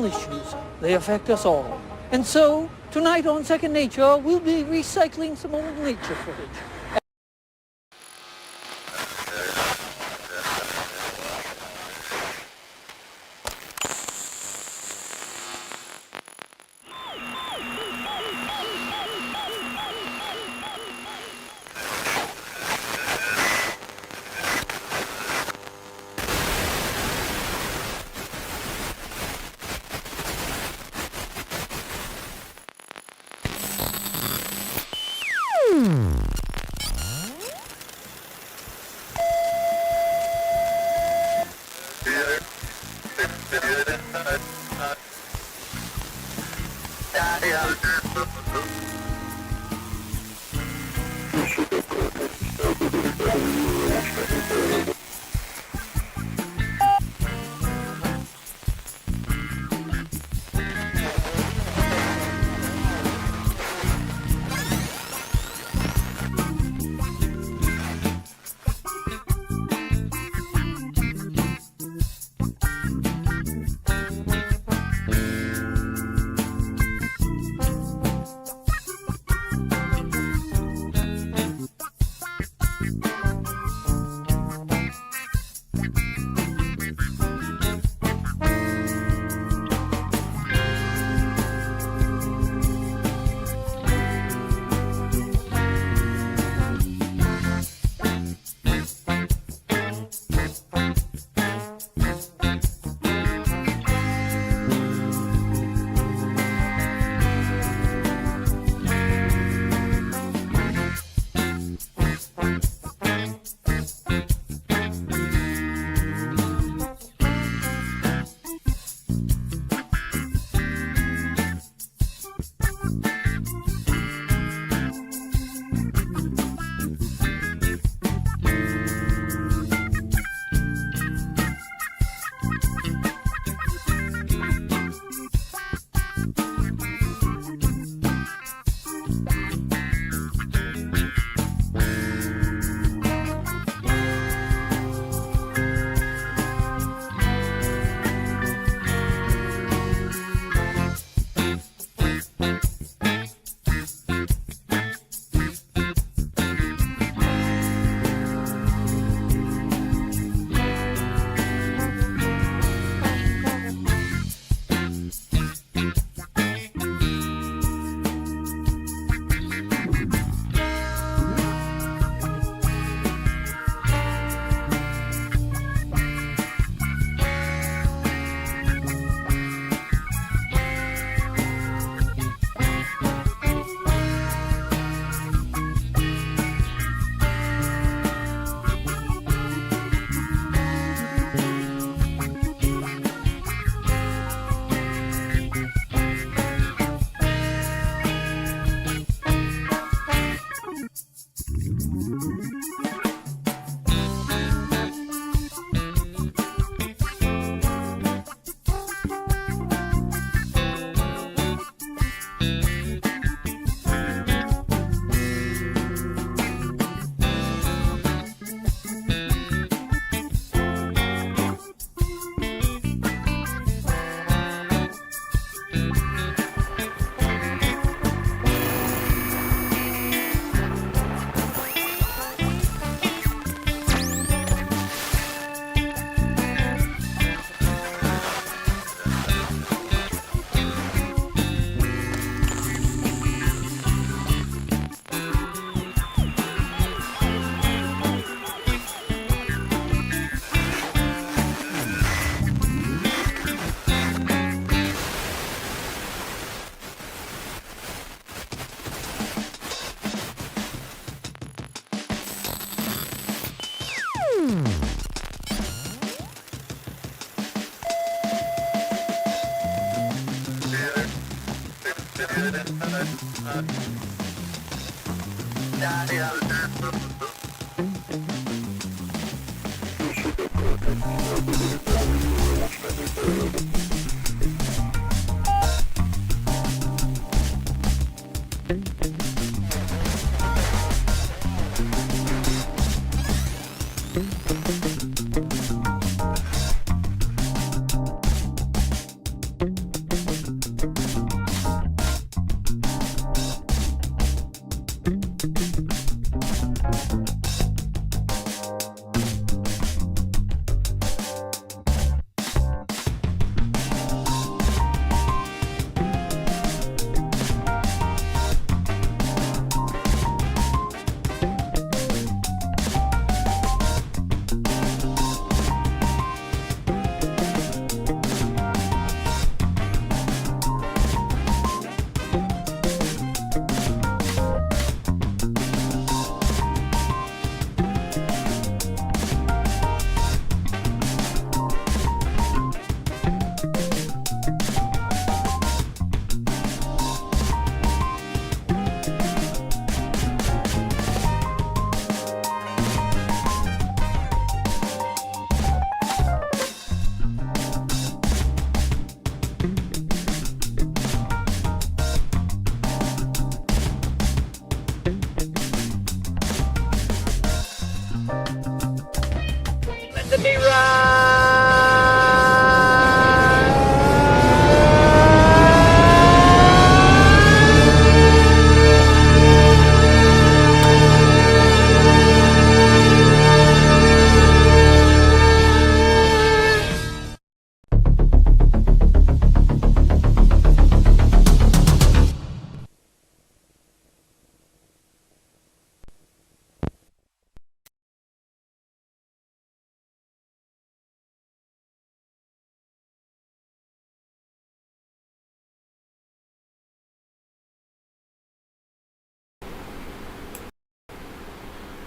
environmental issues. They affect us all. And so, tonight on Second Nature, we'll be recycling some old nature footage.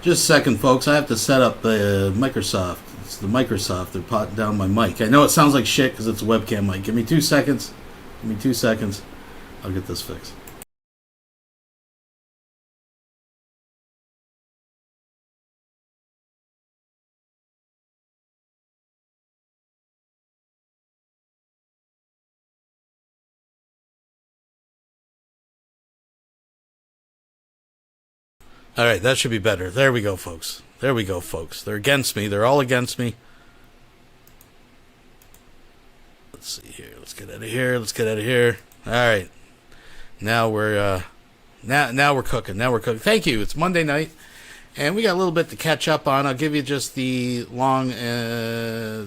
Just a second, folks. I have to set up the Microsoft. It's the Microsoft. They're potting down my mic. I know it sounds like shit because it's a webcam mic. Give me 2 seconds. Give me 2 seconds. I'll get this fixed. All right, that should be better. There we go, folks. There we go, folks. They're against me. They're all against me. Let's see here. Let's get out of here. Let's get out of here. All right. Now we're now we're cooking. Now we're cooking. Thank you. It's Monday night, and we got a little bit to catch up on. I'll give you just the long the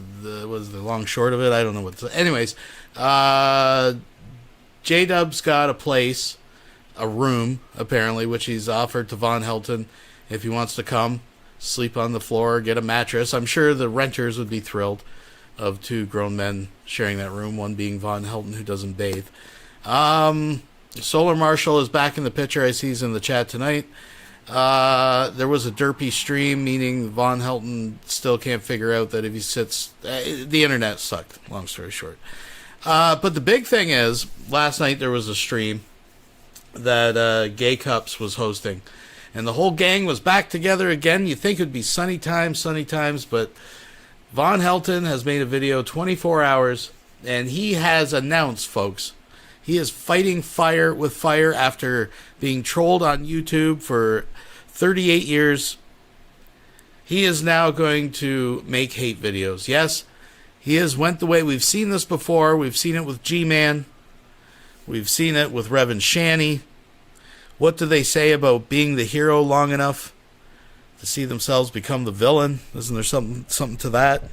long short of it. I don't know what. Anyways, J-Dub's got a place, a room apparently, which he's offered to VONHELTON if he wants to come sleep on the floor, get a mattress. I'm sure the renters would be thrilled of 2 grown men sharing that room, one being VONHELTON, who doesn't bathe. Solar Marshall is back in the picture. I see he's in the chat tonight. There was a derpy stream, meaning VONHELTON still can't figure out that if he sits... the internet sucked, long story short. But the big thing is, last night there was a stream that Gay Cups was hosting, and the whole gang was back together again. You'd think it would be sunny times, but VONHELTON has made a video 24 hours, and he has announced, folks, he is fighting fire with fire after being trolled on YouTube for 38 years. He is now going to make hate videos. Yes, he has went the way. We've seen this before. We've seen it with G-Man. We've seen it with Reverend Shanny. What do they say about being the hero long enough to see themselves become the villain? Isn't there something to that?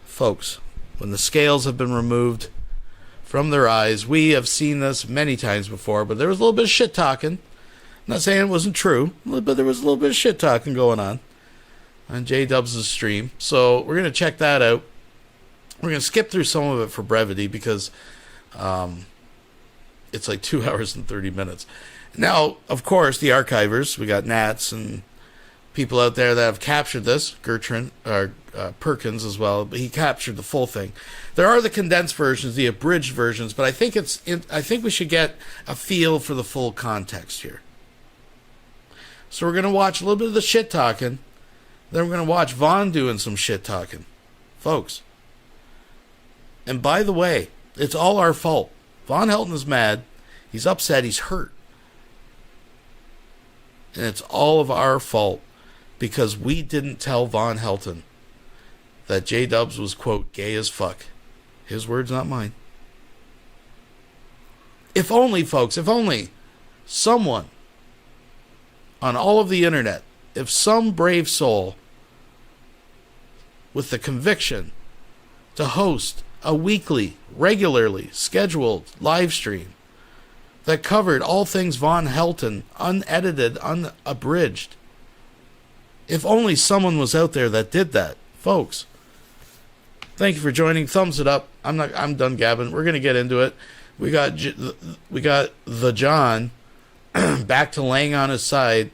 Folks, when the scales have been removed from their eyes, we have seen this many times before, but there was a little bit of shit talking. I'm not saying it wasn't true, but there was a little bit of shit talking going on J-Dubs' stream. So we're going to check that out. We're going to skip through some of it for brevity because it's like 2 hours and 30 minutes. Now, of course, the archivers, we got Nats and people out there that have captured this, Gertrude, or Perkins as well, but he captured the full thing. There are the condensed versions, the abridged versions, but I think I think we should get a feel for the full context here. So we're going to watch a little bit of the shit talking, then we're going to watch Vaughn doing some shit talking. Folks. And by the way, it's all our fault. VONHELTON is mad. He's upset. He's hurt. And it's all of our fault because we didn't tell VONHELTON that J-Dubs was, quote, gay as fuck. His words, not mine. If only, folks, if only someone on all of the internet, if some brave soul with the conviction to host a weekly, regularly scheduled live stream that covered all things VONHELTON, unedited, unabridged. If only someone was out there that did that, folks. Thank you for joining. Thumbs it up. I'm done gabbing. We're gonna get into it. We got the John back to laying on his side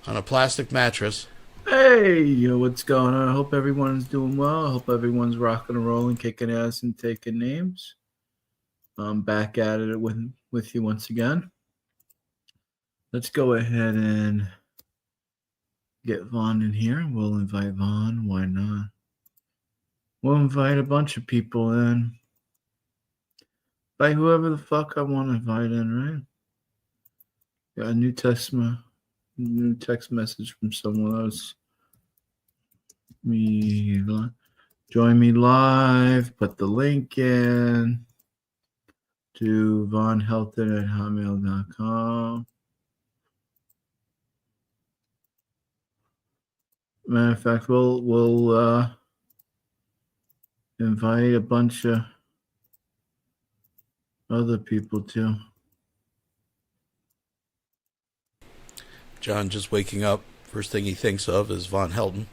on a plastic mattress. Hey, yo, what's going on? I hope everyone's doing well. I hope everyone's rocking and rolling, kicking ass and taking names. I'm back at it with you once again. Let's go ahead and get Vaughn in here. We'll invite Vaughn. Why not? We'll invite a bunch of people in. By whoever the fuck I want to invite in, right? Got a new text message from someone else. Join me live. Put the link in to vonhelton@hotmail.com. Matter of fact, we'll invite a bunch of other people too. John just waking up. First thing he thinks of is VONHELTON.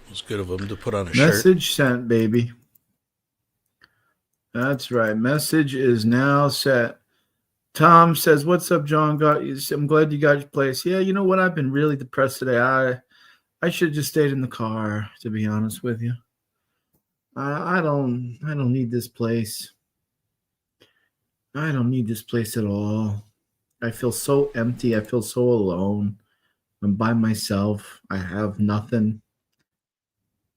It was good of him to put on a shirt. Message sent, baby. That's right. Message is now set. Tom says, "What's up, John? I'm glad you got your place." Yeah, you know what? I've been really depressed today. I should have just stayed in the car, to be honest with you. I don't need this place. I don't need this place at all. I feel so empty. I feel so alone. I'm by myself. I have nothing.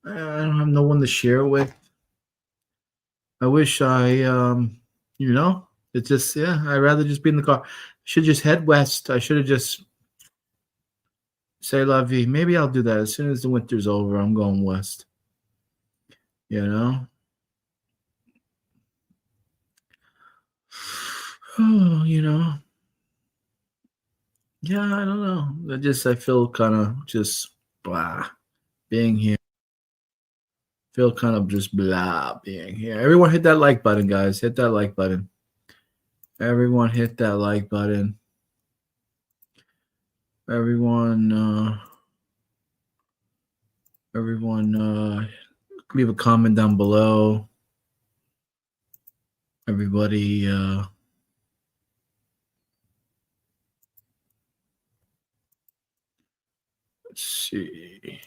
I don't have no one to share with. I wish it's just, I'd rather just be in the car. I should just head west. I should have just say la vie. Maybe I'll do that as soon as the winter's over. I'm going west. You know? Oh, Yeah, I don't know. I feel kind of just blah being here. Feel kind of just blah being here. Everyone hit that like button, guys. Hit that like button. Everyone hit that like button. Everyone leave a comment down below. Everybody let's see.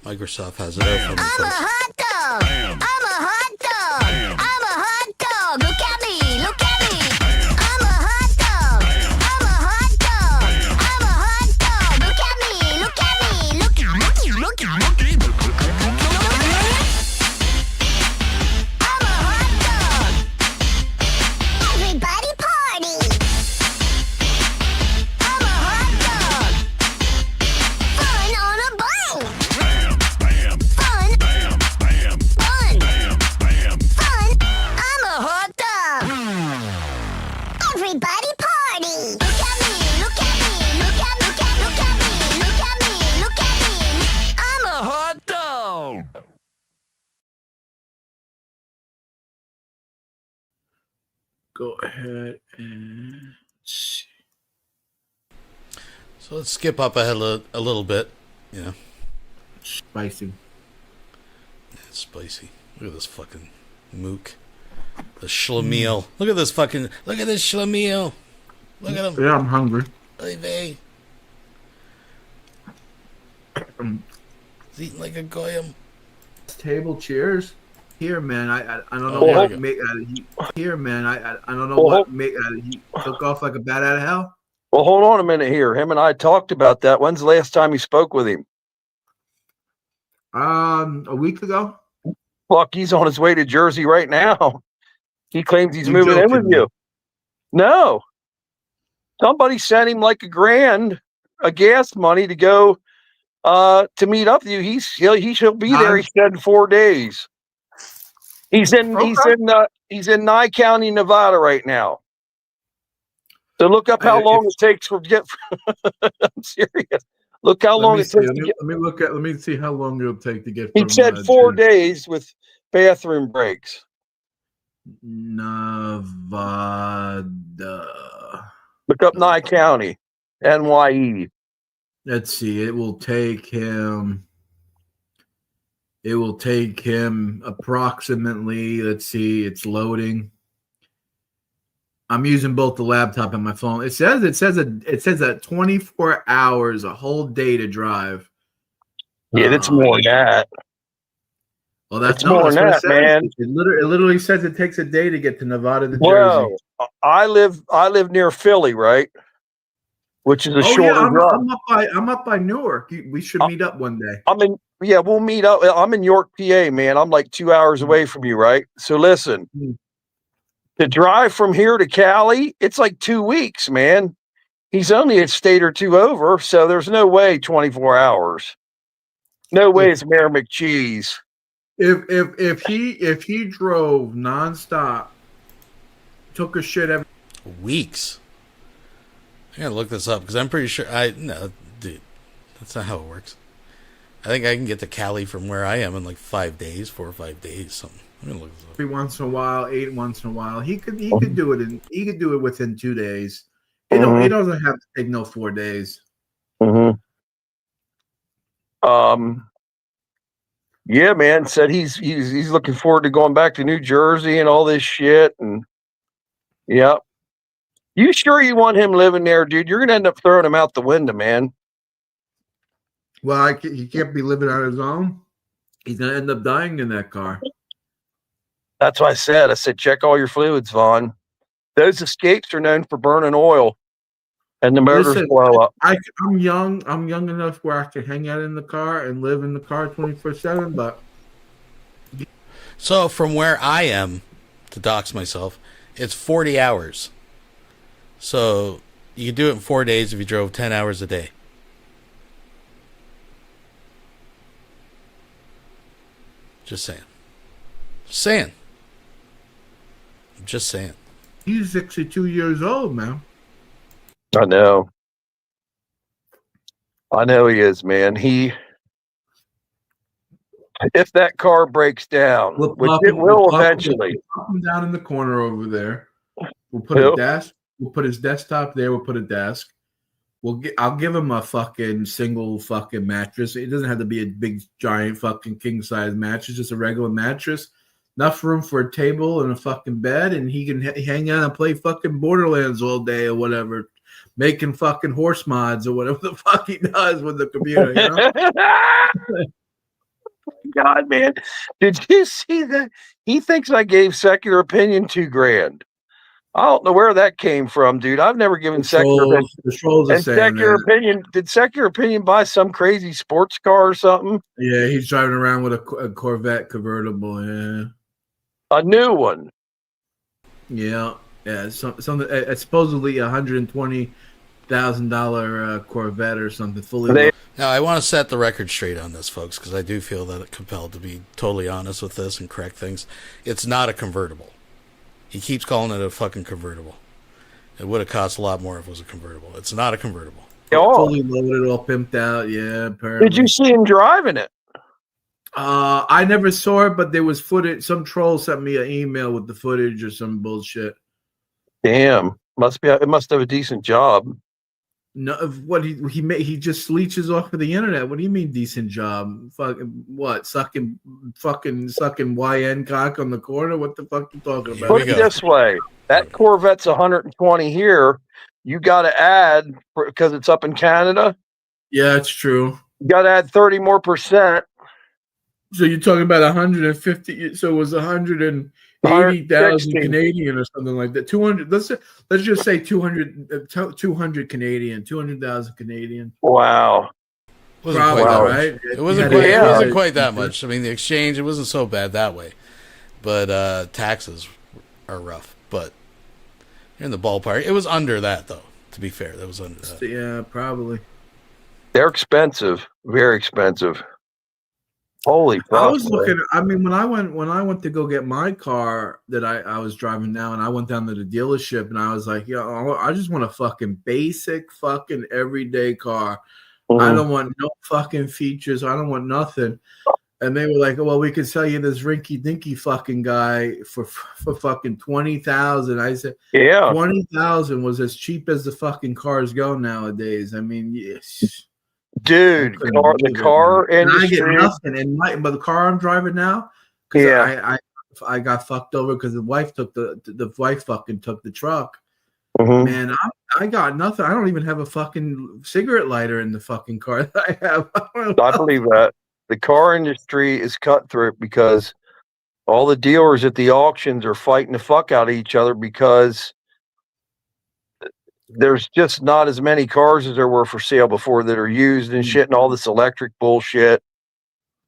Microsoft has it out for me. I'm a hot dog. I'm a hot dog. I'm a hot dog. Look at me. Look at me. I'm a hot dog. I'm a hot dog. I'm a hot dog. Look at me. Look at me. Look at me. Look at me. I'm a hot dog. Everybody party. I'm a hot dog. Fun on a bike. Fun. Fun. I'm a hot dog. Everybody party. Look at me. Look at me. Look at look at look at me. Look at me. Look at me. I'm a hot dog. Go ahead and see. So let's skip up ahead a little bit. Spicy. It's spicy. Look at this fucking mook. The schlemiel. Look at this schlemiel. Look at him. Yeah, I'm hungry. Oy vey. He's eating like a goyim. Table cheers. Here, man. I don't know Well, what make out of heat. Here, man. I don't know what make out of heat. Took off like a bat out of hell. Well, hold on a minute here. Him and I talked about that. When's the last time you spoke with him? A week ago. Fuck, he's on his way to Jersey right now. He claims he's You moving in with joking, you. No. Somebody sent him like $1,000 of gas money to go to meet up with you. He'll be there. He said in 4 days. He's in Nye County, Nevada right now. So look up how long it takes for get. I'm serious. Look how long it takes. Let me see how long it'll take to get. He said 4 days with bathroom breaks. Nevada. Look up Nye County, NYE. Let's see. It will take him approximately. Let's see. It's loading. I'm using both the laptop and my phone. It says that 24 hours, a whole day to drive. Yeah, it's more than that. Well, that's more than that, man. It literally says it takes a day to get to Nevada to Jersey. Well, I live near Philly, right? Which is a shorter drive. I'm up by Newark. We should meet up one day. We'll meet up. I'm in York, PA, man. I'm like 2 hours away from you, right? So listen. The drive from here to Cali, it's like 2 weeks, man. He's only a state or two over, so there's no way 24 hours. No way it's Mayor McCheese. If he drove nonstop, took a shit every weeks. I gotta look this up because I'm pretty sure no, dude, that's not how it works. I think I can get to Cali from where I am in like 5 days, 4 or 5 days, something. I'm gonna look this up. Every once in a while, 8 once in a while. He could do it within 2 days. It doesn't have to take no 4 days. Yeah, man. Said he's looking forward to going back to New Jersey and all this shit. And yeah, you sure you want him living there, dude? You're gonna end up throwing him out the window, man. Well, he can't be living on his own. He's gonna end up dying in that car. That's what I said. I said, check all your fluids, Vaughn. Those escapes are known for burning oil, and the motors blow up. I'm young. I'm young enough where I can hang out in the car and live in the car 24/7. But So from where I am, to dox myself, it's 40 hours. So you could do it in 4 days if you drove 10 hours a day. Just saying. Just saying. he's 62 years old, man. I know he is, man. If that car breaks down, which it will eventually. We'll pop him down in the corner over there. We'll put a desk. We'll put his desktop there. We'll put a desk. I'll give him a fucking single fucking mattress. It doesn't have to be a big giant fucking king size mattress. Just a regular mattress. Enough room for a table and a fucking bed, and he can hang out and play fucking Borderlands all day or whatever, making fucking horse mods or whatever the fuck he does with the computer. You know? God, man, did you see that? He thinks I gave Secular Opinion $2,000. I don't know where that came from, dude. I've never given Secular Opinion. The trolls are saying Secular that. Opinion. Did Secular Opinion buy some crazy sports car or something? Yeah, he's driving around with a Corvette convertible. Yeah. A new one. Yeah. Something supposedly $120,000 Corvette or something fully. Now, I want to set the record straight on this, folks, because I do feel that I'm compelled to be totally honest with this and correct things. It's not a convertible. He keeps calling it a fucking convertible. It would have cost a lot more if it was a convertible. It's not a convertible. Fully loaded, all pimped out. Yeah. Apparently. Did you see him driving it? I never saw it, but there was footage. Some troll sent me an email with the footage or some bullshit. Damn, it must have a decent job. No, what he just leeches off of the internet. What do you mean decent job? Fucking what? Sucking YN cock on the corner? What the fuck you talking about? Put it this way: that Corvette's 120 here. You got to add because it's up in Canada. Yeah, it's true. You got to add 30 more %. So you're talking about 150. So it was 180,000 Canadian or something like that. 200. Let's just say 200 Canadian. 200,000 Canadian. Wow. Probably, right? It wasn't quite that much. I mean, the exchange, it wasn't so bad that way, but taxes are rough. But in the ballpark, it was under that though. To be fair, that was under that. Yeah, probably. They're expensive, very expensive. Holy fuck! I was looking. I mean, when I went to go get my car that I was driving now, and I went down to the dealership, and I was like, "Yo, I just want a fucking basic, fucking everyday car. I don't want no fucking features. I don't want nothing." And they were like, "Well, we could sell you this rinky dinky fucking guy for fucking 20,000." I said, "Yeah, 20,000 was as cheap as the fucking cars go nowadays." I mean, yes. Dude, the car industry. And I get nothing. But the car I'm driving now, I got fucked over because the wife took the wife fucking took the truck. Man, I got nothing. I don't even have a fucking cigarette lighter in the fucking car that I have. I believe that the car industry is cutthroat because all the dealers at the auctions are fighting the fuck out of each other because there's just not as many cars as there were for sale before that are used and shit and all this electric bullshit.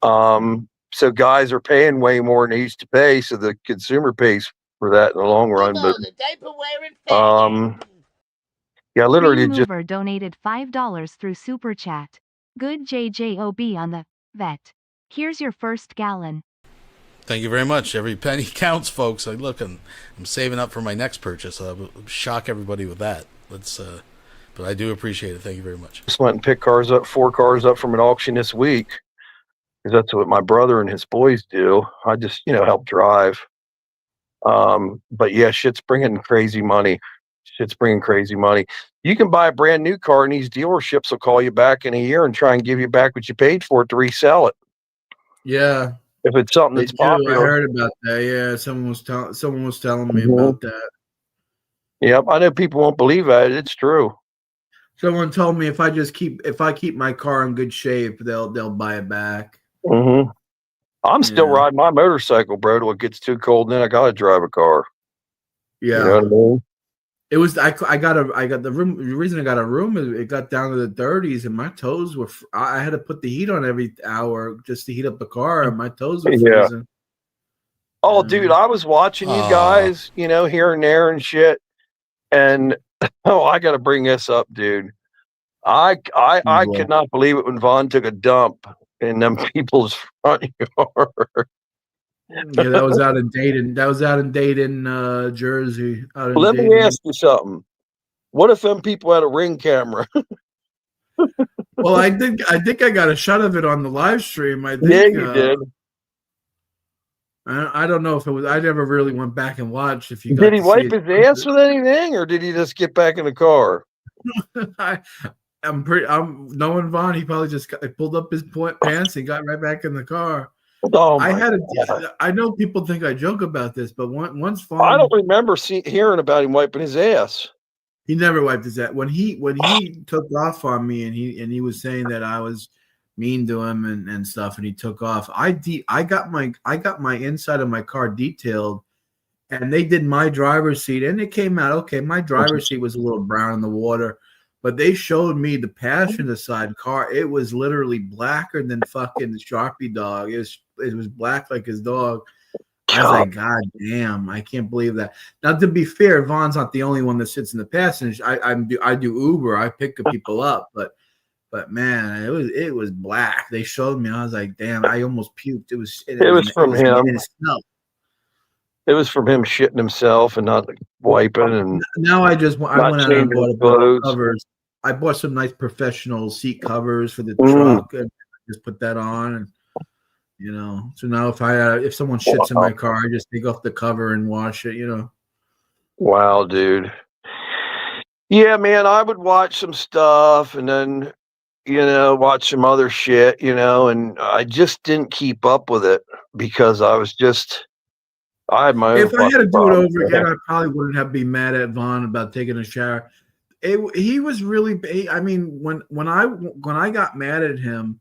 So guys are paying way more than they used to pay, so the consumer pays for that in the long run. But yeah, literally just donated $5 through Super Chat. Good JJOB on the vet. Here's your first gallon. Thank you very much. Every penny counts, folks. I'm saving up for my next purchase. I'll shock everybody with that. But I do appreciate it. Thank you very much. Just went and picked 4 cars up from an auction this week because that's what my brother and his boys do. I just, help drive. But yeah, shit's bringing crazy money. Shit's bringing crazy money. You can buy a brand new car, and these dealerships will call you back in a year and try and give you back what you paid for it to resell it. Yeah, If it's something they that's do. I popular. heard about that. Yeah, someone was telling me Mhm. about that. Yep, I know people won't believe that. It's true. Someone told me if I keep my car in good shape, they'll buy it back. Mm-hmm. I'm still Yeah. riding my motorcycle, bro, till it gets too cold, and then I gotta drive a car. Yeah. You know what I mean? It was I got the room. The reason I got a room is it got down to the 30s, and my toes were. I had to put the heat on every hour just to heat up the car, and my toes were Yeah. freezing. Oh, dude, I was watching you guys, you know, here and there and shit, and I got to bring this up, dude. I could not believe it when Vaughn took a dump in them people's front yard. Yeah, that was out in Dayton. That was out in Dayton, Jersey. Out in Let me Dayton. ask you something. What if them people had a Ring camera? Well, I think I got a shot of it on the live stream. I think. Yeah, you did. I don't know if it was. I never really went back and watched. If you got Did he to wipe see his ass with anything, or did he just get back in the car? I'm knowing Vaughn. He probably just pulled up his pants and got right back in the car. Oh, I know people think I joke about this, but once Vaughn, I don't remember hearing about him wiping his ass. He never wiped his ass. When he took off on me, and he was saying that I was mean to him and stuff, and he took off. I got my inside of my car detailed, and they did my driver's seat, and it came out okay. My driver's seat was a little brown in the water, but they showed me the passenger side car. It was literally blacker than fucking Sharpie dog. It was black like his dog. I was like, God damn, I can't believe that. Now, to be fair, Vaughn's not the only one that sits in the passenger. I do Uber. I pick people up, but man, it was black. They showed me. I was like, damn, I almost puked. It was from him. It It was from him shitting himself and not wiping. And now I went out and bought a bunch of covers. I bought some nice professional seat covers for the truck and just put that on. And you know, so now if someone shits in my car, I just take off the cover and wash it, you know. Wow, dude. Yeah, man, I would watch some stuff and then, you know, watch some other shit, you know, and I just didn't keep up with it because I had my own. If I had to do it over again, I probably wouldn't have been mad at Vaughn about taking a shower. He was really, I mean, when I got mad at him,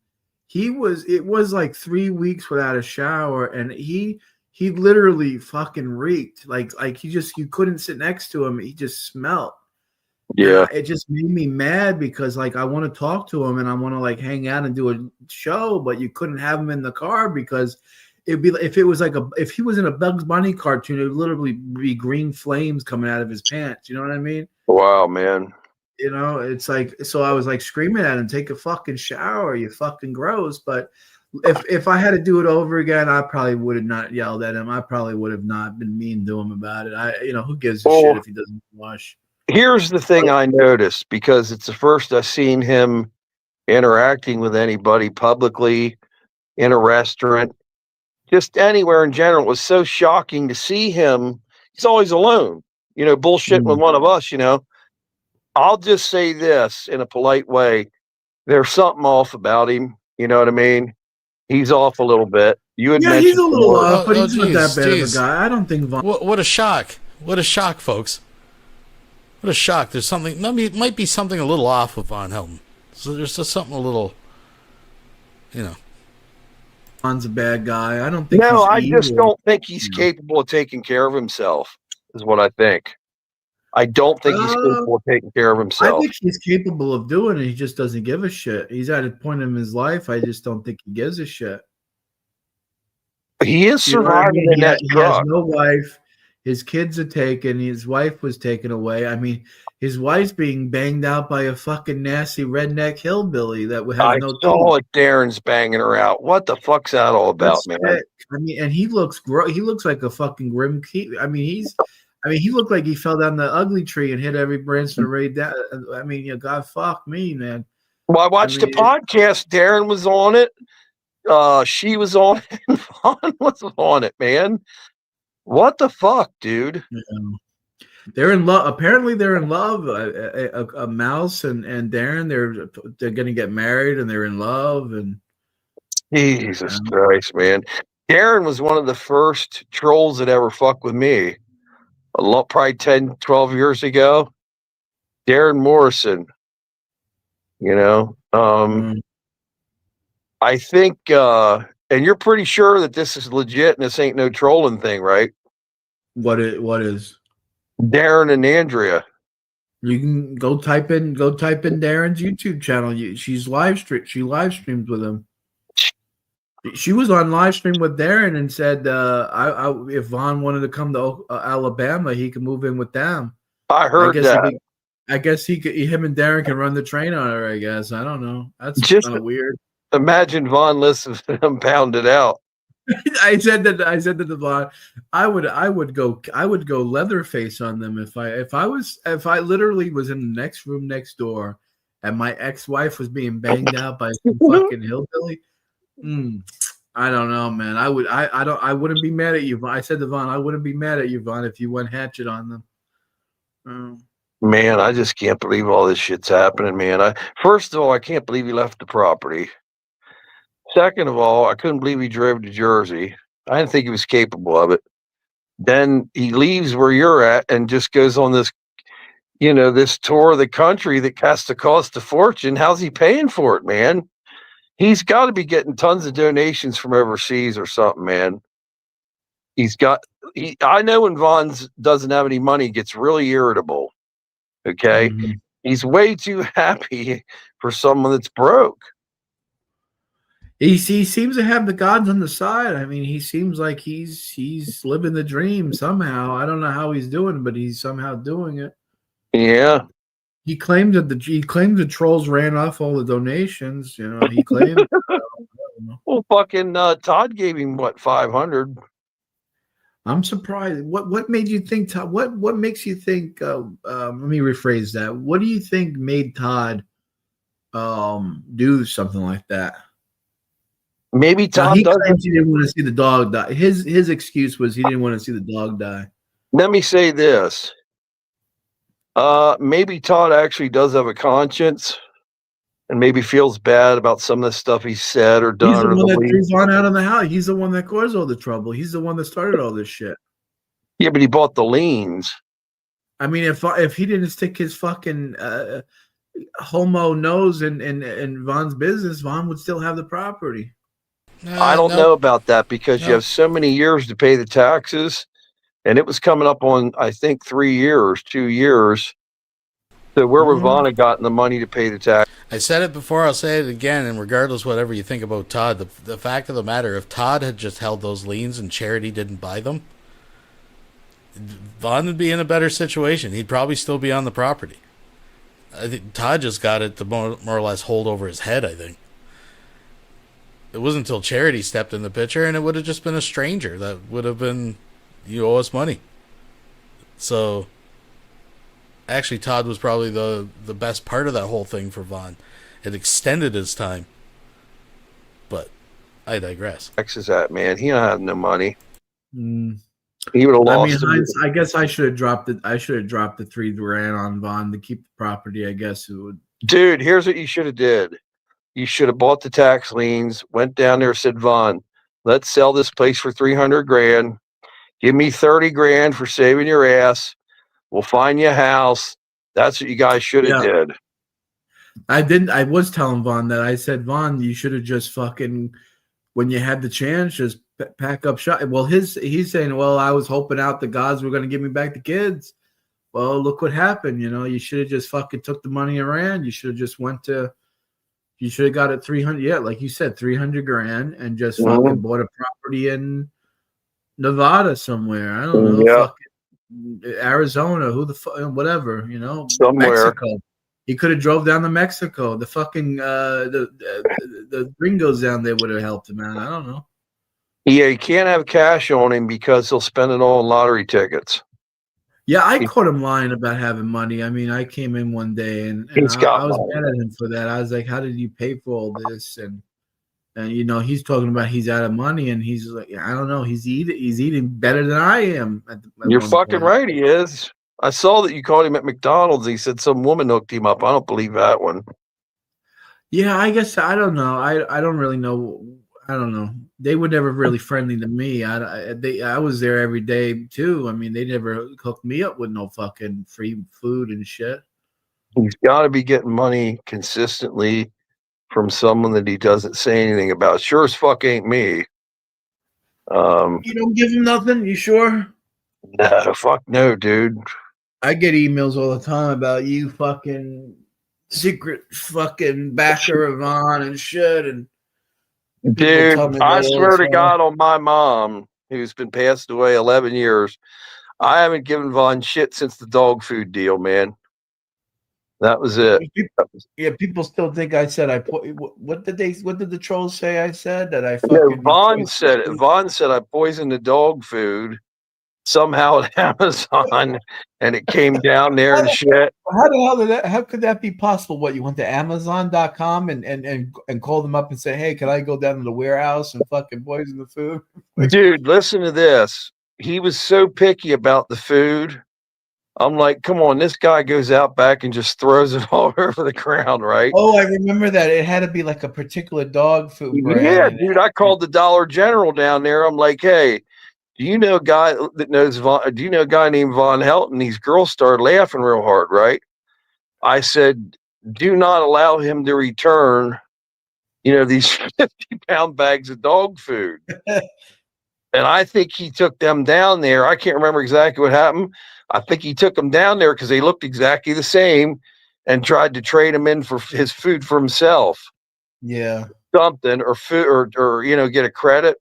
it was like 3 weeks without a shower, and he literally fucking reeked. Like you couldn't sit next to him. He just smelled. Yeah. And it just made me mad because like I want to talk to him and I want to like hang out and do a show, but you couldn't have him in the car because it'd be if he was in a Bugs Bunny cartoon, it would literally be green flames coming out of his pants. You know what I mean? Wow, man. You know, it's like, so I was like screaming at him, take a fucking shower, you fucking gross. But if I had to do it over again, I probably would have not yelled at him. I probably would have not been mean to him about it. Who gives a shit if he doesn't wash? Here's the thing I noticed, because it's the first I've seen him interacting with anybody publicly in a restaurant, just anywhere in general. It was so shocking to see him. He's always alone, bullshitting with one of us, I'll just say this in a polite way. There's something off about him. You know what I mean? He's off a little bit. You had mentioned he's a little off, but he's geez, not that bad of a guy. I don't think Vaughn. What a shock. What a shock, folks. What a shock. There's something, it might be something a little off with Von Helton. So there's just something a little, Vaughn's a bad guy. I don't think No, I he's just evil. don't think he's capable of taking care of himself, is what I think. I don't think he's capable of taking care of I himself. think he's capable of doing it. He just doesn't give a shit. He's at a point in his life. I just don't think he gives a shit. He is surviving in that He truck. has no wife. His kids are taken. His wife was taken away. I mean, his wife's being banged out by a fucking nasty redneck hillbilly that has I no saw teeth. it. Darren's banging her out. What the fuck's that all about, That's man? it. I mean, and he looks he looks like a fucking grim key. He looked like he fell down the ugly tree and hit every branch of the Ray down. I mean, God, fuck me, man. Well, I watched the podcast. Darren was on it. She was on it. And Vaughn was on it, man. What the fuck, dude? They're in love. Apparently, they're in love. A Mouse and Darren, they're going to get married, and they're in love. And Jesus Christ, man. Darren was one of the first trolls that ever fucked with me. Probably 10, 12 years ago. Darren Morrison. You know, I think, and you're pretty sure that this is legit and this ain't no trolling thing, right? what is? Darren and Andrea. You can go type in Darren's YouTube channel. She live streams with him. She was on live stream with Darren and said, if Vaughn wanted to come to Alabama, he could move in with them. I heard that. I guess him and Darren can run the train on her. I guess I don't know. That's Just kind of weird. Imagine Vaughn listens to them pound it out. I said that to Vaughn, I would go Leatherface on them if I literally was in the next room next door and my ex-wife was being banged out by some fucking hillbilly. I don't know, man. I wouldn't be mad at you. I said to Vaughn, I wouldn't be mad at you, Vaughn, if you went hatchet on them. Man, I just can't believe all this shit's happening, man. First of all, I can't believe he left the property. Second of all, I couldn't believe he drove to Jersey. I didn't think he was capable of it. Then he leaves where you're at and just goes on this, this tour of the country that has to cost a fortune. How's he paying for it, man? He's got to be getting tons of donations from overseas or something, man. I know when Vaughn doesn't have any money, he gets really irritable. Okay. Mm-hmm. He's way too happy for someone that's broke. He seems to have the gods on the side. I mean, he seems like he's living the dream somehow. I don't know how he's doing, but he's somehow doing it. Yeah. He claimed that the trolls ran off all the donations. He claimed. Well, fucking Todd gave him what, 500. I'm surprised. What made you think Todd? What makes you think? Let me rephrase that. What do you think made Todd do something like that? Maybe Todd he claims he didn't want to see the dog die. His excuse was he didn't want to see the dog die. Let me say this. Maybe Todd actually does have a conscience and maybe feels bad about some of the stuff he said or done. He's the one that threw Vaughn out of the house. He's the one that caused all the trouble. He's the one that started all this shit. Yeah, but he bought the liens. I mean, if he didn't stick his fucking homo nose in Vaughn's business, Vaughn would still have the property. I don't know about that because you have so many years to pay the taxes, and it was coming up on, I think, 2 years. So where would Vaughn have gotten the money to pay the tax? I said it before, I'll say it again, and regardless whatever you think about Todd, the fact of the matter, if Todd had just held those liens and Charity didn't buy them, Vaughn would be in a better situation. He'd probably still be on the property. I think Todd just got it to more or less hold over his head, I think. It wasn't until Charity stepped in the picture, and it would have just been a stranger that would have been, you owe us money. So actually, Todd was probably the best part of that whole thing for Vaughn. It extended his time. But I digress. Is that, man? He don't have no money. He would have lost. I guess I should have dropped it. I should have dropped the $3,000 on Vaughn to keep the property. I guess it would. Dude, here's what you should have did. You should have bought the tax liens. Went down there, said, Vaughn, let's sell this place for $300,000. Give me $30,000 for saving your ass. We'll find you a house. That's what you guys should have did. I didn't. I was telling Vaughn that. I said, Vaughn, you should have just fucking, when you had the chance, just pack up shop. Well, he's saying, well, I was hoping out the gods were going to give me back the kids. Well, look what happened. You should have just fucking took the money and ran. You should have just you should have got it 300. Yeah, like you said, $300,000 and just fucking bought a property in Nevada somewhere. I don't know. Yeah. Arizona, whatever, somewhere. Mexico. He could have drove down to Mexico. The fucking the gringos down there would have helped him out. I don't know. Yeah, he can't have cash on him because he'll spend it all on lottery tickets. Yeah, I caught him lying about having money. I mean, I came in one day and I was mad at him for that. I was like, "How did you pay for all this?" And he's talking about he's out of money, and he's like, I don't know. He's eating better than I am. You're fucking right. He is. I saw that you called him at McDonald's. He said some woman hooked him up. I don't believe that one. Yeah, I guess I don't know. I don't really know. I don't know. They were never really friendly to me. I was there every day too. I mean, they never hooked me up with no fucking free food and shit. He's got to be getting money consistently from someone that he doesn't say anything about. Sure as fuck ain't me. You don't give him nothing? You sure? No, fuck no, dude. I get emails all the time about you fucking secret fucking backer of Vaughn and shit. And people tell Dude, me I that all swear the to time. God on my mom, who's been passed away 11 years, I haven't given Vaughn shit since the dog food deal, man. That was it. Yeah, people still think I said what did the trolls say I said? That I No, fucking Vaughn said it. Vaughn said I poisoned the dog food somehow at Amazon, and it came down there and shit. How the hell how could that be possible? What, you went to Amazon.com and called them up and say, hey, can I go down to the warehouse and fucking poison the food? Dude, listen to this. He was so picky about the food. I'm like, come on, this guy goes out back and just throws it all over the ground, right? Oh, I remember that. It had to be like a particular dog food brand. Yeah, dude, I called the Dollar General down there. I'm like, hey, do you know a guy that knows do you know a guy named VONHELTON? These girls started laughing real hard, right? I said, do not allow him to return, these 50-pound bags of dog food. And I think he took them down there. I can't remember exactly what happened. I think he took them down there because they looked exactly the same and tried to trade them in for his food for himself. Yeah. Something or food or get a credit.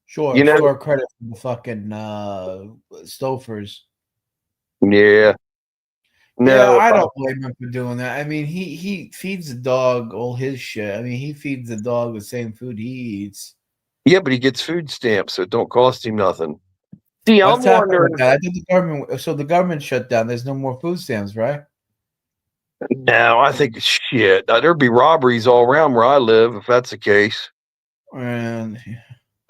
Sure. Sure credit for the fucking Stofers. Yeah. No, yeah, I don't blame him for doing that. I mean, he feeds the dog all his shit. I mean, he feeds the dog the same food he eats. Yeah, but he gets food stamps, so it don't cost him nothing. See, What's I'm wondering. I think the government shut down. There's no more food stamps, right? No, I think it's shit. There'd be robberies all around where I live if that's the case. And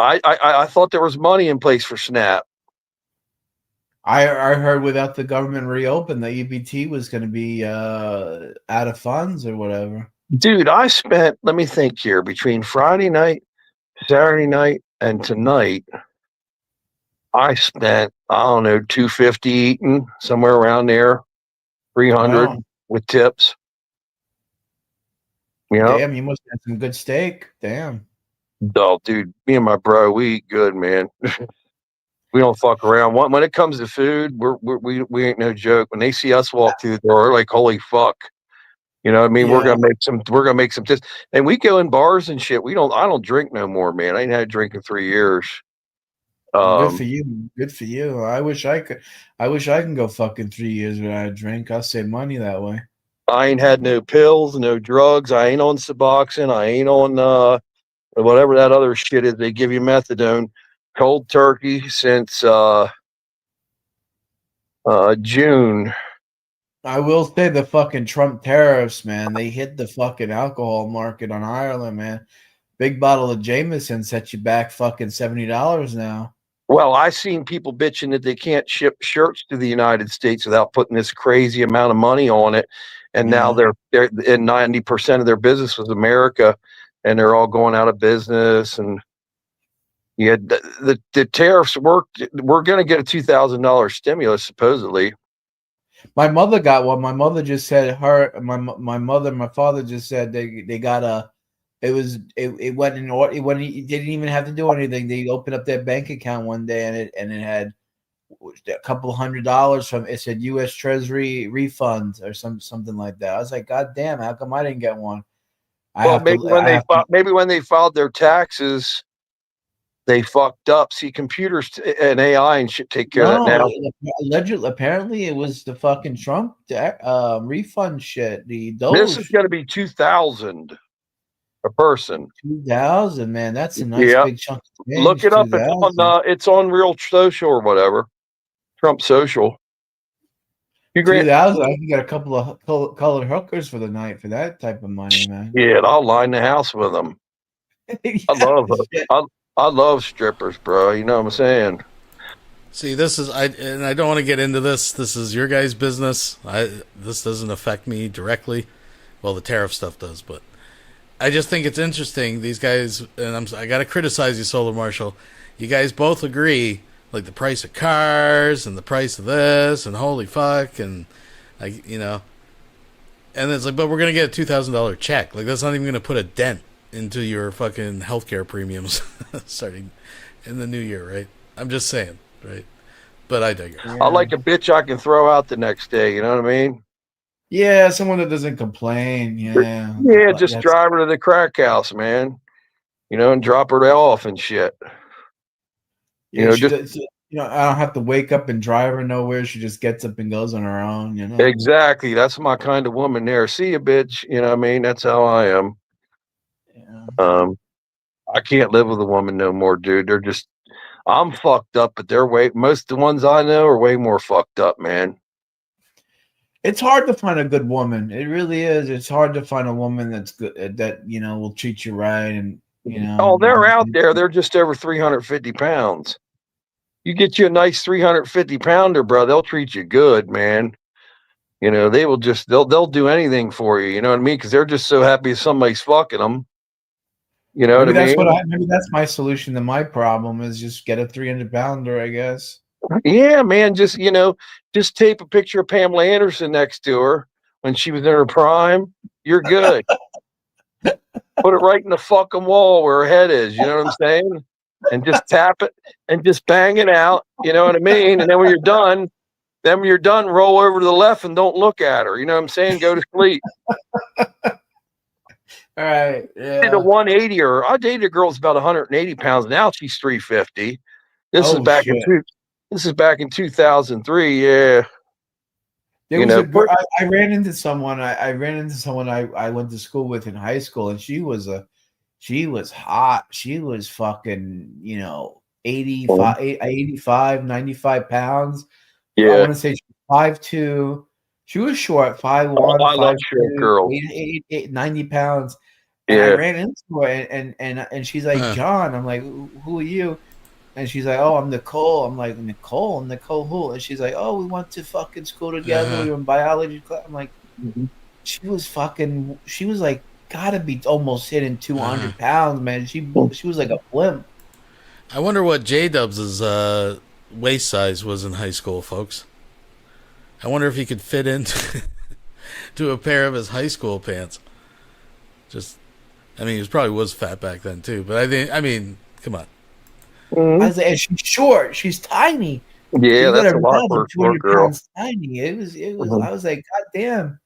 I thought there was money in place for SNAP. I heard without the government reopen, the EBT was going to be out of funds or whatever. Dude, I spent, let me think here, between Friday night, Saturday night, and tonight, I spent, I don't know, $250 eating, somewhere around there, 300 with tips. Damn, you must have some good steak. Damn. Oh, dude, me and my bro, we eat good, man. We don't fuck around. When it comes to food, we ain't no joke. When they see us walk through the door, they're like, holy fuck. You know what I mean? Yeah. We're gonna make some tips. And we go in bars and shit. I don't drink no more, man. I ain't had a drink in 3 years. Good for you. Good for you. I wish I can go fucking 3 years without a drink. I'll save money that way. I ain't had no pills, no drugs. I ain't on Suboxone. I ain't on whatever that other shit is. They give you methadone. Cold turkey since June. I will say the fucking Trump tariffs, man. They hit the fucking alcohol market on Ireland, man. Big bottle of Jameson sets you back fucking $70 now. Well, I seen people bitching that they can't ship shirts to the United States without putting this crazy amount of money on it, and now they're in 90% of their business was America, and they're all going out of business. And yeah, the tariffs worked. We're going to get a $2,000 stimulus supposedly. My mother got one. My mother just said my father just said they got a. It went in order. It didn't even have to do anything. They opened up their bank account one day and it had a couple $100 from it. Said U.S. Treasury refunds or something like that. I was like, God damn, how come I didn't get one? Maybe when they filed their taxes, they fucked up. See, computers and AI and shit take care of that now. Allegedly, apparently, it was the fucking Trump refund shit. This is going to be $2,000 a person. 2,000, man. That's a nice big chunk of change. Look it up. It's on Real Social or whatever. Trump Social. 2,000. I can get a couple of colored hookers for the night for that type of money, man. Yeah, I'll line the house with them. I love strippers, bro. You know what I'm saying? See, this is and I don't want to get into this. This is your guys' business. This doesn't affect me directly. Well, the tariff stuff does, but I just think it's interesting. These guys, and I got to criticize you, Solar Marshall. You guys both agree, like the price of cars and the price of this, and holy fuck, and like and it's like, but we're gonna get a $2,000 check. Like that's not even gonna put a dent into your fucking healthcare premiums starting in the new year, right? I'm just saying, right? But I digress. I like a bitch I can throw out the next day. You know what I mean? Yeah, someone that doesn't complain. Yeah. Yeah, just drive her to the crack house, man. And drop her off and shit. Yeah, I don't have to wake up and drive her nowhere. She just gets up and goes on her own. Exactly. That's my kind of woman there. See you, bitch. You know what I mean? That's how I am. Yeah. I can't live with a woman no more, dude. I'm fucked up, but most of the ones I know are way more fucked up, man. It's hard to find a good woman. It really is. It's hard to find a woman that's good, that will treat you right, and Oh, they're out there. They're just over 350 pounds. You get you a nice 350 pounder, bro. They'll treat you good, man. They will they'll do anything for you. You know what I mean? Because they're just so happy somebody's fucking them. You know maybe what I mean? Maybe that's my solution to my problem is just get a 300 pounder, I guess. Yeah, man. Just tape a picture of Pamela Anderson next to her when she was in her prime. You're good. Put it right in the fucking wall where her head is. You know what I'm saying? And just tap it and just bang it out. You know what I mean? And then when you're done, roll over to the left and don't look at her. You know what I'm saying? Go to sleep. All right. Yeah. I did a 180 or I dated a girl who's about 180 pounds. Now she's 350. This is back in 2003. Yeah. I ran into someone. I went to school with in high school, and she was hot. She was fucking 85, 95 pounds. Yeah. I want to say she's 5'2". She was short, 5'1". Oh, I love short girls. 90 pounds. And I ran into her, and she's like, John. I'm like, who are you? And she's like, oh, I'm Nicole. I'm like, Nicole who? And she's like, oh, we went to fucking school together. We were in biology class. I'm like, she was like, gotta be almost hitting 200 pounds, man. She was like a blimp. I wonder what J-Dubs' waist size was in high school, folks. I wonder if he could fit into to a pair of his high school pants. He probably was fat back then too, but come on. I was like, and she's short. She's tiny. Yeah, that's a lot for a short girl. Tiny. It was. I was like, God damn.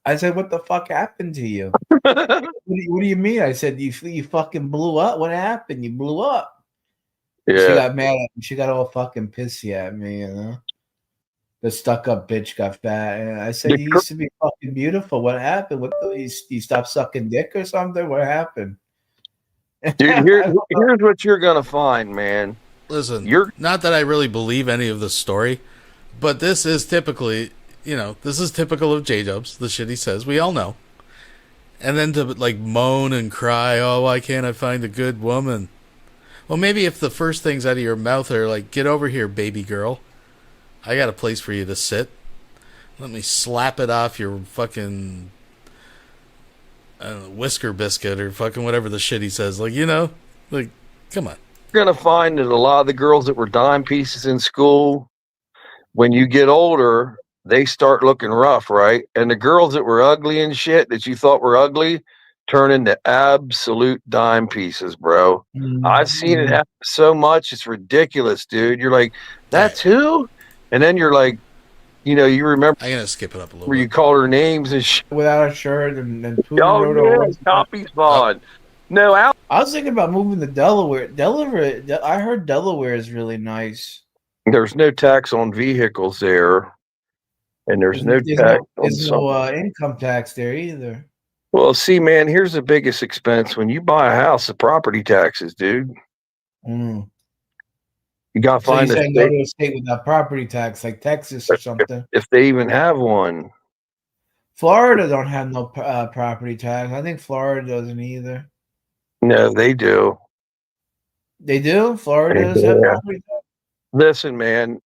I said, what the fuck happened to you? What do you mean? I said, you fucking blew up. What happened? You blew up. Yeah. She got mad at me. She got all fucking pissy at me. The stuck-up bitch got fat. And I said, you used to be fucking beautiful. What happened? You stopped sucking dick or something? What happened? Dude, here's what you're gonna find, man. Listen, not that I really believe any of the story, but this is typically, this is typical of J-Dubs, the shit he says. We all know. And then to like moan and cry, oh, why can't I find a good woman? Well, maybe if the first things out of your mouth are like, get over here, baby girl. I got a place for you to sit. Let me slap it off your fucking whisker biscuit or fucking whatever the shit he says. Like, come on. You're going to find that a lot of the girls that were dime pieces in school, when you get older, they start looking rough, right? And the girls that were ugly and shit that you thought were ugly turn into absolute dime pieces, bro. Mm-hmm. I've seen it happen so much. It's ridiculous, dude. You're like, that's who? And then you're like, you remember. I'm going to skip it up a little where bit. you called her names and shit. Without a shirt and copies bond. No, I was thinking about moving to Delaware. I heard Delaware is really nice. There's no tax on vehicles there. And there's no income tax there either. Well, see, man, here's the biggest expense. When you buy a house, the property taxes, dude. Mm. You got to find go to a state without property tax, like Texas or something. If they even have one. Florida don't have no property tax. I think Florida doesn't either. No, they do. They do? Florida does have property tax? Listen, man,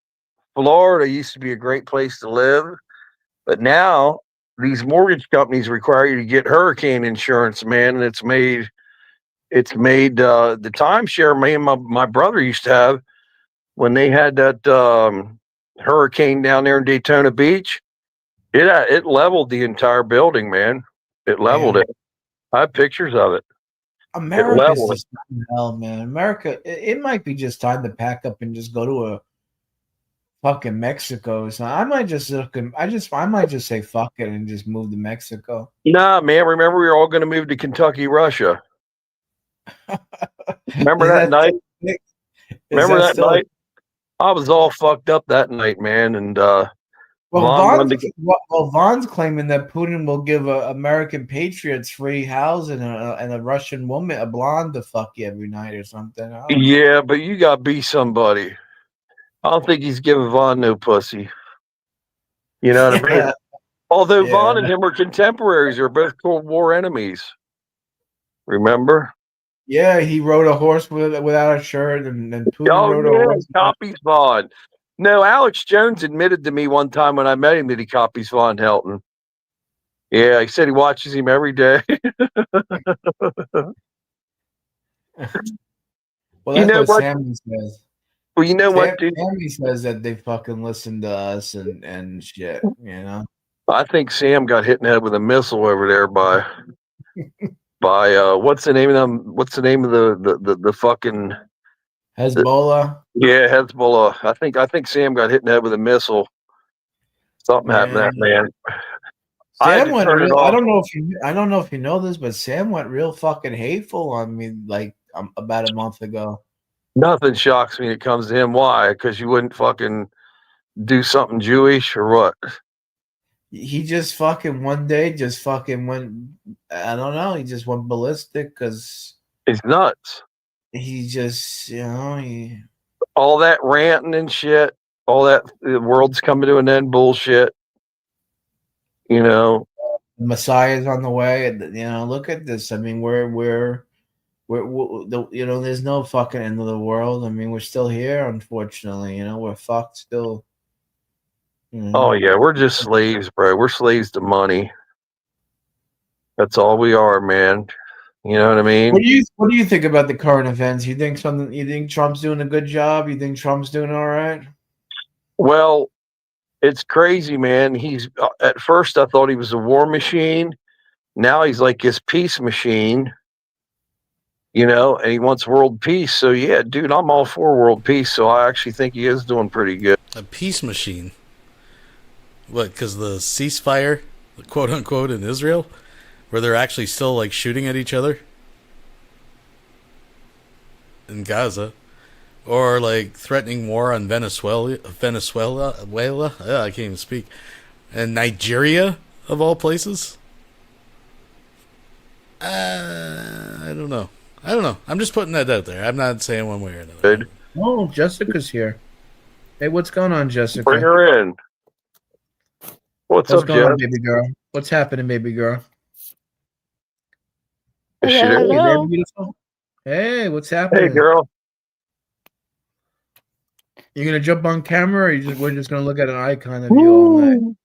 Florida used to be a great place to live, but now these mortgage companies require you to get hurricane insurance, man, and it's made the timeshare me and my brother used to have when they had that hurricane down there in Daytona Beach. It leveled the entire building, man. It leveled Man. it. I have pictures of it. America's leveled just hell, man. America, it might be just time to pack up and just go to a fucking Mexico. So I might just say fuck it and just move to Mexico. Nah, man. Remember, we were all going to move to Kentucky, Russia. Remember that night? Remember that night? I was all fucked up that night, man. And Vaughn's claiming that Putin will give American patriots free housing and a Russian woman, a blonde, to fuck you every night or something. Yeah, but you got to be somebody. I don't think he's giving Vaughn no pussy. You know what I mean? Although Vaughn and him are contemporaries, they're both Cold War enemies. Remember? Yeah, he rode a horse without a shirt, and Putin rode a horse. Copies Vaughn. No, Alex Jones admitted to me one time when I met him that he copies VONHELTON. Yeah, he said he watches him every day. Well, that's what Sammy says. Well, you know what, dude? Sammy says that they fucking listen to us and shit, you know? I think Sam got hit in the head with a missile over there by what's the name of them? What's the name of the fucking Hezbollah? Yeah, Hezbollah. I think Sam got hit in the head with a missile. Something happened to that man. Sam went real, I don't know if you know this, but Sam went real fucking hateful on me like about a month ago. Nothing shocks me when it comes to him. Why? Because you wouldn't fucking do something Jewish or what? He just fucking one day just fucking went, I don't know, he just went ballistic because he's nuts. He just, you know, all that ranting and shit, all that the world's coming to an end bullshit. You know, Messiah's on the way, and you know, look at this. I mean, we're you know, there's no fucking end of the world. I mean, we're still here, unfortunately. You know, we're fucked still. You know? Oh yeah, we're just slaves, bro. We're slaves to money. That's all we are, man. You know what I mean? What do you think about the current events? You think Trump's doing a good job? You think Trump's doing all right? Well, it's crazy, man. He's at first I thought he was a war machine. Now he's like this peace machine. You know, and he wants world peace. So yeah, dude, I'm all for world peace. So I actually think he is doing pretty good. A peace machine? What? Because the ceasefire, quote unquote, in Israel, where they're actually still like shooting at each other in Gaza, or like threatening war on Venezuela. I can't even speak. And Nigeria, of all places. I don't know. I'm just putting that out there. I'm not saying one way or another. Good. Oh, Jessica's here. Hey, what's going on, Jessica? Bring her in. What's up, going on, baby girl? What's happening, baby girl? Is she there? Hello. Beautiful? Hey, what's happening? Hey, girl. You gonna jump on camera, or we're just gonna look at an icon of you all night?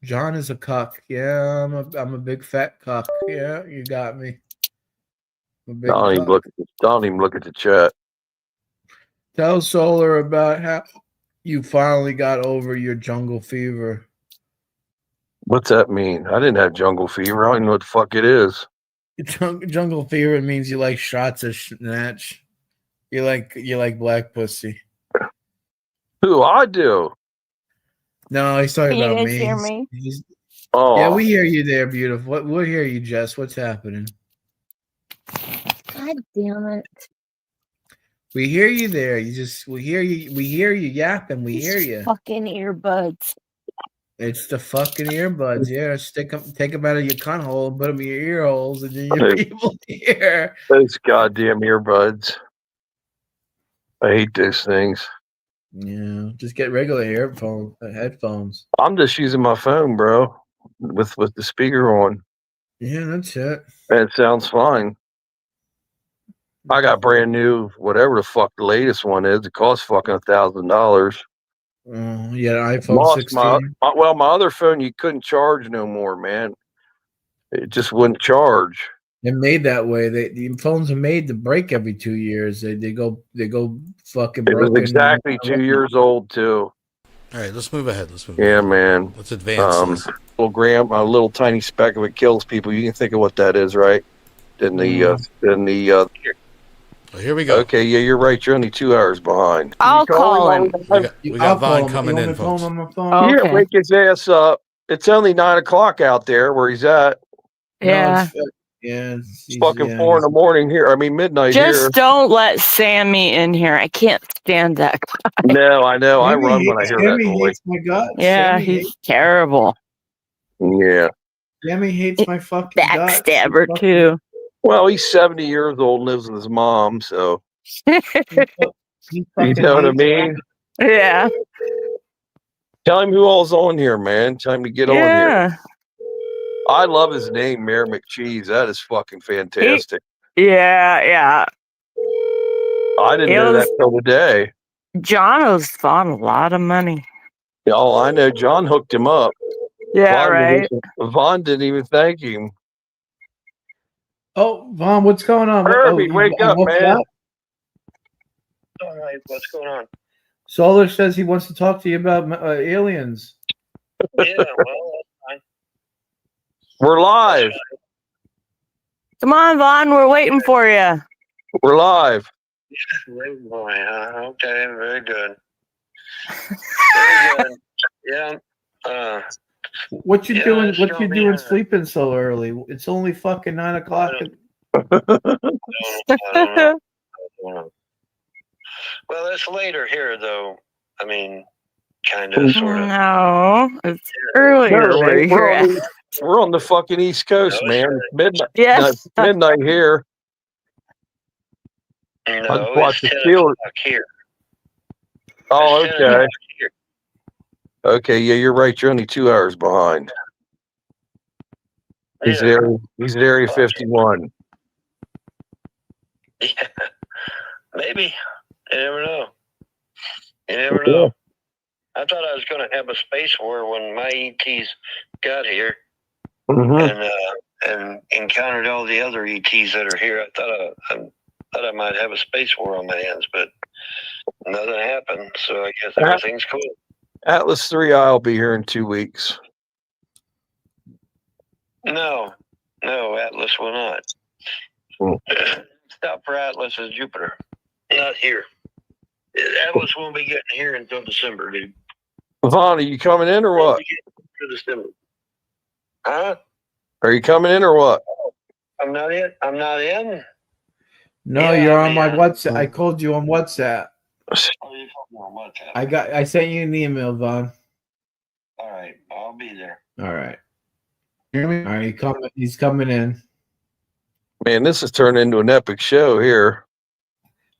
John is a cuck. Yeah, I'm a big fat cuck. Yeah, you got me. Don't even look at the chat. Tell Solar about how you finally got over your jungle fever. What's that mean? I didn't have jungle fever. I don't even know what the fuck it is. Jungle fever means you like shots of snatch. You like black pussy. Who? I do. No, he's talking about me. Can you guys hear me? Oh. Yeah, we hear you there, beautiful. We'll hear you, Jess. What's happening? God damn it. We hear you there. We hear you yapping. We hear you. Fucking earbuds. It's the fucking earbuds. Yeah, take them out of your cunt hole and put them in your ear holes, and then you'll be able to hear. Those goddamn earbuds. I hate those things. Yeah, just get regular headphones. I'm just using my phone, bro, with the speaker on. Yeah, that's it. That sounds fine. I got brand new, whatever the fuck the latest one is. It costs fucking $1,000. Yeah, iPhone Lost 16. my other phone. You couldn't charge no more, man. It just wouldn't charge. They're made that way. The phones are made to break every 2 years. They go fucking It was broken. exactly 2 years old too. All right, let's move ahead. Yeah, man. Let's advance this. A little tiny speck of it kills people. You can think of what that is, right? Well, here we go. Okay, yeah, you're right. You're only 2 hours behind. I'll call him. We got Vaughn coming in, folks. On my phone? Oh, Yeah, okay. wake his ass up. It's only 9 o'clock out there where he's at. Yeah. It's fucking 4 in the morning here. I mean, midnight here. Just don't let Sammy in here. I can't stand that guy. No, I know. I run when I hear that Sammy noise. hates my guts. Yeah, Sammy he's terrible. Yeah. Sammy hates my fucking guts. Backstabber too. Well, he's 70 years old and lives with his mom, so He you fucking know what I hates mean? Yeah. Tell him who all's on here, man. Tell him to get on here. Yeah. I love his name, Mayor McCheese. That is fucking fantastic. Yeah. I didn't know that till today. John owes Vaughn a lot of money. Oh, I know. John hooked him up. Yeah, right. Vaughn didn't even thank him. Oh, Vaughn, what's going on? Herbie, you wake up, woke man. up? All right, what's going on? Solar says he wants to talk to you about aliens. Yeah, well, that's fine. We're live. Come on, Vaughn. We're waiting for you. We're live. Great boy, huh? Okay, very good. Very good. Yeah. What you Yeah, doing? it's What you gonna be doing a- sleeping so early? It's only fucking 9 o'clock. I don't know. Well, it's later here, though. I mean, kind of, sort of. No, it's earlier No, where we're you're on at. We're on the fucking East Coast, No, man. It's midnight. Yes. No, midnight here. No, I'd it's watch the 10 Steelers. o'clock here. Oh, It's 10 okay. o'clock here. Okay, yeah, you're right. You're only 2 hours behind. He's Yeah. there. He's at Area 51. Yeah. Maybe. You never know. You never know. I thought I was going to have a space war when my ETs got here Mm-hmm. and encountered all the other ETs that are here. I thought I might have a space war on my hands, but nothing happened. So I guess everything's cool. Atlas 3I will be here in 2 weeks. No, Atlas will not. Hmm. Stop for Atlas is Jupiter. Not here. Atlas won't be getting here until December, dude. Vaughn, are you coming in or what? To December. Huh? Are you coming in or what? I'm not in. I'm not in. No, Yeah, you're I on my mean, WhatsApp. I called you on WhatsApp. Oh, you're talking on WhatsApp. I sent you an email, Vaughn. All right, I'll be there. All right. Hear me? All right, he's coming in. Man, this has turned into an epic show here.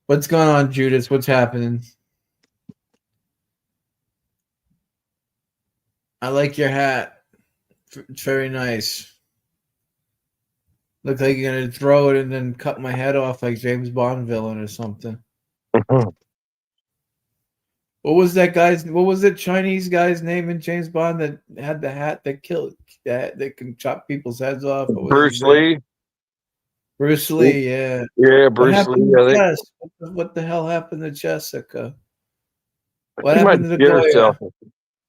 What's going on, Judas? What's happening? I like your hat. It's very nice. Looks like you're gonna throw it and then cut my head off like James Bond villain or something. What was that guy's? What was the Chinese guy's name in James Bond that had the hat that killed that can chop people's heads off? What was Bruce his name? Lee. Bruce Lee, yeah. Yeah, What Bruce happened Lee. to I think Jess? What the hell happened to Jessica? What she might happened to the shit Goya? herself.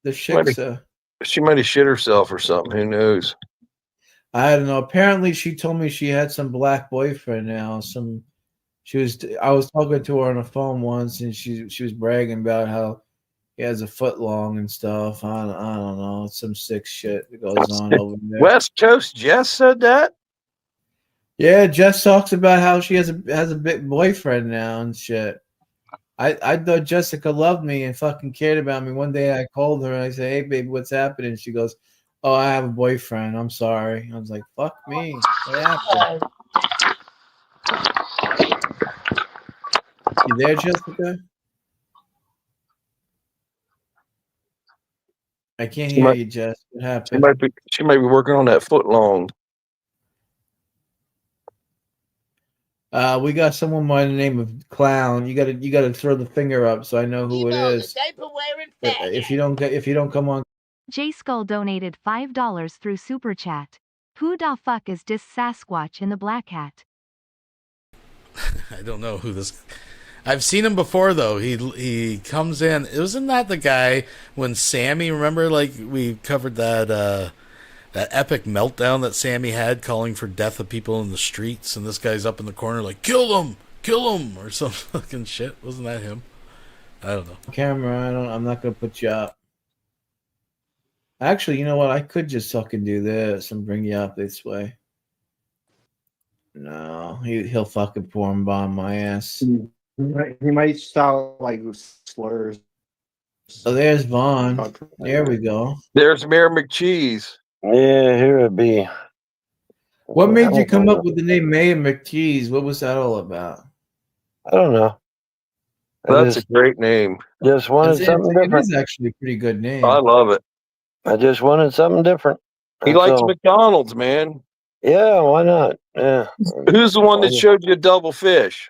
The Shiksa? She might have shit herself or something. Who knows? I don't know. Apparently, she told me she had some black boyfriend now. I was talking to her on the phone once, and she was bragging about how he has a foot long and stuff. I don't know. It's some sick shit that goes on over there. West Coast Jess said that? Yeah, Jess talks about how she has a big boyfriend now and shit. I thought Jessica loved me and fucking cared about me. One day I called her and I said, "Hey, baby, what's happening?" She goes, "Oh, I have a boyfriend. I'm sorry." I was like, "Fuck me. What happened?" You there, Jessica? I can't hear you, Jess. What happened? She might be working on that foot long. We got someone by the name of Clown. You gotta throw the finger up so I know who it is. If you don't come on. J Skull donated $5 through Super Chat. Who da fuck is this Sasquatch in the black hat? I don't know who this. I've seen him before though. He comes in. Wasn't that the guy when Sammy? Remember, like we covered that epic meltdown that Sammy had, calling for death of people in the streets, and this guy's up in the corner like kill him, or some fucking shit. Wasn't that him? I don't know. Camera, I'm not gonna put you up. Actually, you know what? I could just fucking do this and bring you up this way. No, he'll fucking porn bomb my ass. He might sound like slurs. Oh, there's Vaughn. There we go. There's Mayor McCheese. Yeah, here it be. What made you come up with the name Mayor McCheese? What was that all about? I don't know. That's a great name. Just wanted something different. It is actually a pretty good name. I love it. I just wanted something different. He likes McDonald's, man. Yeah, why not? Yeah. Who's the one that showed you a double fish?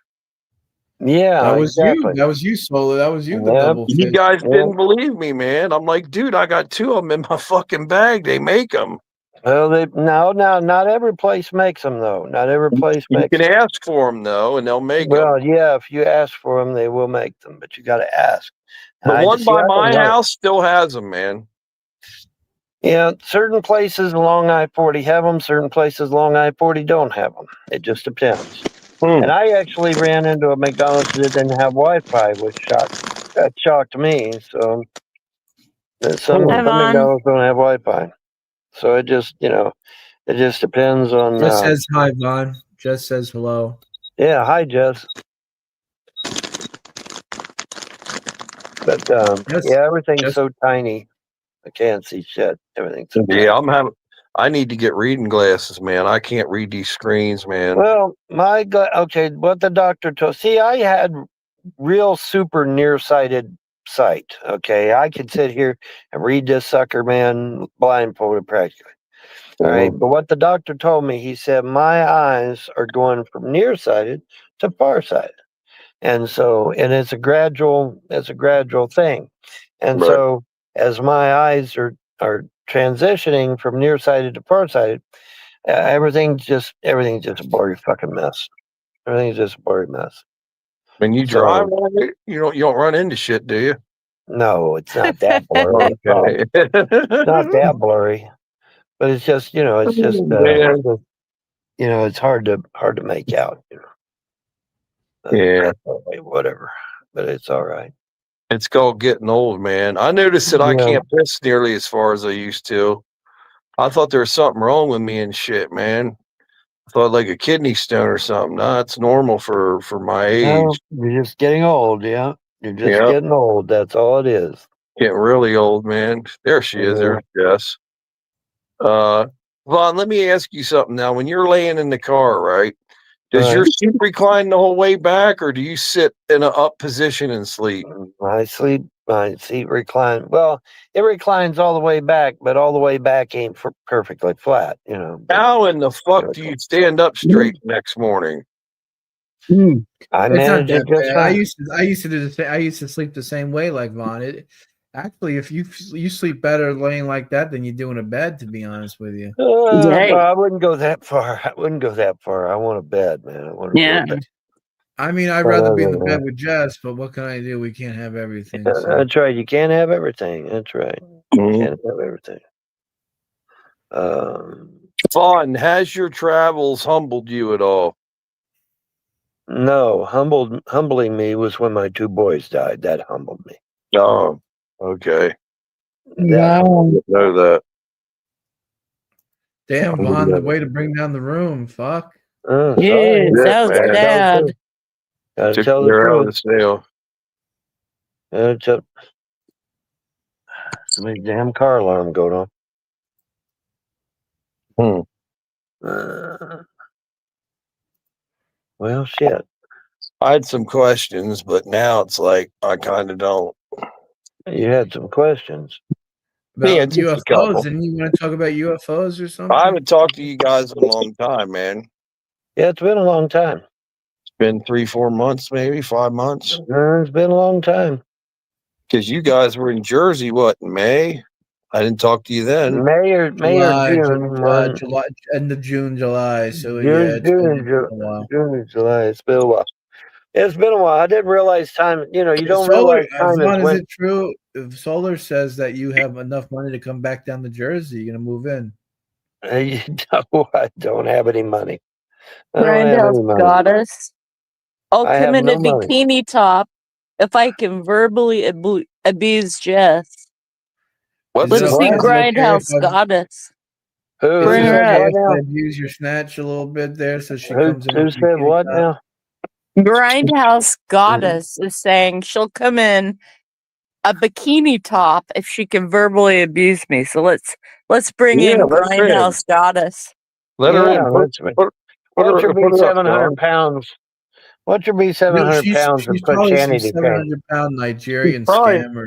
Yeah, that was you. That was you, Solo. That was you. The double fish. You guys didn't believe me, man. I'm like, dude, I got 2 of them in my fucking bag. They make them. Well, not every place makes them though. Not every place makes them. You can ask for them though, and they'll make them. Well, yeah, if you ask for them, they will make them, but you got to ask. The one by my house still has them, man. Yeah, certain places along I-40 have them. Certain places along I-40 don't have them. It just depends. And I actually ran into a McDonald's that didn't have Wi-Fi, which shocked me. So some McDonald's don't have Wi-Fi. So it just, it just depends on. Just says hi, Vaughn. Just says hello. Yeah, hi, Jess. But yeah, everything's so tiny. I can't see shit. Everything's so tiny. I need to get reading glasses, man. I can't read these screens, man. Well, what the doctor told. See, I had real super nearsighted sight. Okay, I could sit here and read this sucker, man, blindfolded practically. All right, but what the doctor told me, he said my eyes are going from nearsighted to farsighted, and it's a gradual thing, and so as my eyes are transitioning from nearsighted to farsighted, everything's just a blurry fucking mess. Everything's just a blurry mess. When you drive, you don't run into shit, do you? No, it's not that blurry. Okay. It's not that blurry, but it's just it's hard to make out. Yeah, whatever, but it's all right. It's called getting old, man. I noticed that I can't piss nearly as far as I used to. I thought there was something wrong with me and shit, man. I thought like a kidney stone or something. No, it's normal for my age. No, you're just getting old, yeah. You're just getting old. That's all it is. Getting really old, man. There she is. There's Jess. Vaughn, let me ask you something now. When you're laying in the car, right? Does your seat recline the whole way back, or do you sit in an up position and sleep? My seat reclines. Well, it reclines all the way back, but all the way back ain't perfectly flat, How in the fuck do you stand up straight next morning? I manage it just fine. I used to sleep the same way like Vaughn. Actually, if you sleep better laying like that than you do in a bed, to be honest with you. I wouldn't go that far. I want a bed, man. I want a bed. I mean, I'd rather be in the bed with Jess, but what can I do? We can't have everything. So. That's right. You can't have everything. That's right. You can't have everything. Vaughn, has your travels humbled you at all? No, humbling me was when my 2 boys died. That humbled me. Oh, okay. Wow. Know that. Damn, Vaughn, the way to bring down the room. Fuck. Yeah, that was bad. Gotta tell the truth. Somebody's damn car alarm going on. Well, shit. I had some questions, but now it's like I kind of don't. You had some questions. About UFOs, and you want to talk about UFOs or something? I haven't talked to you guys in a long time, man. Yeah, it's been a long time. been 3-4 months, maybe 5 months. It's been a long time. Because you guys were in Jersey, what, in May? I didn't talk to you then. May or June. July, end of June, July. So yeah, June, it's been a while. June and July. It's been a while. It's been a while. I didn't realize time. You know, you don't Solar, realize time Vaughn, is when. it true? If Solar says that you have enough money to come back down to Jersey, you're gonna move in. No, I don't have any money. I don't have any Grindhouse money. goddess. I'll I come have in no a money. bikini top if I can verbally abuse Jess. What's Let's it see okay Grindhouse if I- goddess. Who Bring Is it her said up. okay what if now? I abuse your snatch a little bit there so she Who comes in? said what now? Grindhouse goddess is saying she'll come in a bikini top if she can verbally abuse me. So let's bring Yeah, in let her in. Grindhouse goddess. Let her Yeah, in. let's. Watch her be put her up, 700 John. pounds. Watch her be 700 pounds and She's put probably some Shanny to shame. 700-pound Nigerian probably- scammer.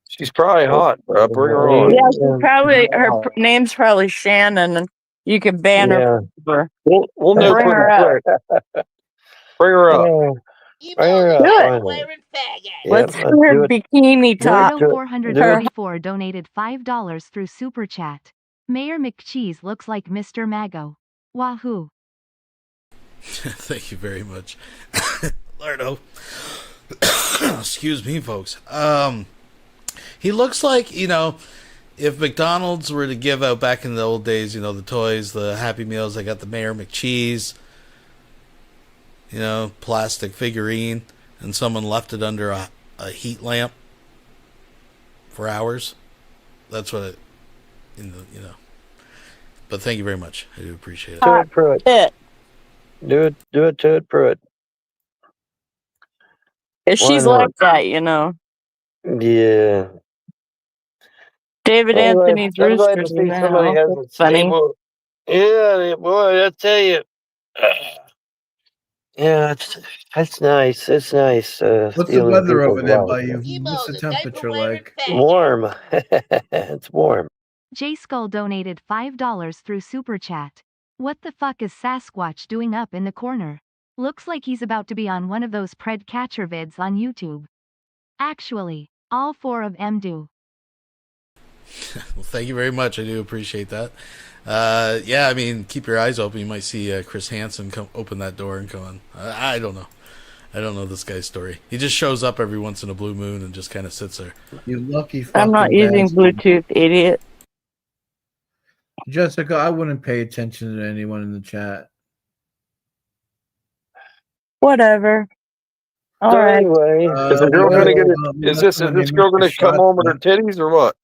She's probably hot, bro. Bring her on. Yeah, she's probably name's probably Shannon, and you can ban her. Yeah. We'll know Bring pretty her up. quick. Bring her up. You Bring her both up, are finally. wearing faggots. Let's Yep, do her do it. bikini top. Do it. 434 donated $5 through Super Chat. Mayor McCheese looks like Mr. Mago. Wahoo. Thank you very much, Lardo. Excuse me, folks. He looks like, if McDonald's were to give out back in the old days, the toys, the Happy Meals, they got the Mayor McCheese, plastic figurine, and someone left it under a heat lamp for hours. That's what it, But thank you very much. I do appreciate it. Do it, Pruitt. It. Do it to it, Pruitt. If Why she's not? like that, Yeah. David I'm Anthony's glad to roosters see in the somebody house. has a That's funny. stable. Yeah, boy, I tell you. Yeah, that's nice. It's nice. What's the stealing weather over people's there lives. by you? You What's the both are temperature diaper-wearing like? faggots. Warm. It's warm. J Skull donated $5 through Super Chat. What the fuck is Sasquatch doing up in the corner? Looks like he's about to be on one of those pred catcher vids on YouTube. Actually, all four of them do. Well, thank you very much. I do appreciate that. Keep your eyes open. You might see Chris Hansen come open that door and come on. I don't know. I don't know this guy's story. He just shows up every once in a blue moon and just kind of sits there. You lucky fucking I'm not using bastard. Bluetooth, idiot. Jessica, I wouldn't pay attention to anyone in the chat. Whatever. All So right. anyway, Is the girl gonna get it? we Is got this someone girl named gonna Mr. come home with her Shotgun. titties or what?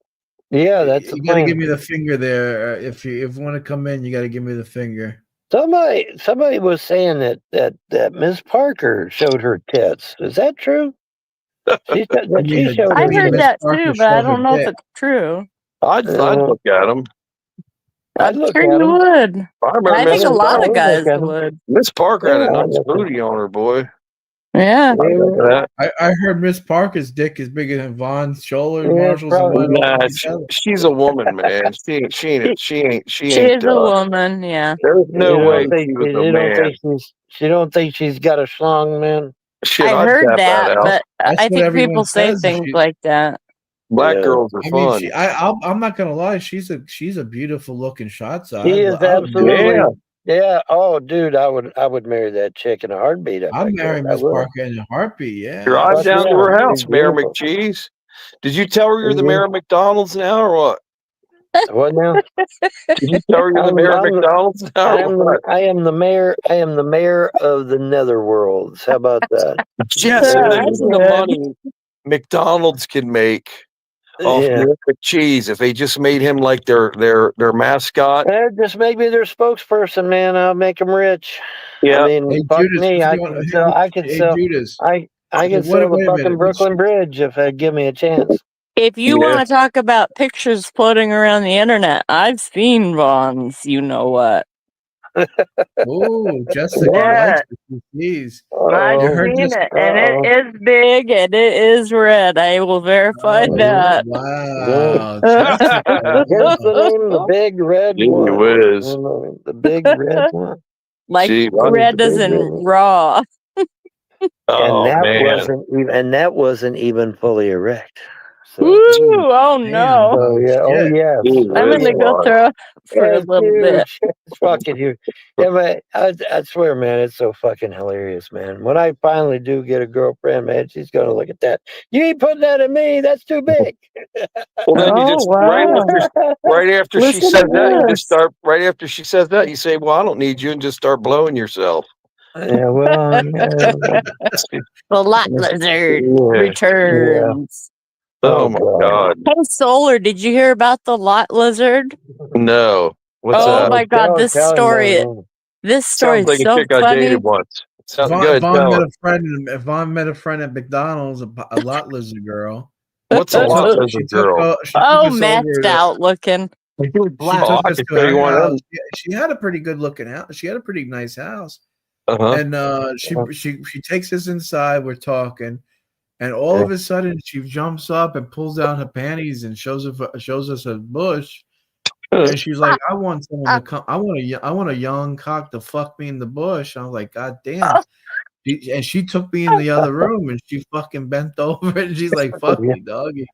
yeah, that's the You gotta plan. give me the finger there. If you want to come in, you gotta give me the finger. Somebody was saying that Miss Parker showed her tits. Is that true? She said that she Yeah, showed I her heard Miss tits. that Parker too, but I showed her don't know if dick. it's true. I'd look at him. I'd I'm look sure at you 'em. would. I remember I think Miss a lot I'd of look guys at 'em. would. Miss Parker had a Yeah, I'd nice look at 'em. booty on her, boy. Yeah. I remember that. I heard Miss Parker's dick is bigger than Vaughn's shoulders, Yeah, Marshall's, and probably. mine all Nah, put together. she's a woman, man. She ain't. She is a woman, yeah. There's no way she was a man. She don't think she's got a schlong, man. Shit, I I'd heard tap that, out. but That's I what think everyone people say says. things like that. Black Yeah. girls are I mean, fun. I'm not gonna lie. She's a beautiful looking shot. So She is absolutely. Yeah. Yeah. Oh, dude, I would marry that chick in a heartbeat. If I I'm could. marrying I Miss would. Parker in a heartbeat. Yeah. Drive Fuck down to yeah, her she's house, Mayor beautiful. McCheese. Did you tell her you're the Mhm. mayor of McDonald's now, or what? What now? Did you tell her you're the mayor of McDonald's now, or what? I am the mayor. I am the mayor of the netherworlds. How about that? Yes, Yeah, imagine that's the good. money McDonald's can make off Yeah. Mayor McCheese if they just made him like their mascot. Just make me their spokesperson, man. I'll make them rich. Yeah. I mean, Hey, fuck Judas, me. if I you want- can sell. I can hey, sell. Judas. I can Wait sell the a fucking minute. Brooklyn Bridge if they give me a chance. If you Yeah. want to talk about pictures floating around the internet, I've seen Vaughn's. You know what? Oh, Jessica Yeah. likes the CCs. I've Uh-oh. seen just- it, and it is big, and it is red. I will verify Oh, that. wow. Hence the name, the big red Gee one. whiz. The big red one. Like Gee, red as big in red. raw. And Oh man. that wasn't even fully erect. So, Woo! Oh Damn. no! oh yeah, oh Shit. yes, Gee I'm whiz, gonna go Mark. throw up for a it's little bit. huge. It's fucking huge. Yeah, but I swear, man, it's so fucking hilarious, man. When I finally do get a girlfriend, man, she's gonna look at that. You ain't putting that in me. That's too big. Well, then you Oh just wow! right after she Listen says to that, you just this. start right after she says that, you say, "Well, I don't need you," and just start blowing yourself. Yeah, well, yeah, The lot lizard Yeah. returns. Oh oh my god. God. Hey, Solar, did you hear about the lot lizard? No. What's Oh that? my God, this Tell him, story man. is Sounds like a so chick I funny. dated once. Sounds Vaughn, good. Vaughn Tell met her. a friend. Vaughn met a friend at McDonald's, a lot lizard girl. What's a She lot took, lizard girl? she took Oh, us maxed over. out looking. She Oh, took I us could to tell you her one of house. them. She had a pretty good looking house. She had a pretty nice house. Uh-huh. And she takes us inside. We're talking, and all of a sudden she jumps up and pulls down her panties and shows us a bush. And she's like, "I want someone to come. I want a young cock to fuck me in the bush." I was like, "God damn!" And she took me in the other room and she fucking bent over and she's like, "Fuck me, doggy."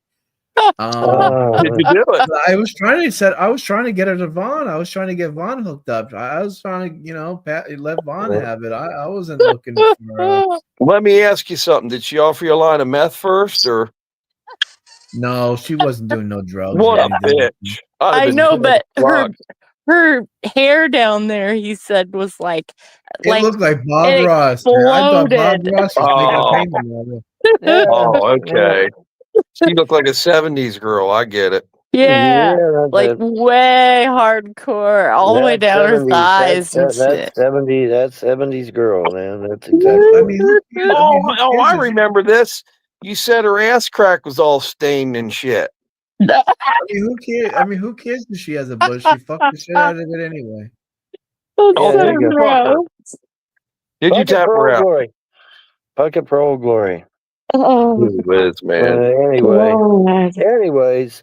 Did you do it? I was trying to get her to Vaughn. I was trying to get Vaughn hooked up. I was trying to, let Vaun have it. I wasn't looking for. Let me ask you something. Did she offer you a line of meth first, or No, she wasn't doing no drugs what or a anything. bitch? I'd have I been know, dead but fucked. her hair down there, he said, was like It looked like Bob it Ross. I thought Bob exploded. Ross was making a Oh, payment on it. Yeah, oh, yeah, okay. She looked like a '70s girl. I get it. Yeah, that's like it. way hardcore, all the way That's down her 70s. thighs and That's shit. 70. That's 70s girl, man. That's exactly I what. mean, who cares? Oh, I remember this. You said her ass crack was all stained and shit. Who cares? I mean, who cares if she has a bush? She fucked the shit out of it anyway. Oh, Yeah, did there you you go. fuck her? Did you Bucket tap for her old out? glory. Bucket for old glory. Gee whiz, man. Anyways,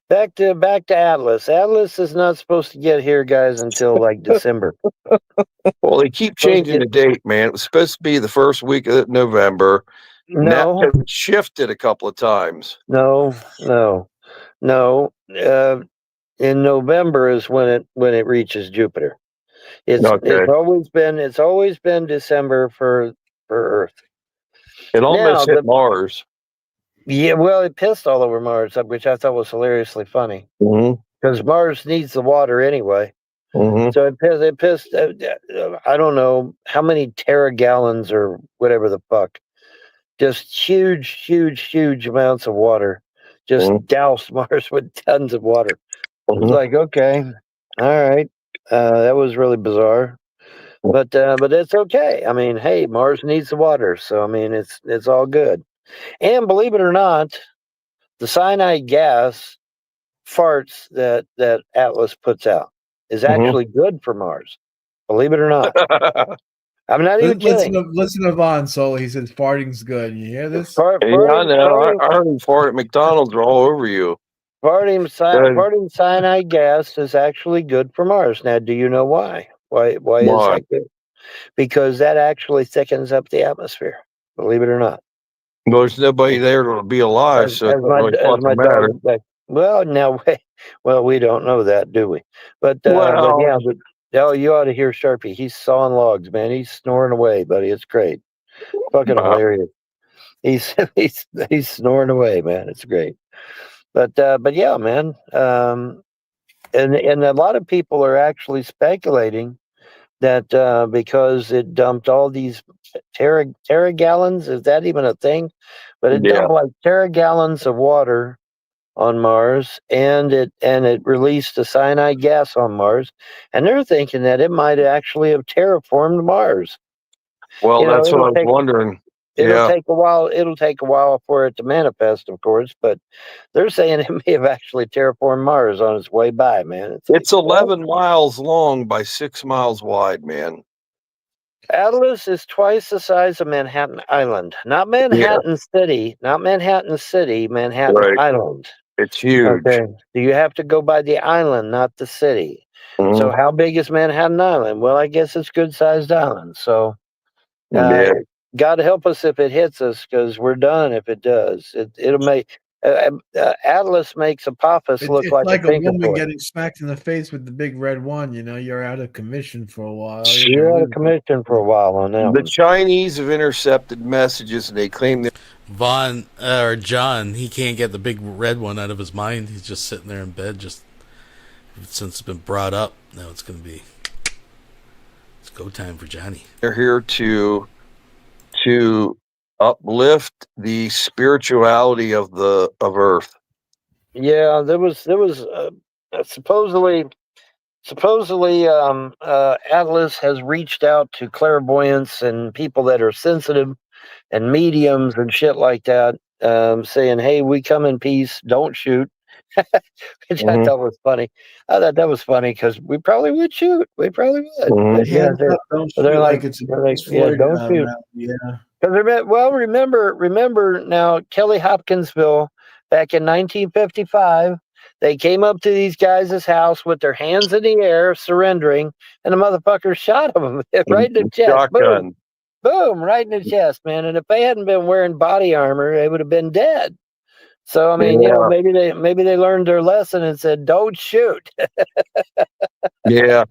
back to Atlas. Atlas is not supposed to get here, guys, until like December. Well, they keep changing the date, man. It was supposed to be the first week of November. No, Now it's shifted a couple of times. no. In November is when it reaches Jupiter. It's Okay. always been December for Earth. It Now, almost hit Mars. Yeah, well, it pissed all over Mars, which I thought was hilariously funny Mm-hmm. because Mars needs the water anyway. Mm-hmm. So it pissed. I don't know how many teragallons or whatever the fuck. Just huge amounts of water. Just doused Mars with tons of water. It was like, okay, all right, that was really bizarre, but it's okay. I mean, hey, Mars needs the water, so I mean, it's all good. And believe it or not, the cyanide gas farts that Atlas puts out is actually good for Mars. Believe it or not. I'm not even kidding. Listen to Vaughn Solo. He says farting's good. You hear this? Yeah, I know. I heard him fart at McDonald's are all over you. Farting cyanide gas is actually good for Mars. Now, do you know why? Why is that good? Because that actually thickens up the atmosphere. Believe it or not. Well, there's nobody there to be alive, so it doesn't really fucking matter. Well, we don't know that, do we? But you ought to hear Sharpie. He's sawing logs, man. He's snoring away, buddy. It's great. Fucking hilarious. He's snoring away, man. It's great. But yeah, man. And a lot of people are actually speculating that because it dumped all these teragallons, is that even a thing? But it dumped like teragallons of water on Mars, and it released a cyanide gas on Mars, and they're thinking that it might actually have terraformed Mars. Well, that's what I was wondering. It'll take a while. It'll take a while for it to manifest, of course, but they're saying it may have actually terraformed Mars on its way by, man. It's 11 miles long by 6 miles wide, man. Atlas is twice the size of Manhattan Island. Not Manhattan City, Manhattan Island. It's huge. Okay. So you have to go by the island, not the city. So how big is Manhattan Island? Well, I guess it's good-sized island. So God help us if it hits us, because we're done if it does. It'll make Atlas makes Apophis look It's like like a a woman Pinkertoy. getting smacked in the face with the big red one. You know, you're out of commission for a while. All you're You're gonna out of lose. commission for a while on that The one. Chinese have intercepted messages, and they claim that Vaughn or John, he can't get the big red one out of his mind. He's just sitting there in bed, just since it's been brought up. Now it's go time for Johnny. they're here to uplift the spirituality of Earth. Yeah, there was supposedly Atlas has reached out to clairvoyants and people that are sensitive and mediums and shit like that, saying, "Hey, we come in peace. Don't shoot." Which I thought was funny. I thought that was funny because we probably would shoot. We probably would. But yeah, Hands up, don't shoot they're like like, it's they're like, yeah, Floyd don't shoot. round. Yeah. Well, remember now, Kelly Hopkinsville back in 1955, they came up to these guys' house with their hands in the air, surrendering, and the motherfuckers shot them right in the chest. Shotgun. Boom, right in the chest, man. And if they hadn't been wearing body armor, they would have been dead. So I mean, maybe they learned their lesson and said, "Don't shoot." Yeah.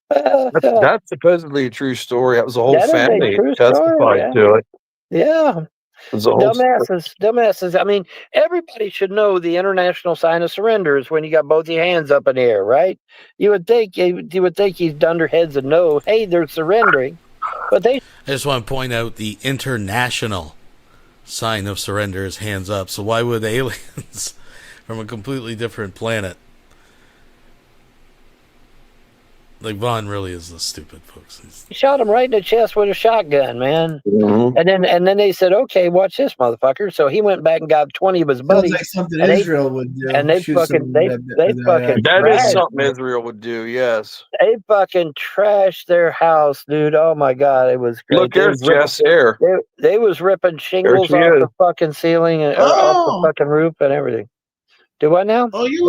That's supposedly a true story. That was a whole That is a family true testified story, to it. Yeah. It was a whole Dumbasses. I mean, everybody should know the international sign of surrender is when you got both your hands up in the air, right? You would think he's done their heads and know, hey, they're surrendering, but they. I just want to point out the international sign of surrender is hands up. So why would aliens from a completely different planet? Like, Vaughn really is the stupid, folks. He shot him right in the chest with a shotgun, man. Mm-hmm. And then they said, okay, watch this, motherfucker. So he went back and got 20 of his buddies. Sounds like something and Israel would do. And they Shoot fucking, someone That is trashed. something Israel would do, yes. They fucking trashed their house, dude. Oh my God, it was great. Look, there's Jess there. They was ripping shingles she off is. the fucking ceiling and off the fucking roof and everything. Do what now? Oh, you're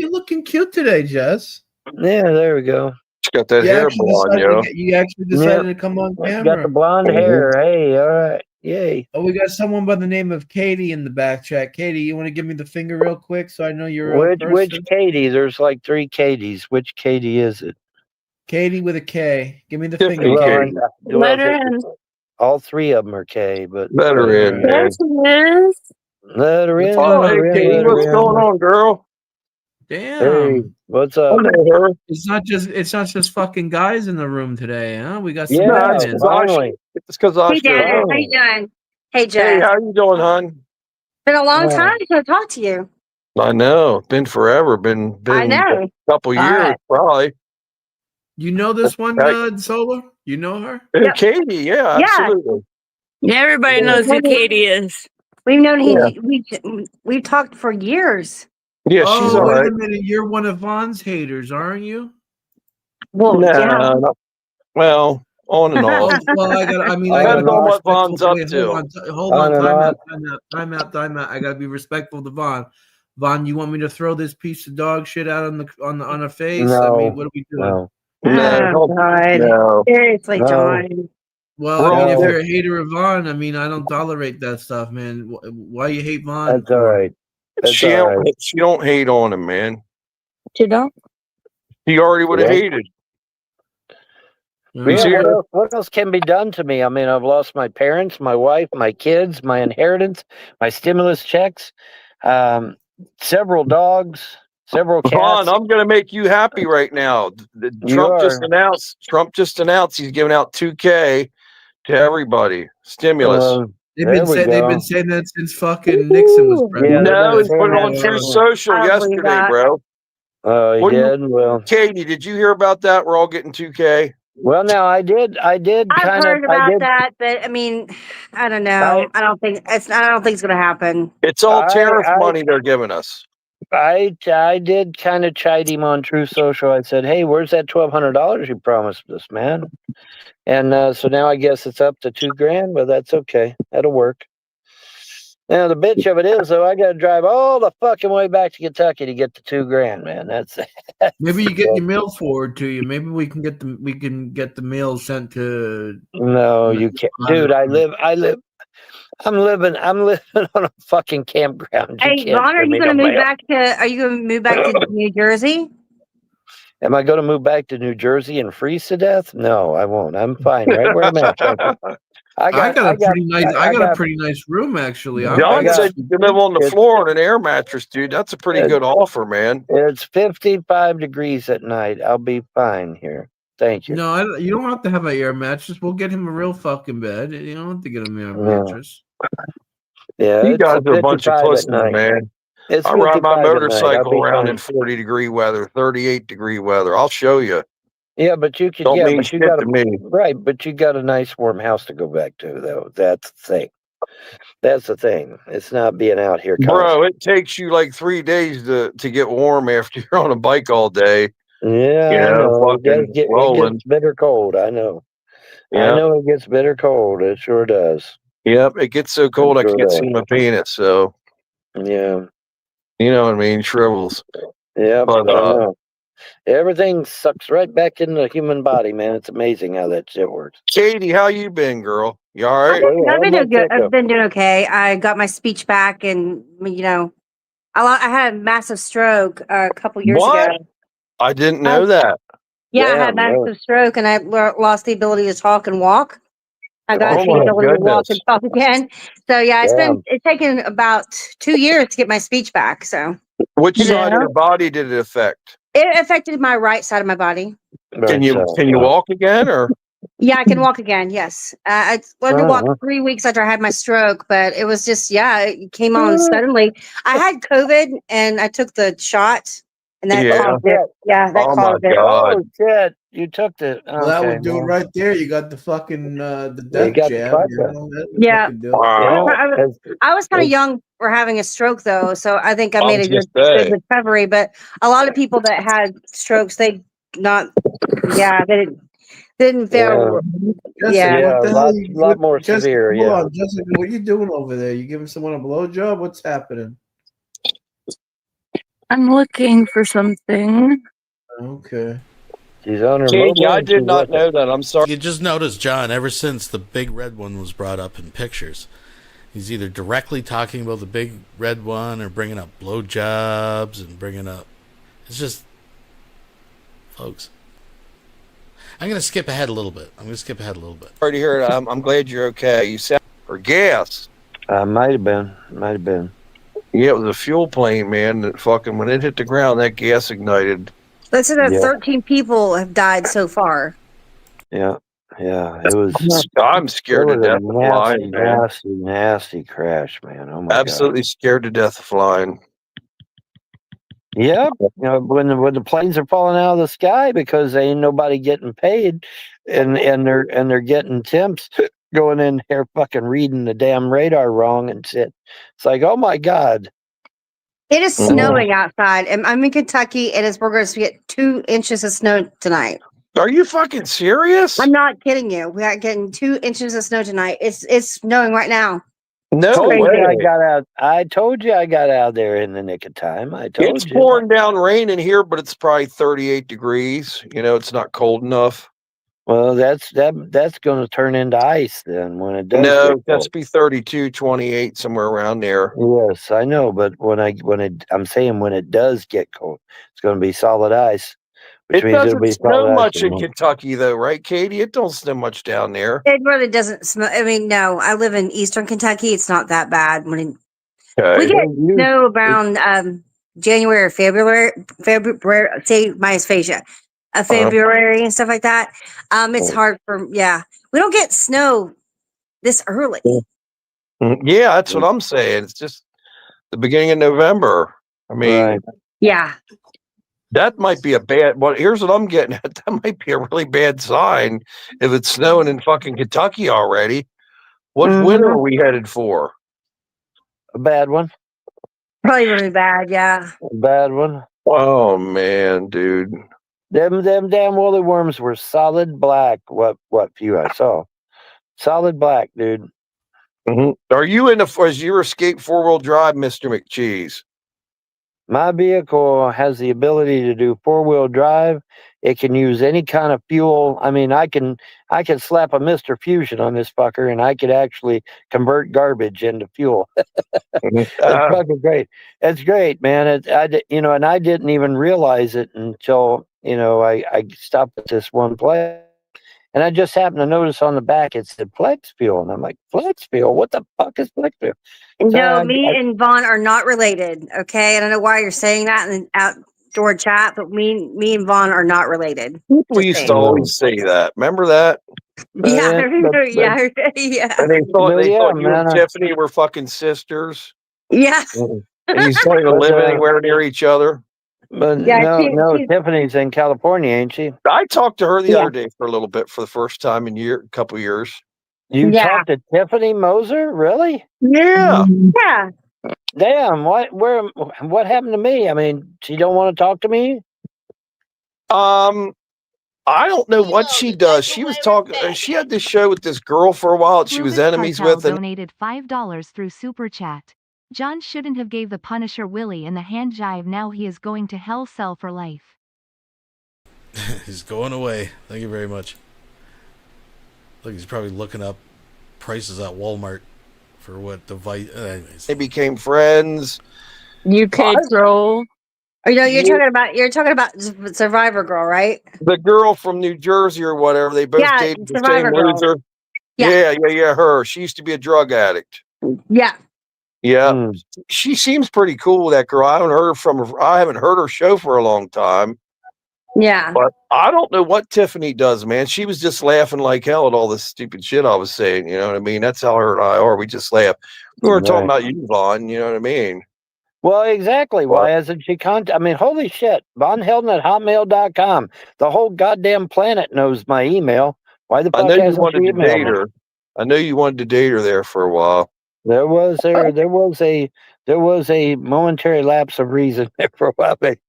looking cute today, Jess. Yeah, there we go. She got that hair blonde, yo. You actually decided to come on camera. Got the blonde hair. Hey, all right. Yay. Oh, we got someone by the name of Katie in the back chat. Katie, you want to give me the finger real quick so I know you're a real Which person? Katie? There's like 3 Katies. Which Katie is it? Katie with a K. Give me the Tiffany finger. Katie. Let her in. All 3 of them are K, but Let her in, man. There she is. let her in. Oh, let hey, her in, Katie, let her what's in. going on, girl? Damn. Hey, what's up? Hello, her. It's not just fucking guys in the room today, huh? We got some Yeah, guys. it's finally. It's because Hey, Dad. How you doing? Hey, Hey, Jess. how you doing, hon? Been a long Yeah. time to talk to you. I know. Been forever. Been I know. a couple years, right. probably. You know this one, Solar? You know her? Yep. Katie, yeah, Yeah. absolutely. Yeah, everybody knows who Katie is. We've known Yeah. we've talked for years. Yeah, she's all wait right. a minute. You're one of Vaughn's haters, aren't you? Well, Nah, yeah. no. Well, on and Oh, off. well, I Depends gotta be on what respectful. Vaughn's up Wait, to. hold on, On and time out. I gotta be respectful to Vaughn. Vaughn, you want me to throw this piece of dog shit out on her face? I No. mean, what are we doing? No. Oh, God. No. Seriously, No. John. Well, We're I mean, all if there. you're a hater of Vaughn, I mean, I don't tolerate that stuff, man. Why you hate Vaughn? That's all right. That's She all don't. right. She don't hate on him, man. You don't? He already would have Yeah. hated. Right. Yeah, what else can be done to me? I mean, I've lost my parents, my wife, my kids, my inheritance, my stimulus checks, several dogs, several cats. Vaughn, I'm going to make you happy right now. You Trump just are. announced. Trump just announced he's giving out $2K to everybody. Stimulus. They've There been we saying go. that since fucking Nixon was president. Yeah, No, they've he been put it saying on that. True Social I believe yesterday, that. bro. Oh, he What do you- did? Well, Katie, did you hear about that? We're all getting 2K. well, now I did I've kind heard of, about that, but I mean, I don't know. I don't think it's going to happen. It's all tariff I- money they're giving us. I did kind of chide him on True Social. I said, "Hey, where's that $1,200 you promised us, man?" And so now I guess it's up to $2,000, but that's okay. That'll work. Now the bitch of it is, though, I got to drive all the fucking way back to Kentucky to get the $2,000, man. That's Maybe you get your mail forwarded to you. Maybe we can get the mail sent to. no, you can't, dude. I'm living on a fucking campground. You Hey, can't Vaughn, send me no mail. are you going to move back to New Jersey? Am I going to move back to New Jersey and freeze to death? No, I won't. I'm fine right where I'm at. I got a pretty nice room actually. John said you can live on the floor on an air mattress, dude. That's a pretty good offer, man. It's 55 degrees at night. I'll be fine here. Thank you. No, you don't have to have an air mattress. We'll get him a real fucking bed. You don't have to get him an air mattress. Yeah, you guys are a bunch of pussies, man. I ride my motorcycle around in 40-degree weather, 38-degree weather. I'll show you. Yeah, but you could. Don't mean but shit you got to me. Right, but you got a nice warm house to go back to, though. That's the thing. That's the thing. It's not being out here, bro. It takes you like 3 days to get warm after you're on a bike all day. Yeah, you know, it gets bitter cold. I know. Yeah. I know it gets bitter cold. It sure does. Yep, it gets so cold I can't see my penis. So yeah, you know what I mean. Shrivels. Yeah, but I know. Everything sucks right back into the human body, man. It's amazing how that shit works. Katie, how you been, girl? You all right? I've been doing good. I've been doing okay. I got my speech back, and I had a massive stroke a couple years ago. I didn't know that. Yeah, I had a massive stroke, and I lost the ability to talk and walk. I got the ability to walk and talk again. So yeah, it's taken about 2 years to get my speech back. So which side of your body did it affect? It affected my right side of my body. Can you walk again, or? Yeah, I can walk again. Yes, I learned to walk 3 weeks after I had my stroke, but it was just it came on suddenly. I had COVID and I took the shot, and that caused it. Yeah, that caused it. Oh shit! You took the. Well, that would do it right there. You got the fucking the death jab. Yeah. I was kind of young for having a stroke, though, so I think I made a good recovery. But a lot of people that had strokes, they didn't feel. Yeah, a lot more severe. Hold on, Jessica, what are you doing over there? You giving someone a blowjob? What's happening? I'm looking for something. Okay. She's on her Katie, I did not know that. I'm sorry. You just noticed, John, ever since the big red one was brought up in pictures, he's either directly talking about the big red one or bringing up blowjobs and bringing up... It's just... Folks. I'm going to skip ahead a little bit. Sorry to hear it. I'm glad you're okay. You sound... Or gas. Might have been. Yeah, it was a fuel plane, man, that fucking... When it hit the ground, that gas ignited. Listen, 13 people have died so far. Yeah, it was. I'm scared to death of flying, man. Nasty crash, man. Oh my Absolutely scared to death of flying. Yeah, when the planes are falling out of the sky because ain't nobody getting paid, and they're getting temps going in here fucking reading the damn radar wrong and shit. It's like, oh my god. It is snowing outside. I'm in Kentucky. We're going to get 2 inches of snow tonight. Are you fucking serious? I'm not kidding you. We are getting 2 inches of snow tonight. It's snowing right now. No way. I told you I got out there in the nick of time. It's pouring down rain in here, but it's probably 38 degrees. It's not cold enough. Well, that's going to turn into ice then when it does. No, that's be 32, 28, somewhere around there. Yes, I know, but I'm saying when it does get cold, it's going to be solid ice. It doesn't snow much in Kentucky, though, right, Katie? It don't snow much down there. It really doesn't snow. I mean, no, I live in eastern Kentucky. It's not that bad. We get snow around January or February. Say my aphasia. February and stuff like that. It's hard we don't get snow this early. Yeah, that's what I'm saying. It's just the beginning of November. I mean, yeah, that might be a bad. Well, here's what I'm getting at. That might be a really bad sign if it's snowing in fucking Kentucky already. What winter are we headed for? A bad one. Probably really bad. Yeah, a bad one. Oh man, dude. Them damn woolly worms were solid black. What view I saw? Solid black, dude. Are you in as your escape 4-wheel drive, Mr. McCheese? My vehicle has the ability to do 4-wheel drive. It can use any kind of fuel. I mean, I can slap a Mr. Fusion on this fucker, and I could actually convert garbage into fuel. It's fucking great. It's great, man. And I didn't even realize it until I stopped at this one place. And I just happened to notice on the back it said Flex Fuel, and I'm like, Flex Fuel? What the fuck is Flex Fuel? No, me and Vaughn are not related. Okay, I don't know why you're saying that in the outdoor chat, but me and Vaughn are not related. We used to always say that. Remember that? Yeah, yeah. And they thought you and Tiffany were fucking sisters. Yeah. And you started to live anywhere near each other. But no, Tiffany's in California, ain't she? I talked to her the other day for a little bit for the first time in a couple of years. You talked to Tiffany Moser? Really? Yeah. Yeah. Damn, what happened to me? I mean, she don't want to talk to me? I don't know what she does. She was talking. She had this show with this girl for a while. She was enemies with. And donated $5 through Super Chat. John shouldn't have gave the Punisher Willie in the hand jive. Now he is going to hell cell for life. He's going away. Thank you very much. Look, he's probably looking up prices at Walmart for what device. Anyways. They became friends. UK troll. Oh, you're talking about Survivor Girl, right? The girl from New Jersey or whatever. They both dated the same loser. Yeah. Her. She used to be a drug addict. Yeah. Yeah. She seems pretty cool, that girl. I haven't heard her show for a long time. Yeah. But I don't know what Tiffany does, man. She was just laughing like hell at all this stupid shit I was saying. You know what I mean? That's how her and I are. We just laugh. We were talking about you, Vaughn. You know what I mean? Well, exactly. Why hasn't she I mean, holy shit. VonHelton@hotmail.com. The whole goddamn planet knows my email. Why the fuck hasn't she emailed me? I know you wanted to date her there for a while. There was a momentary lapse of reason there for a while. But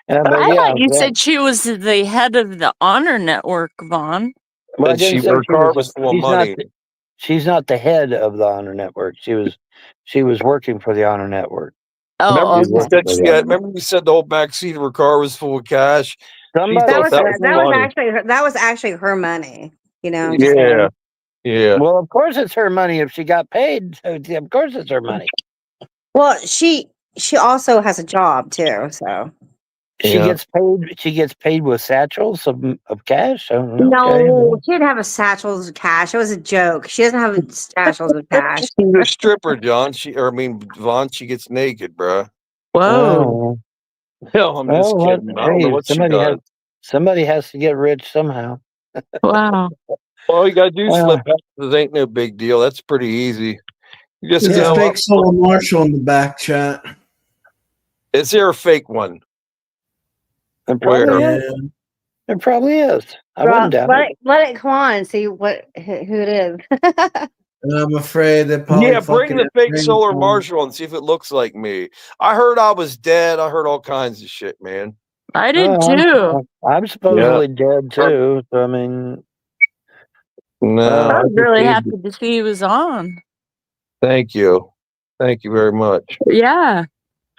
I thought you said she was the head of the Honor Network, Vaughn. Well, her car was full of money. She's not the head of the Honor Network. She was working for the Honor Network. Remember you said the whole backseat of her car was full of cash? That was actually her money. You know? Yeah. Yeah. Well, of course it's her money if she got paid. Of course it's her money. Well, she also has a job too, so she gets paid. She gets paid with satchels of cash. No, she didn't have a satchels of cash. It was a joke. She doesn't have satchels of cash. She's a stripper, John. Vaughn. She gets naked, bro. Whoa. No, I'm just kidding. I don't know what she does. Somebody has to get rich somehow. Wow. All you gotta do is slip past. This ain't no big deal. That's pretty easy. You just go fake Solar Marshall in the back chat. Is there a fake one? It probably is. I wouldn't doubt it. Let it come on and see who it is. And I'm afraid that probably bring the fake Solar Marshall and see if it looks like me. I heard I was dead. I heard all kinds of shit, man. I did too. I'm supposedly dead too. So I mean. No, I was really happy to see he was on. Thank you. Thank you very much. Yeah.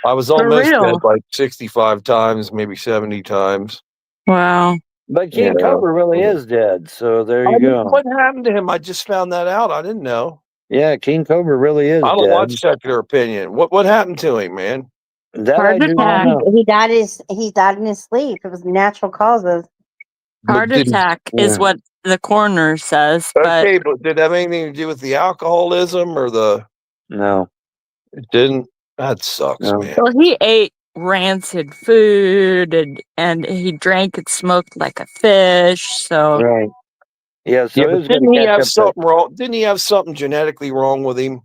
I was almost dead like 65 times, maybe 70 times. Wow. But King Cobra really is dead, so there you go. What happened to him? I just found that out. I didn't know. Yeah, King Cobra really is dead. I don't watch Secular Opinion. What happened to him, man? Heart attack. He died in his sleep. It was natural causes. Heart attack is what the coroner says. Okay, but did it have anything to do with the alcoholism or the? No, it didn't. That sucks, man. Well, he ate rancid food and he drank and smoked like a fish. So right, yeah. So but didn't he have something wrong? Didn't he have something genetically wrong with him?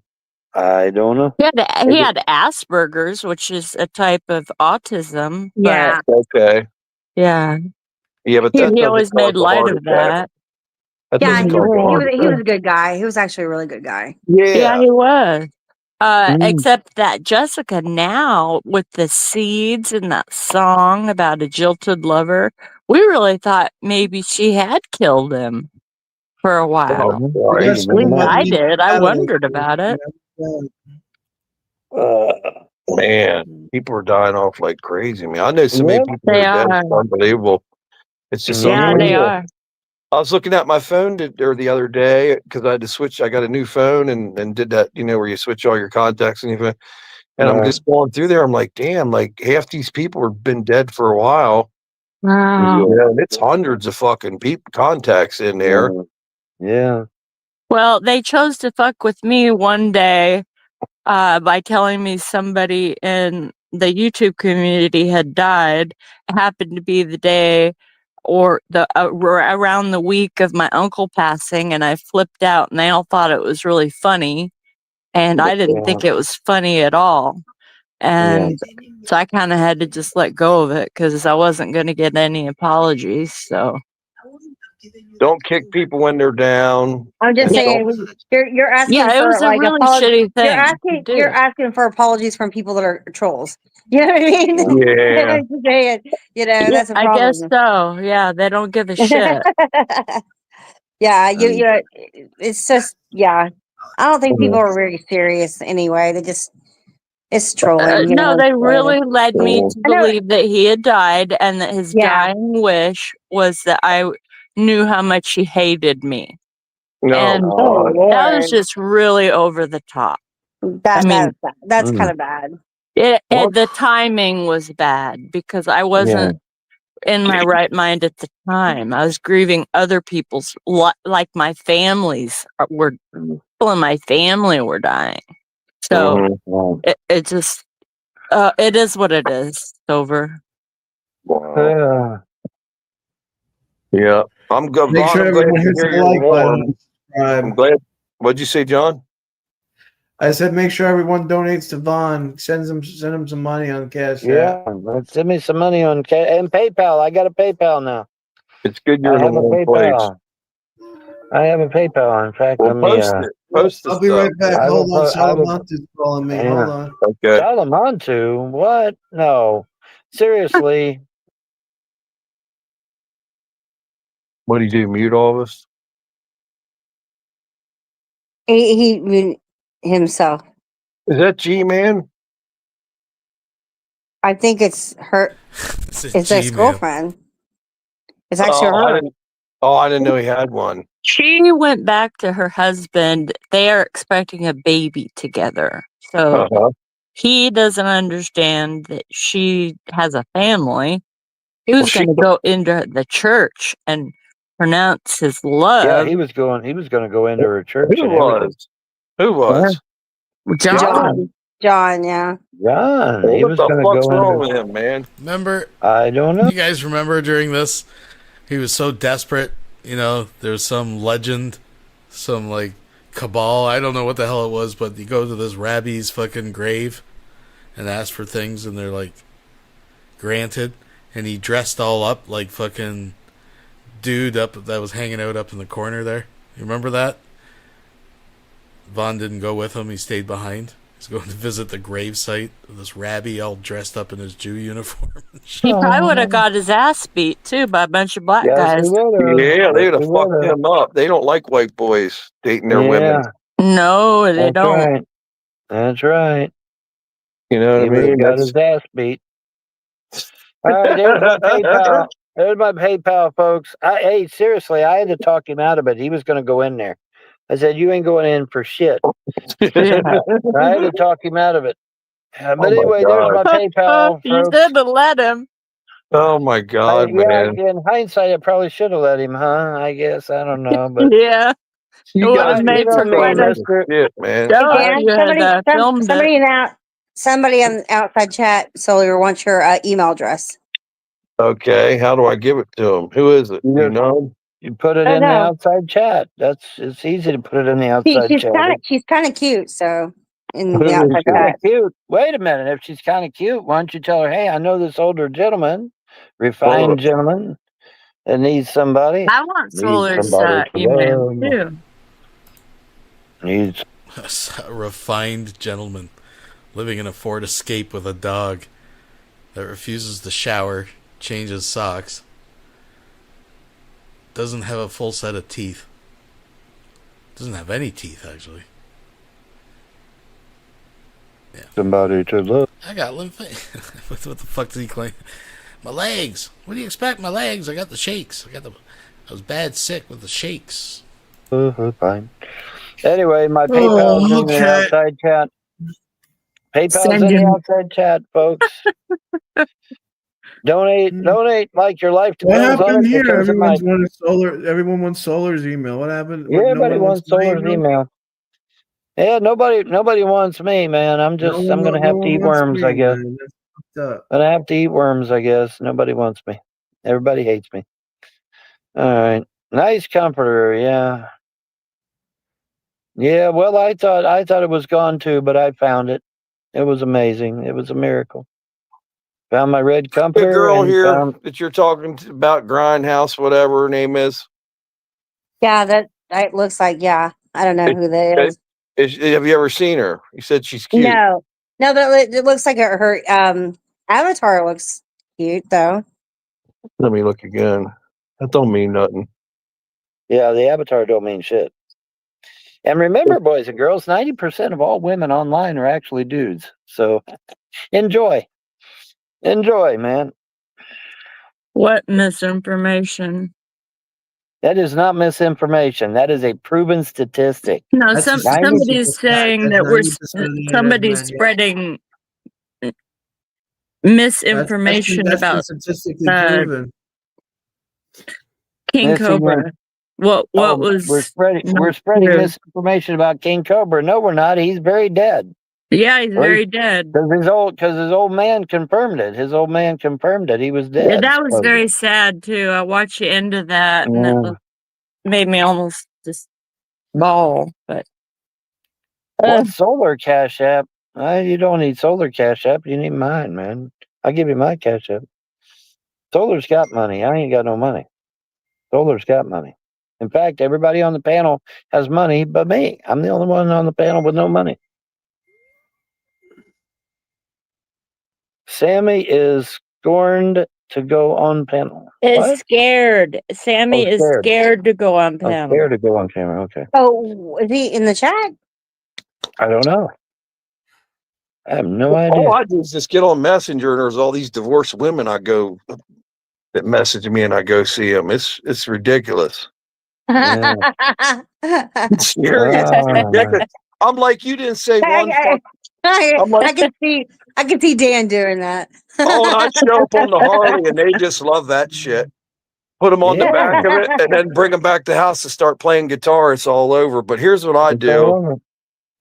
I don't know. He had Asperger's, which is a type of autism. Yeah. Okay. Yeah. Yeah, but he always made light of that. Yeah, he was a good guy. He was actually a really good guy. Yeah, he was. Except that Jessica now with the seeds and that song about a jilted lover, we really thought maybe she had killed him. for a while. Oh, Yes, At least I people did. I have wondered about it. man, people are dying off like crazy. Man, I know so many Yep. people They that are dead. are. It's unbelievable. It's just Yeah, they unbelievable. are. I was looking at my phone the other day because I had to switch. I got a new phone and did that, where you switch all your contacts and everything. And I'm just going through there. I'm like, damn, like half these people have been dead for a while. Wow. And it's hundreds of fucking contacts in there. Yeah. Well, they chose to fuck with me one day by telling me somebody in the YouTube community had died. It happened to be the day or around the week of my uncle passing, and I flipped out, and they all thought it was really funny, and I didn't think it was funny at all. And so I kind of had to just let go of it because I wasn't going to get any apologies. So Don't kick people when they're down. I'm just And saying, you're asking yeah, it for was a like really apologies. shitty thing. You're asking for apologies from people that are trolls. You know what I mean? Yeah. I'm just saying, Yeah, that's a I guess problem. so. Yeah, they don't give a shit. Yeah, it's just, I don't think people are very serious anyway. It's trolling. No, they really So. led me to I know. believe that he had died and that his dying wish was that I knew how much he hated me. And Oh, that was Lord. just really over the top. That's kind of bad. The timing was bad because I wasn't in my right mind at the time. I was grieving other people's, like my family's people in my family were dying. So it just, it is what it is. It's over. Wow. Yeah. I'm good. Make Vaughn, sure I'm glad everyone to hits hear the you're like warm. button. Subscribe. I'm glad. What'd you say, John? I said make sure everyone donates to Vaughn. Send him some money on Cash App. Yeah. Send me some money on and PayPal. I got a PayPal now. It's good you're I in a have a warm place. PayPal. I have a PayPal. In fact, Well, let me. post it. Post the I'll be stuff. right back. I will Hold on, put- I will- Salamanta's calling me. Yeah. Hold on. Okay. Salamantu? What? No. Seriously. What do you do? Mute all of us? He himself. Is that G-Man? I think it's her. It's a It's his Gmail. girlfriend. It's actually her. I didn't know he had one. She went back to her husband. They are expecting a baby together. So he doesn't understand that she has a family. He was going to go into the church and pronounce his love. Yeah, he was going to go into her church. Who and was? Who was? John. John, yeah. John. He What was the going to fuck's go wrong into. with him, man? Remember? I don't know. You guys remember during this? He was so desperate. There was some legend, some like cabal. I don't know what the hell it was, but you go to this rabbi's fucking grave and ask for things, and they're like granted. And he dressed all up like fucking dude up that was hanging out up in the corner there. You remember that? Vaughn didn't go with him. He stayed behind. He's going to visit the grave site of this rabbi all dressed up in his Jew uniform. He probably would have got his ass beat too by a bunch of black guys. Yeah, they would have fucked him up. They don't like white boys dating their women. No, they That's don't. right. That's right. You know what I mean? Got his ass beat. All right, there's my PayPal. There's my PayPal, folks. Hey, seriously, I had to talk him out of it. He was going to go in there. I said, "You ain't going in for shit." I had to talk him out of it. But anyway, there's my PayPal. You folks. should have let him. Oh my God, man! In hindsight, I probably should have let him, huh? I guess I don't know, but Yeah, it You would guys have made for quite a shit, man. Dan, you had filmed somebody it. somebody on the outside chat, Solar, wants your email address. Okay, how do I give it to him? Who is it? You know? You put it in the outside chat. It's easy to put it in the outside chat. She's kind of cute, so in the outside chat. Cute. Wait a minute. If she's kind of cute, why don't you tell her, "Hey, I know this older gentleman, refined gentleman, that needs somebody." I want Solar's email too. Needs A refined gentleman living in a Ford Escape with a dog that refuses to shower, changes socks, doesn't have a full set of teeth. Doesn't have any teeth, actually. Yeah. Somebody to love. I got lymph. What the fuck does he claim? My legs. What do you expect? My legs. I got the shakes. I was bad sick with the shakes. Fine. Anyway, my PayPal's in the outside chat. PayPal's in the outside chat, folks. Donate like your life What depends on happened it. here? Because of my, Everyone wants Solar's email. What happened? yeah, What, no everybody one wants my Solar's email. Yeah, nobody wants me, man. I'm gonna have to eat worms, I guess. Man. That's fucked up. Gonna have to eat worms, I guess. Nobody wants me. Everybody hates me. All right. Nice comforter, yeah. Yeah, well, I thought it was gone too, but I found it. It was amazing. It was a miracle. Found my red comforter. The girl and here found, that you're talking about, Grindhouse, whatever her name is. Yeah, that looks like, yeah. I don't know who that is. Have you ever seen her? You said she's cute. No, but it looks like her avatar looks cute though. Let me look again. That don't mean nothing. yeah, the avatar don't mean shit. And remember, boys and girls, 90% of all women online are actually dudes. So enjoy, man. What misinformation? That is not misinformation. That is a proven statistic. No, That's just somebody's saying that we're 90% of the somebody's internet, spreading misinformation that's about statistically proven. King Cobra. What was we're spreading misinformation about King Cobra. No, we're not. He's very dead. Yeah, he's very dead. Because his old man confirmed it. His old man confirmed it. He was dead. Yeah, that was very sad too. I watched the end of that, and it made me almost just bawl. But what Solar Cash App? You don't need Solar Cash App. You need mine, man. I'll give you my Cash App. Solar's got money. I ain't got no money. Solar's got money. In fact, everybody on the panel has money but me. I'm the only one on the panel with no money. Sammy is scorned to go on panel. Is scared. Sammy is scared to go on panel. Scared to go on camera. Okay. Oh, is he in the chat? I don't know. I have no idea. All I do is just get on Messenger, and there's all these divorced women that message me, and I go see them. It's ridiculous. Yeah. It's serious. It's ridiculous. I'm like, you didn't say one. I can see Dan doing that. Oh, and I show up on the Harley, and they just love that shit. Put them on the back of it, and then bring them back to the house to start playing guitar. It's all over. But here's what I do.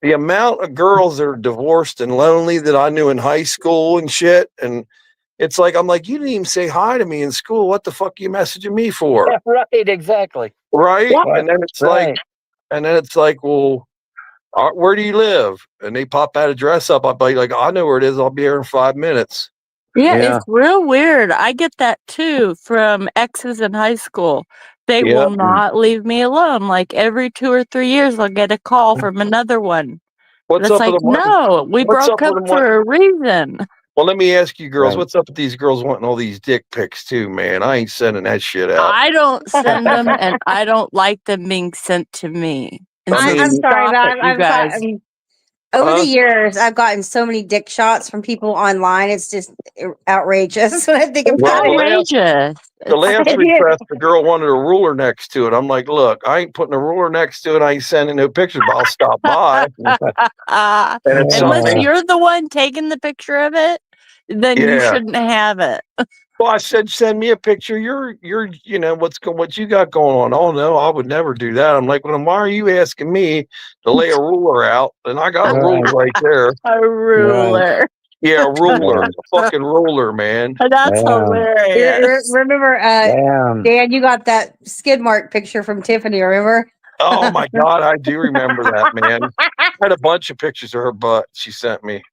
The amount of girls that are divorced and lonely that I knew in high school and shit, and it's like, I'm like, you didn't even say hi to me in school. What the fuck are you messaging me for? Yeah, right, exactly. Right? And then it's like, well, where do you live? And they pop that address up. I'll be like, I know where it is. I'll be here in 5 minutes. Yeah, it's real weird. I get that too from exes in high school. They will not leave me alone. Like every 2 or 3 years, I'll get a call from another one. What's it's up like, with them? no, we broke up for a reason. Well, let me ask you girls, what's up with these girls wanting all these dick pics too, man? I ain't sending that shit out. I don't send them, and I don't like them being sent to me. I'm sorry, but you guys. Over the years, I've gotten so many dick shots from people online. It's just outrageous when I think about it. Outrageous. The last request, the girl wanted a ruler next to it. I'm like, look, I ain't putting a ruler next to it. I ain't sending no pictures, but I'll stop by. Unless you're the one taking the picture of it, then you shouldn't have it. Well, I said, send me a picture. You're, you know, what you got going on. Oh no, I would never do that. I'm like, well, then why are you asking me to lay a ruler out? And I got a ruler right there. A ruler. Right. Yeah, a ruler, a fucking ruler, man. That's hilarious. Remember, Dan, you got that skid mark picture from Tiffany, remember? Oh my God, I do remember that, man. I had a bunch of pictures of her butt she sent me.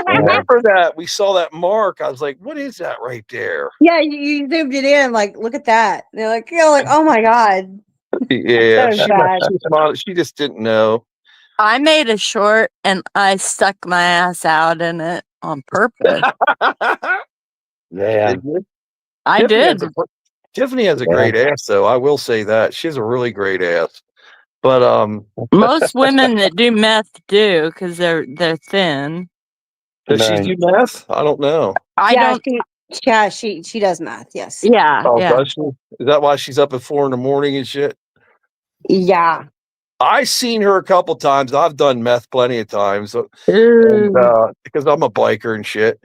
Remember that? We saw that mark. I was like, what is that right there? Yeah, you zoomed it in, like, look at that. And they're like, oh my God. Yeah, So she just didn't know. I made a short and I stuck my ass out in it on purpose. Yeah. I did. Tiffany has a great ass, though. I will say that. She has a really great ass. But Most women that do meth do because they're thin. does she do meth? I don't know. I don't. She does math. Yes. Yeah, Oh, yeah. does she? Is that why she's up at 4 a.m. and shit? Yeah. I seen her a couple times. I've done meth plenty of times, because I'm a biker and shit.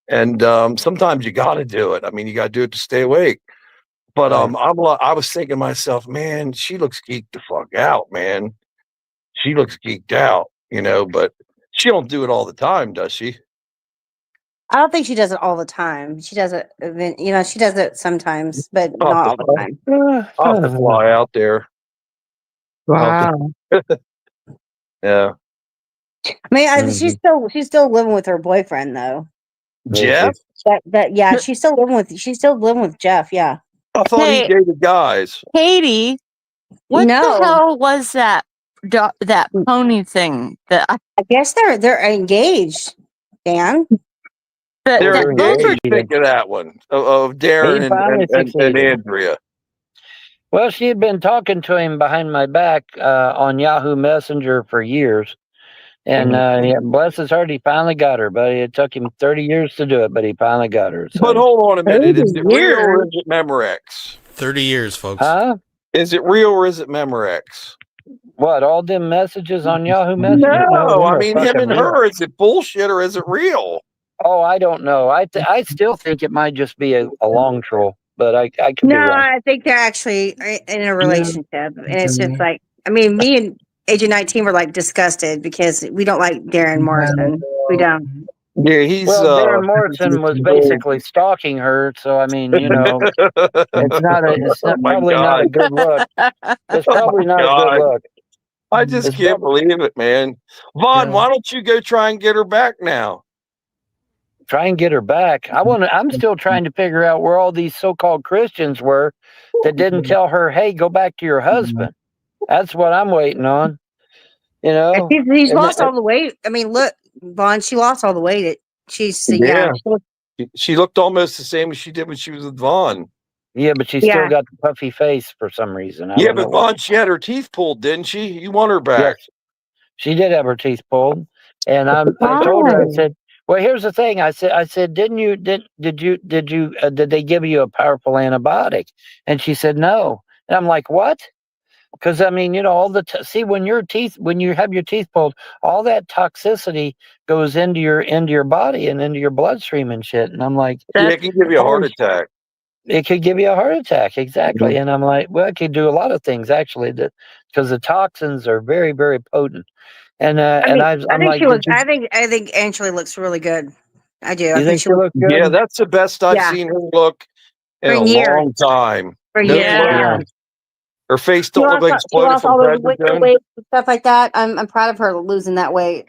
And sometimes you got to do it. I mean, you got to do it to stay awake. But I was thinking to myself, man, she looks geeked the fuck out, man. She looks geeked out, but she don't do it all the time, does she? I don't think she does it all the time. She does it, she does it sometimes, but not all the time. I'll have to fly out there. Wow. Yeah. I mean, she's still living with her boyfriend though. Jeff? She's still living with Jeff. Yeah. I thought he dated guys. Katie, what the hell was that pony thing? I guess they're engaged, Dan. They're engaged. Think of that one of Darren and Andrea. Well, she had been talking to him behind my back on Yahoo Messenger for years. And bless his heart, he finally got her, buddy. It took him 30 years to do it, but he finally got her. So. But hold on a minute. Is it real or is it Memorex? 30 years, folks. Huh? Is it real or is it Memorex? What, all them messages on Yahoo Messenger? No, I mean him and her. Is it bullshit or is it real? Oh, I don't know. I still think it might just be a long troll, but I could be wrong. I think they're actually in a relationship, and it's just like, I mean, me and Agent 19 were like disgusted because we don't like Darren Morrison. We don't. Yeah, he's Darren Morrison was basically stalking her, so I mean, it's probably not a good look. It's probably not a good look. I just can't believe it, man. Vaughn, why don't you go try and get her back now? Try and get her back. I'm still trying to figure out where all these so-called Christians were that didn't tell her, hey, go back to your husband. That's what I'm waiting on. He's lost all the weight. I mean, look, Vaughn, she lost all the weight. She looked almost the same as she did when she was with Vaughn. Yeah, but she still got the puffy face for some reason. But Vaughn, she had her teeth pulled, didn't she? You want her back? Yes. She did have her teeth pulled, and I told her, I said, well, here's the thing. I said, did they give you a powerful antibiotic? And she said, no. And I'm like, what? Because I mean, when you have your teeth pulled, all that toxicity goes into your body and into your bloodstream and shit. And I'm like, it can give you a heart attack. It could give you a heart attack, exactly. Mm-hmm. And I'm like, well, it could do a lot of things actually, because the toxins are very, very potent. And I think Angela looks really good. I do. I think she looks good. Yeah, that's the best I've seen her look in a long time. For years. Her face don't look like exploded from weight and stuff like that. I'm proud of her losing that weight.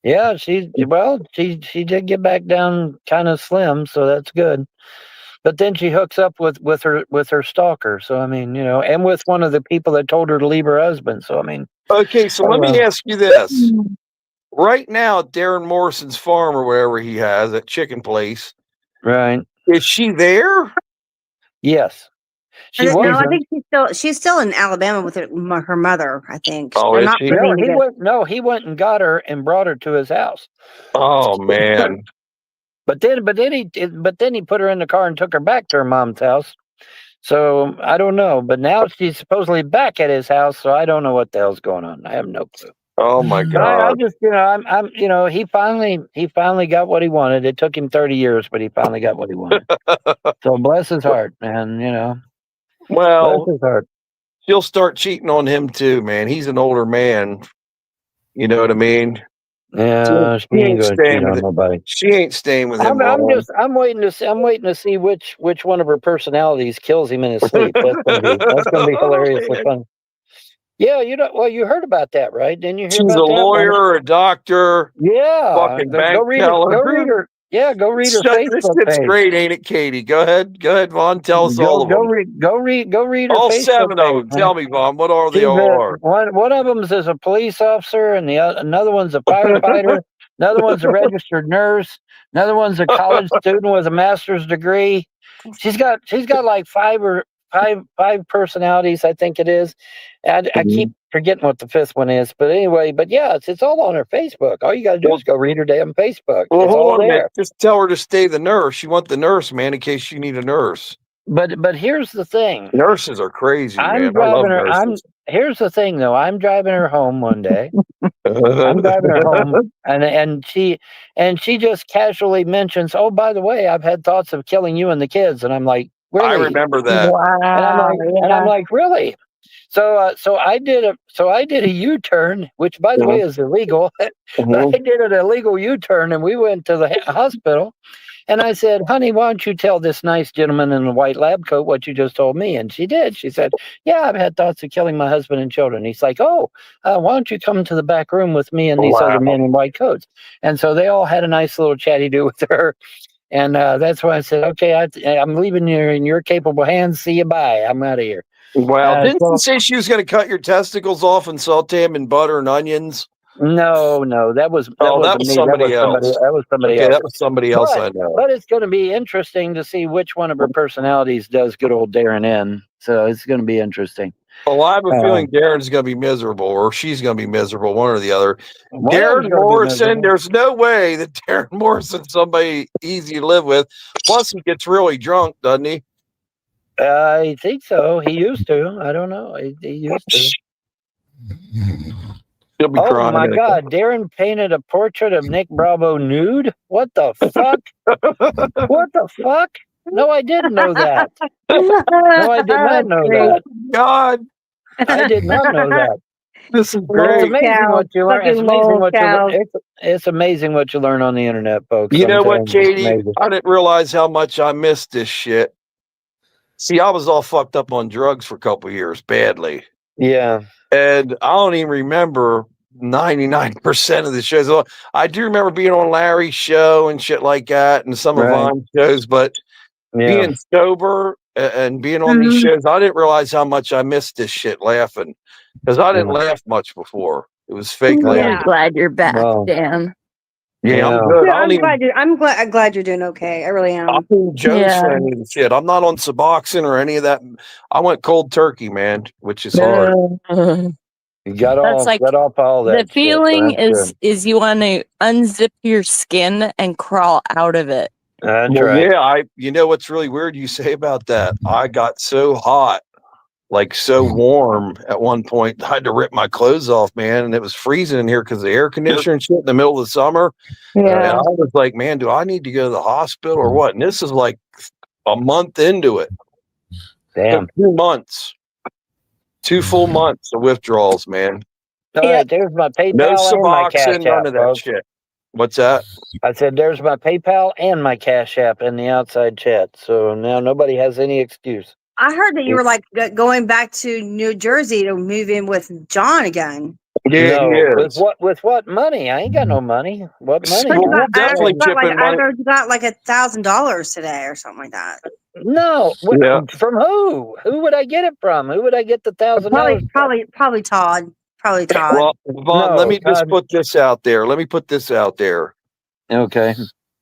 Yeah, she did get back down kind of slim, so that's good. But then she hooks up with her stalker. So I mean, and with one of the people that told her to leave her husband. So I mean. Okay, so let me ask you this. Right now, Darren Morrison's farm or wherever he has, that chicken place. Right. Is she there? Yes. I think she's still in Alabama with her mother, I think. Oh, is she? He went and got her and brought her to his house. Oh man. But then he put her in the car and took her back to her mom's house. So I don't know, but now she's supposedly back at his house. So I don't know what the hell's going on. I have no clue. Oh my God! I just, he finally got what he wanted. It took him 30 years, but he finally got what he wanted. So bless his heart, man. Well, bless his heart. She'll start cheating on him too, man. He's an older man. You know what I mean? Yeah, she ain't going to cheat on nobody. She ain't staying with him. I'm waiting to see which one of her personalities kills him in his sleep. That's gonna be hilariously fun. Yeah, you heard about that, right? Didn't you hear She's about a lawyer, a doctor. Yeah, fucking bank teller. Go read her. Yeah, go read her Facebook page. It's great, ain't it, Katie? Go ahead, Vaughn. Tell us all of them. Go read her all Facebook 7 of them. Tell me, Vaughn. What are they all? One of them is a police officer, and another one's a firefighter. Another one's a registered nurse. Another one's a college student with a master's degree. She's got like five personalities, I think it is. And I keep forgetting what the fifth one is, but anyway, but yeah, it's all on her Facebook. All you got to do is go read her damn Facebook. Well, it's hold all on a there. minute. Just tell her to stay the nurse. You want the nurse, man, in case you need a nurse. But here's the thing. Nurses are crazy, man. I'm driving her. Here's the thing, though. I'm driving her home one day. I'm driving her home, and she just casually mentions, "Oh, by the way, I've had thoughts of killing you and the kids." And I'm like, "Really?" I remember that. Wow. And I'm like, "Really?" So I did a U-turn, which by the way is illegal. But I did an illegal U-turn, and we went to the hospital. And I said, "Honey, why don't you tell this nice gentleman in the white lab coat what you just told me?" And she did. She said, "Yeah, I've had thoughts of killing my husband and children." He's like, "Oh, why don't you come to the back room with me and these other men in white coats?" And so they all had a nice little chatty do with her. And that's why I said, "Okay, I'm leaving you in your capable hands. See you, bye. I'm out of here." Well, didn't she say she was going to cut your testicles off and saute them in butter and onions? No, that was somebody else. That was somebody else. That was somebody else I know. But it's going to be interesting to see which one of her personalities does good old Darren in. So it's going to be interesting. Well, I have a feeling Darren's going to be miserable, or she's going to be miserable, one or the other. Darren Morrison, there's no way that Darren Morrison's somebody easy to live with. Plus, he gets really drunk, doesn't he? I think so. He used to. I don't know. He used to. Oh my God! Darren painted a portrait of Nick Bravo nude. What the fuck? What the fuck? No, I didn't know that. No, I did not know that. God, I did not know that. This is great. It's amazing what you learn. It's amazing what you learn. It's amazing what you learn on the internet, folks. You know what, Katie? I didn't realize how much I missed this shit. See, I was all fucked up on drugs for a couple of years, badly. Yeah. And I don't even remember 99% of the shows. I do remember being on Larry's show and shit like that and some of Von's shows, but being sober and being on these shows, I didn't realize how much I missed this shit laughing because I didn't laugh much before. It was fake laughing. I'm glad you're back, Dan. Yeah, I'm good. I'm glad you're doing okay. I really am. I'm Joe's friend and shit. I'm not on Suboxone or any of that. I went cold turkey, man, which is hard. You got all that. The feeling is you want to unzip your skin and crawl out of it. That's right. Yeah, you know what's really weird you say about that? I got so hot, like so warm at one point, I had to rip my clothes off, man, and it was freezing in here because of the air conditioner and shit in the middle of the summer. Yeah. And I was like, man, do I need to go to the hospital or what? And this is like a month into it. Damn. 2 months. 2 full months of withdrawals, man. All right, there's my PayPal No and my Cash Suboxone, none App, of that folks. shit. What's that? I said there's my PayPal and my Cash App in the outside chat. So now nobody has any excuse. I heard that you were like going back to New Jersey to move in with John again. Yeah, no, with what money? I ain't got no money. What money? We'll definitely chip in money. I heard you got like $1,000 today or something like that. No, from who? Who would I get it from? Who would I get the $1,000? Probably Todd. Probably Todd. Well, Vaughn, let me just put this out there. Let me put this out there. Okay.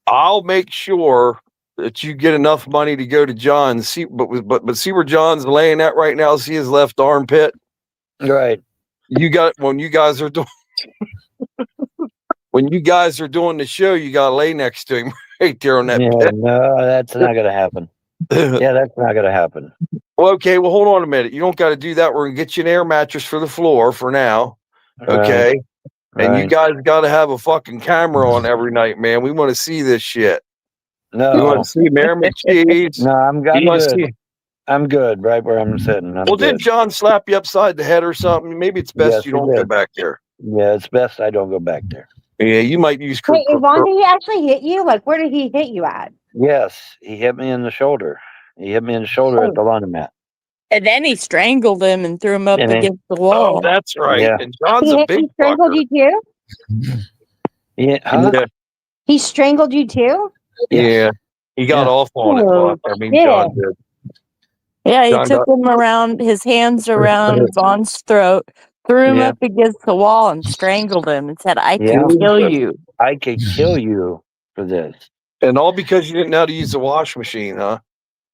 I'll make sure that you get enough money to go to John. See, but see where John's laying at right now. See his left armpit. Right. When you guys are doing the show, you got to lay next to him right there on that pit. No, that's not going to happen. Yeah, that's not going to happen. Well, okay. Well, hold on a minute. You don't got to do that. We're going to get you an air mattress for the floor for now. Okay. Right. And you guys got to have a fucking camera on every night, man. We want to see this shit. No. You want to see Mary McCheese? No, I'm good. I'm good right where I'm sitting. Did John slap you upside the head or something? Maybe it's best you don't go back there. Yeah, it's best I don't go back there. Yeah, you might use... Wait, Yvonne, did he actually hit you? Like, where did he hit you at? Yes, he hit me in the shoulder. He hit me in the shoulder at the laundromat. And then he strangled him and threw him up against the wall. Oh, that's right. Yeah. And John's a big He strangled fucker. you too? Yeah. Huh? Yeah. He strangled you too? Yeah. He got off on it. Buck. I mean, John did. Yeah, he took him around, his hands around Vaughn's throat, threw him up against the wall and strangled him and said, I can kill you. I could kill you for this. And all because you didn't know how to use the wash machine, huh?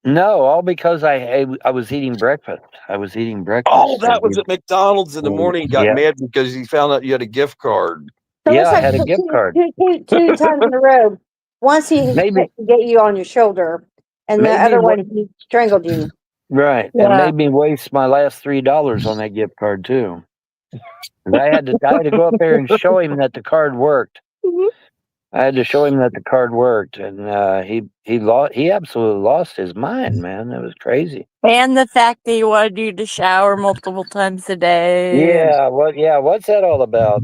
No, all because I was eating breakfast. I was eating breakfast. Oh, that was at McDonald's in the morning. He got mad because he found out you had a gift card. So Yeah, it's I like had a gift card. two times in a row. Once he Maybe. get you on your shoulder, and the Maybe other what- one he strangled you. Right. Yeah. And made me waste my last $3 on that gift card too. 'Cause I had to go up there and show him that the card worked. I had to show him that the card worked, and he absolutely lost his mind, man. It was crazy. And the fact that he wanted you to shower multiple times a day. Yeah, what's that all about?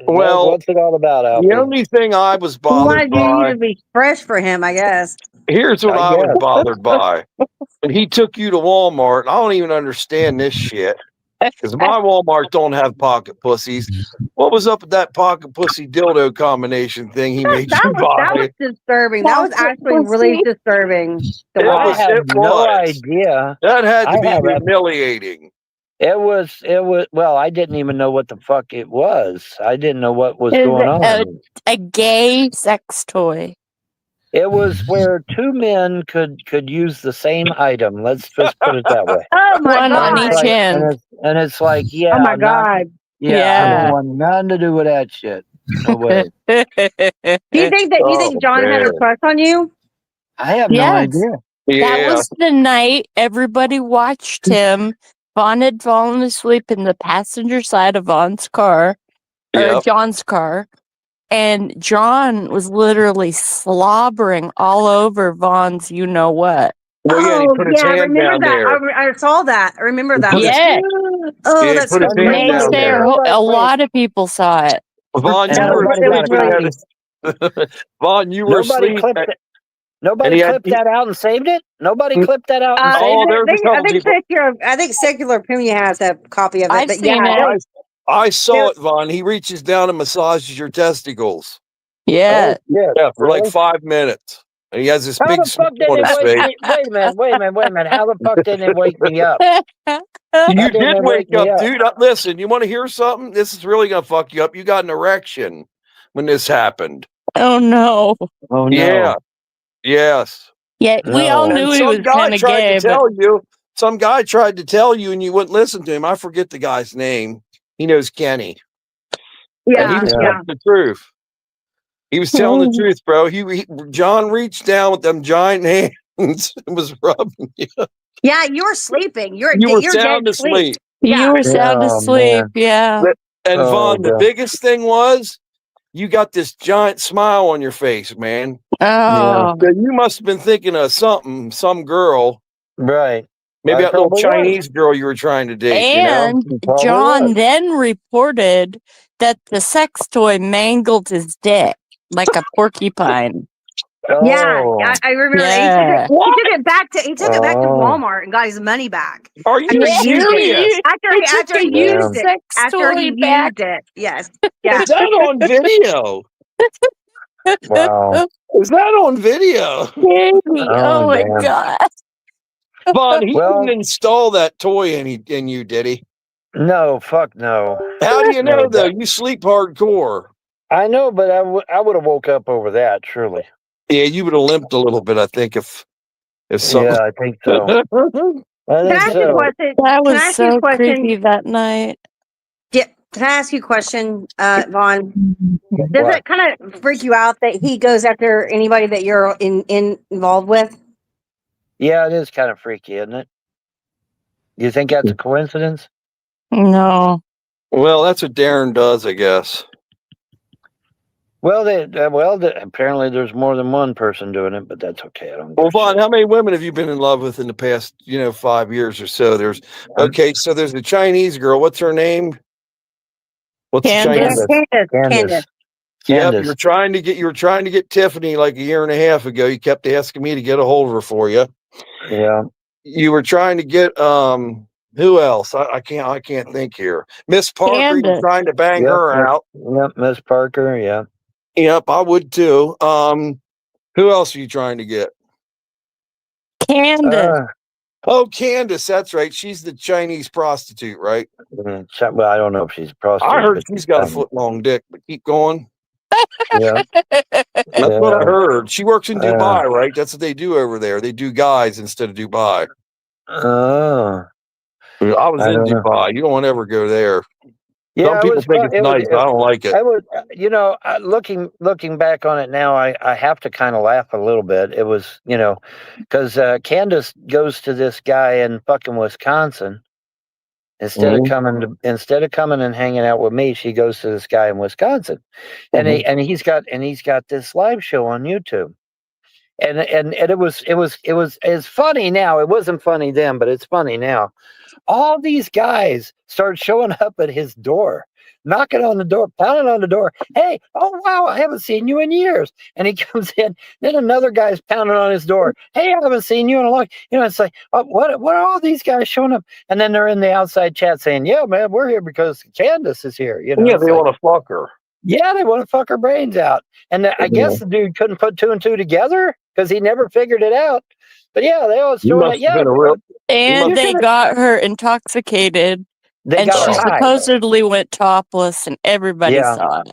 Well, what's it all about, Alfie? The only thing I was He bothered wanted you by. to be fresh for him, I guess. Here's what I I was guess. bothered by. When he took you to Walmart, I don't even understand this shit. Because my Walmart don't have pocket pussies. What was up with that pocket pussy dildo combination thing he made you buy? That was disturbing. That was actually really disturbing. To I watch. have no idea. That had to I be have a- humiliating. It was. Well, I didn't even know what the fuck it was. I didn't know what was Is going it on. a gay sex toy? It was where two men could use the same item. Let's just put it that way. Oh my One on god! each end. And it's like, yeah. Oh my not- god! Yeah, I Yeah. don't want nothing to do with that shit. No way. Do you think John had a crush on you? I have no Yes. idea. That was the night everybody watched him. Vaughn had fallen asleep in the passenger side of Vaughn's car, or Yep. John's car, and John was literally slobbering all over Vaughn's you know what. Well, yeah, he put his I hand remember down that. there. I saw that. I remember that. Yeah. Oh, Yeah, he that's put his hand crazy. down there. A lot of people saw it. Vaughn, And you were nobody asleep. got You it. had Vaughn, you were Nobody asleep. clipped it. And Nobody he had- clipped that out and saved it. Nobody clipped that out and I saved there it. was a think, couple I think Secular Opinion has a copy of it. I've but seen yeah, it. I saw it, Vaughn. He reaches down and massages your testicles. Yeah. Yeah, Yeah, for like really? 5 minutes. And he has this How big the fuck smile did on it his wake face. me? Wait a minute. How the fuck did it wake me up? You didn't did wake wake me up, up. dude. Listen, you want to hear something? This is really going to fuck you up. You got an erection when this happened. Oh no. Oh no. Yeah. Yes. Yeah, we all No. knew And he was some guy kind of tried gay, to but tell you. Some guy tried to tell you, and you wouldn't listen to him. I forget the guy's name. He knows Kenny. And he was telling the truth. He was telling the truth, bro. John reached down with them giant hands and was rubbing you. Yeah, you were sleeping. You're You were dead sound asleep. you were sound Oh, asleep. Yeah. And Oh, Vaughn, the God. biggest thing was you got this giant smile on your face, man. Oh. So you must have been thinking of something, some girl, Right. maybe I that little probably Chinese girl you were trying to date. And Probably John was. then reported that the sex toy mangled his dick like a porcupine. Yeah, Oh. I remember. Yeah. He took it back to Oh. Walmart and got his money back. Are you After he used serious? it. After he Yeah. used it. sex After toy he back. used it. Yes. Yeah. Is that on video? Wow. Is that on video? Baby, Oh, oh my damn. god. Vaughn, he Well- didn't install that toy in you, did he? No, fuck no. How do you know, No, though? You sleep hardcore. I know, but I would have woke up over that, surely. Yeah, you would have limped a little bit, I think, if something. Yeah, I think so. I Can I think ask you a so. question? That Can I was ask you a so question? creepy that night. Yeah. Can I ask you a question, Vaughn? Does What? it kind of freak you out that he goes after anybody that you're involved with? Yeah, it is kind of freaky, isn't it? You think that's a coincidence? No. Well, that's what Darren does, I guess. Well, apparently there's more than one person doing it, but that's okay. I don't. Well, Vaughn, how many women have you been in love with in the past, 5 years or so? There's a Chinese girl. What's her name? What's Candace. the Chinese? Candace. Yep, Candace. you were trying to get Tiffany like a year and a half ago. You kept asking me to get a hold of her for you. Yeah. You were trying to get who else? I can't think here. Miss Parker. You were Candace. trying to bang Yep, her Miss- out. Yep, Miss Parker. Yeah. Yep, I would too. Who else are you trying to get? Candace. Oh, Candace. That's right. She's the Chinese prostitute, right? Well, I don't know if she's a prostitute. I heard but she's got a foot long dick. But keep going. Yeah. That's what I heard. She works in Dubai, right? That's what they do over there. They do guys instead of Dubai. Oh. I was in don't know. Dubai. You don't want to ever go there. Yeah, Some people think it's nice. I don't like it. I would, looking back on it now, I have to kind of laugh a little bit. It was, because Candace goes to this guy in fucking Wisconsin instead of coming and hanging out with me. She goes to this guy in Wisconsin, and he's got this live show on YouTube, and it's funny now. It wasn't funny then, but it's funny now. All these guys start showing up at his door, knocking on the door, pounding on the door. Hey, oh wow, I haven't seen you in years. And he comes in. Then another guy's pounding on his door. Hey, I haven't seen you in a long. It's like, what are all these guys showing up? And then they're in the outside chat saying, yeah, man, we're here because Candace is here. Yeah, they want to fuck her. Yeah, they want to fuck her brains out. And I guess the dude couldn't put two and two together because he never figured it out. But yeah, they always showing it. Yeah, and they got her intoxicated, and she supposedly went topless, and everybody saw it.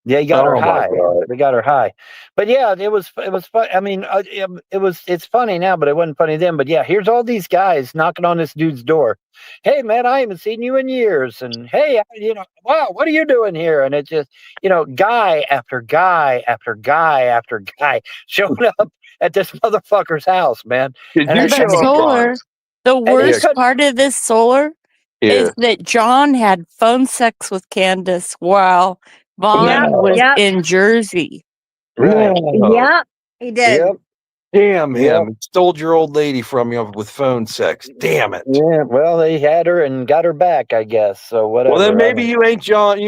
Yeah, he got her high. They got her high. But yeah, it was fun. I mean, it's funny now, but it wasn't funny then. But yeah, here's all these guys knocking on this dude's door. Hey, man, I haven't seen you in years. And hey, wow, what are you doing here? And it's just, guy after guy after guy after guy showing up at this motherfucker's house, man. The worst part of this solar is that John had phone sex with Candace while Vaughn was in Jersey. Right. Yep, he did. Yep. Damn him. He stole your old lady from you with phone sex. Damn it. Yeah, well, they had her and got her back, I guess. So whatever. Well, then maybe you and John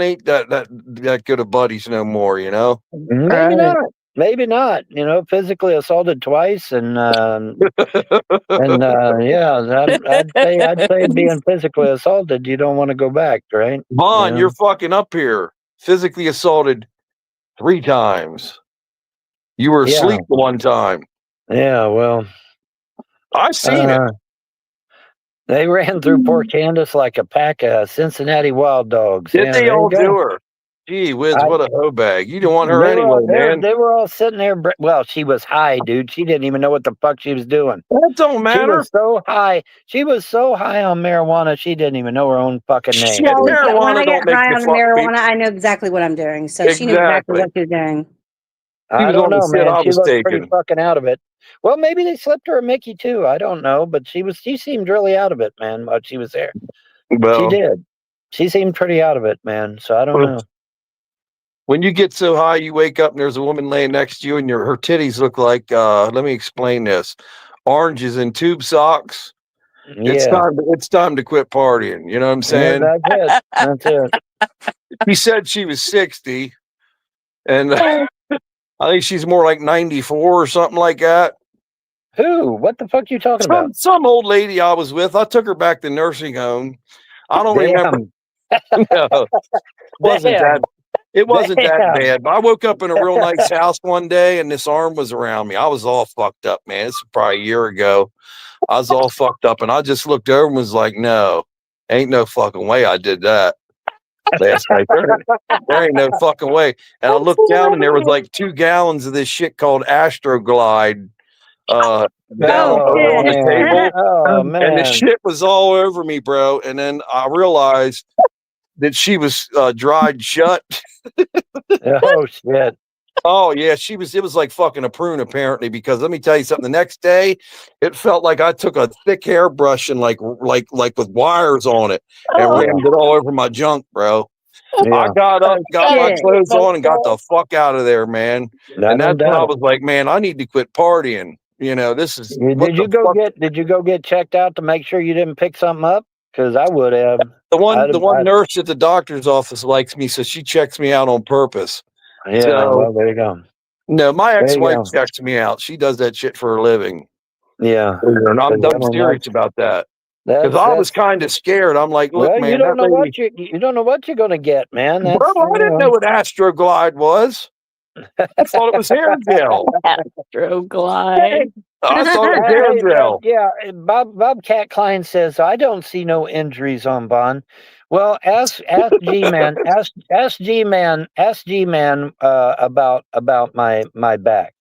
ain't that good of buddies no more, Maybe not. Maybe not. Physically assaulted twice, and yeah, I'd say being physically assaulted, you don't want to go back, right? Vaughn, you're fucking up here. Physically assaulted 3 times. You were asleep the one time. Yeah, well, I've seen it. They ran through poor Candace like a pack of Cincinnati wild dogs. Did they all do her? Gee whiz, what a hoe bag. You didn't want her anyway, man. They were all sitting there. Well, she was high, dude. She didn't even know what the fuck she was doing. That don't matter. She was so high. She was so high on marijuana, she didn't even know her own fucking name. When I get high on marijuana, I know exactly what I'm doing. So she knew exactly what she was doing. I don't know, man. She looked pretty fucking out of it. Well, maybe they slipped her a Mickey too. I don't know, but she seemed really out of it, man, while she was there. Well, she did. She seemed pretty out of it, man. So I don't know. When you get so high, you wake up and there's a woman laying next to you, and her titties look like. Let me explain this: oranges and tube socks. Yeah. It's time to quit partying. You know what I'm saying? Yeah, that's it. She said she was 60, and I think she's more like 94 or something like that. Who? What the fuck are you talking about? Some old lady I was with. I took her back to nursing home. I don't remember. No, it wasn't that bad. But I woke up in a real nice house one day, and this arm was around me. I was all fucked up, man. This was probably a year ago. I was all fucked up, and I just looked over and was like, "No, ain't no fucking way I did that last night. There ain't no fucking way." And I looked down, and there was like 2 gallons of this shit called Astroglide down on the table. Oh, man. And the shit was all over me, bro. And then I realized that she was dried shut. Oh shit. Oh yeah, it was like fucking a prune apparently, because let me tell you something. The next day, it felt like I took a thick hairbrush and like with wires on it and rammed it all over my junk, bro. Yeah. I got up, got my clothes on, and got the fuck out of there, man. And that's when I was like, man, I need to quit partying. This is. Did you go get checked out to make sure you didn't pick something up? Because I would have. The one nurse at the doctor's office likes me, so she checks me out on purpose. Yeah, well, there you go. No, my ex-wife checks me out. She does that shit for a living. Yeah. And I'm serious about that. Because I was kind of scared. I'm like, look, man. You don't know what you're going to get, man. Bro, I didn't know what Astroglide was. I thought it was hair gel. Astroglide. I thought it was hair gel. Yeah, Bobcat Klein says I don't see no injuries on Bond. Well, ask G-Man, ask G-Man about my back.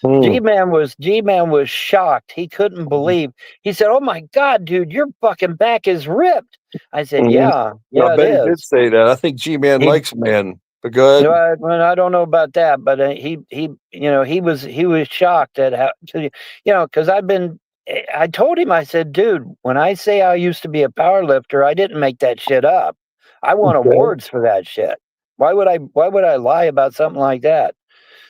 G-Man was shocked. He couldn't believe. He said, "Oh my God, dude, your fucking back is ripped." I said, "Yeah, I bet it he did is." say that. I think G-Man likes men. But good. No, I don't know about that, but he was shocked at how, because I told him, I said, "Dude, when I say I used to be a power lifter, I didn't make that shit up. I won awards for that shit. Why would I lie about something like that?"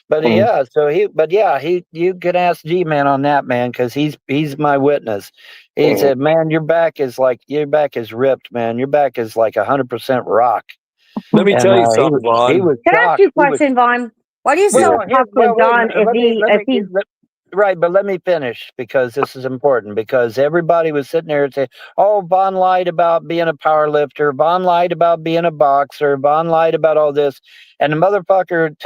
But you can ask G-Man on that, man, because he's my witness. He said, "Man, your back is ripped, man. Your back is like 100% rock." Let me tell you something, Vaughn. He was Can I ask shocked. you a question, Vaughn? Why do you still talk to John Right, but let me finish because this is important. Because everybody was sitting there and saying, "Oh, Vaughn lied about being a power lifter. Vaughn lied about being a boxer. Vaughn lied about all this." And the motherfucker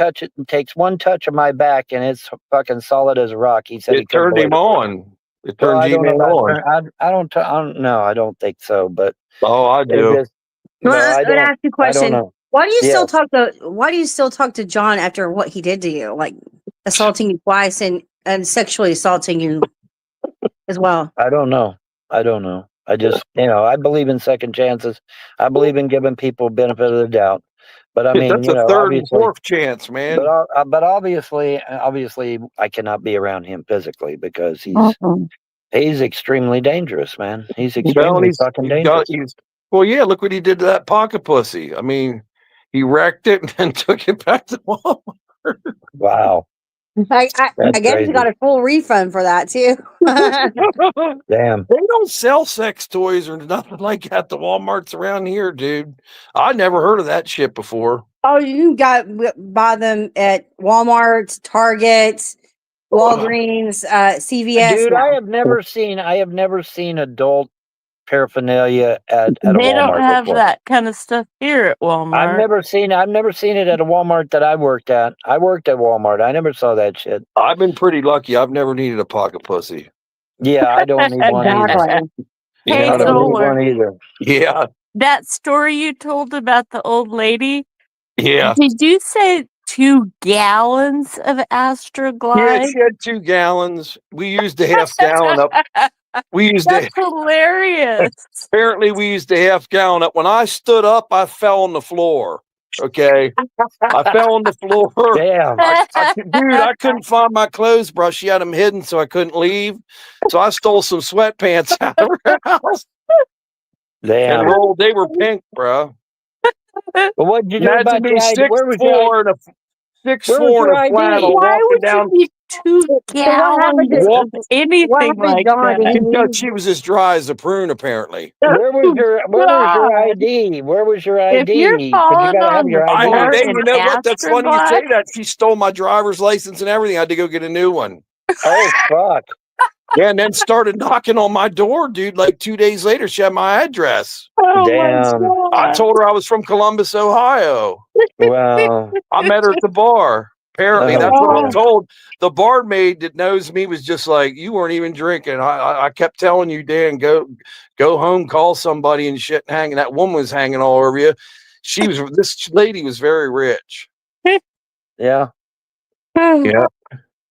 takes one touch of my back and it's fucking solid as a rock. He said it turned him on. It turned G-Man on. I don't know. I don't think so, but I do. I'm gonna ask you a question. know. Why do you still talk to John after what he did to you, like assaulting you twice and sexually assaulting you as well? I don't know. I just, I believe in second chances. I believe in giving people benefit of the doubt. But I mean, that's a third and fourth chance, man. But obviously, I cannot be around him physically because he's extremely dangerous, man. He's extremely fucking dangerous. Well, yeah. Look what he did to that pocket pussy. I mean, he wrecked it and then took it back to Walmart. Wow. I guess he got a full refund for that too. Damn. They don't sell sex toys or nothing like that at the Walmarts around here, dude. I never heard of that shit before. Oh, you got buy them at Walmart, Target, Walgreens, CVS. Dude, I have never seen adult paraphernalia at a Walmart. They don't have before. that kind of stuff here at Walmart. I've never seen it at a Walmart that I worked at. I worked at Walmart. I never saw that shit. I've been pretty lucky. I've never needed a pocket pussy. Yeah, I don't need one either. Hey, I don't need Solar. one either. Yeah. That story you told about the old lady. Yeah. Did you say 2 gallons of Astroglide? Yeah, she had 2 gallons. We used a half gallon up. That's hilarious. Apparently, we used a half gallon up. When I stood up, I fell on the floor. Okay. I fell on the floor. Damn. Dude, I couldn't find my clothes brush. She had them hidden, so I couldn't leave. So I stole some sweatpants out of her house. Damn. And they were pink, bro. But what did you do about me 6'4" and a 6'4" and a flannel walking down. 2 gallons of anything like that? Because she was as dry as a prune, apparently. Where was your ID? Where was your ID? If you're you gotta have your ID. You know what? That's funny you say that. She stole my driver's license and everything. I had to go get a new one. Oh, fuck. Yeah, and then started knocking on my door, dude. Like 2 days later, she had my address. Damn. I told her I was from Columbus, Ohio. Wow. I met her at the bar. Apparently, that's what I'm told. The barmaid that knows me was just like, "You weren't even drinking." I kept telling you, Dan, go home, call somebody and shit, and hanging. That woman was hanging all over you. This lady was very rich. Yeah. Yeah.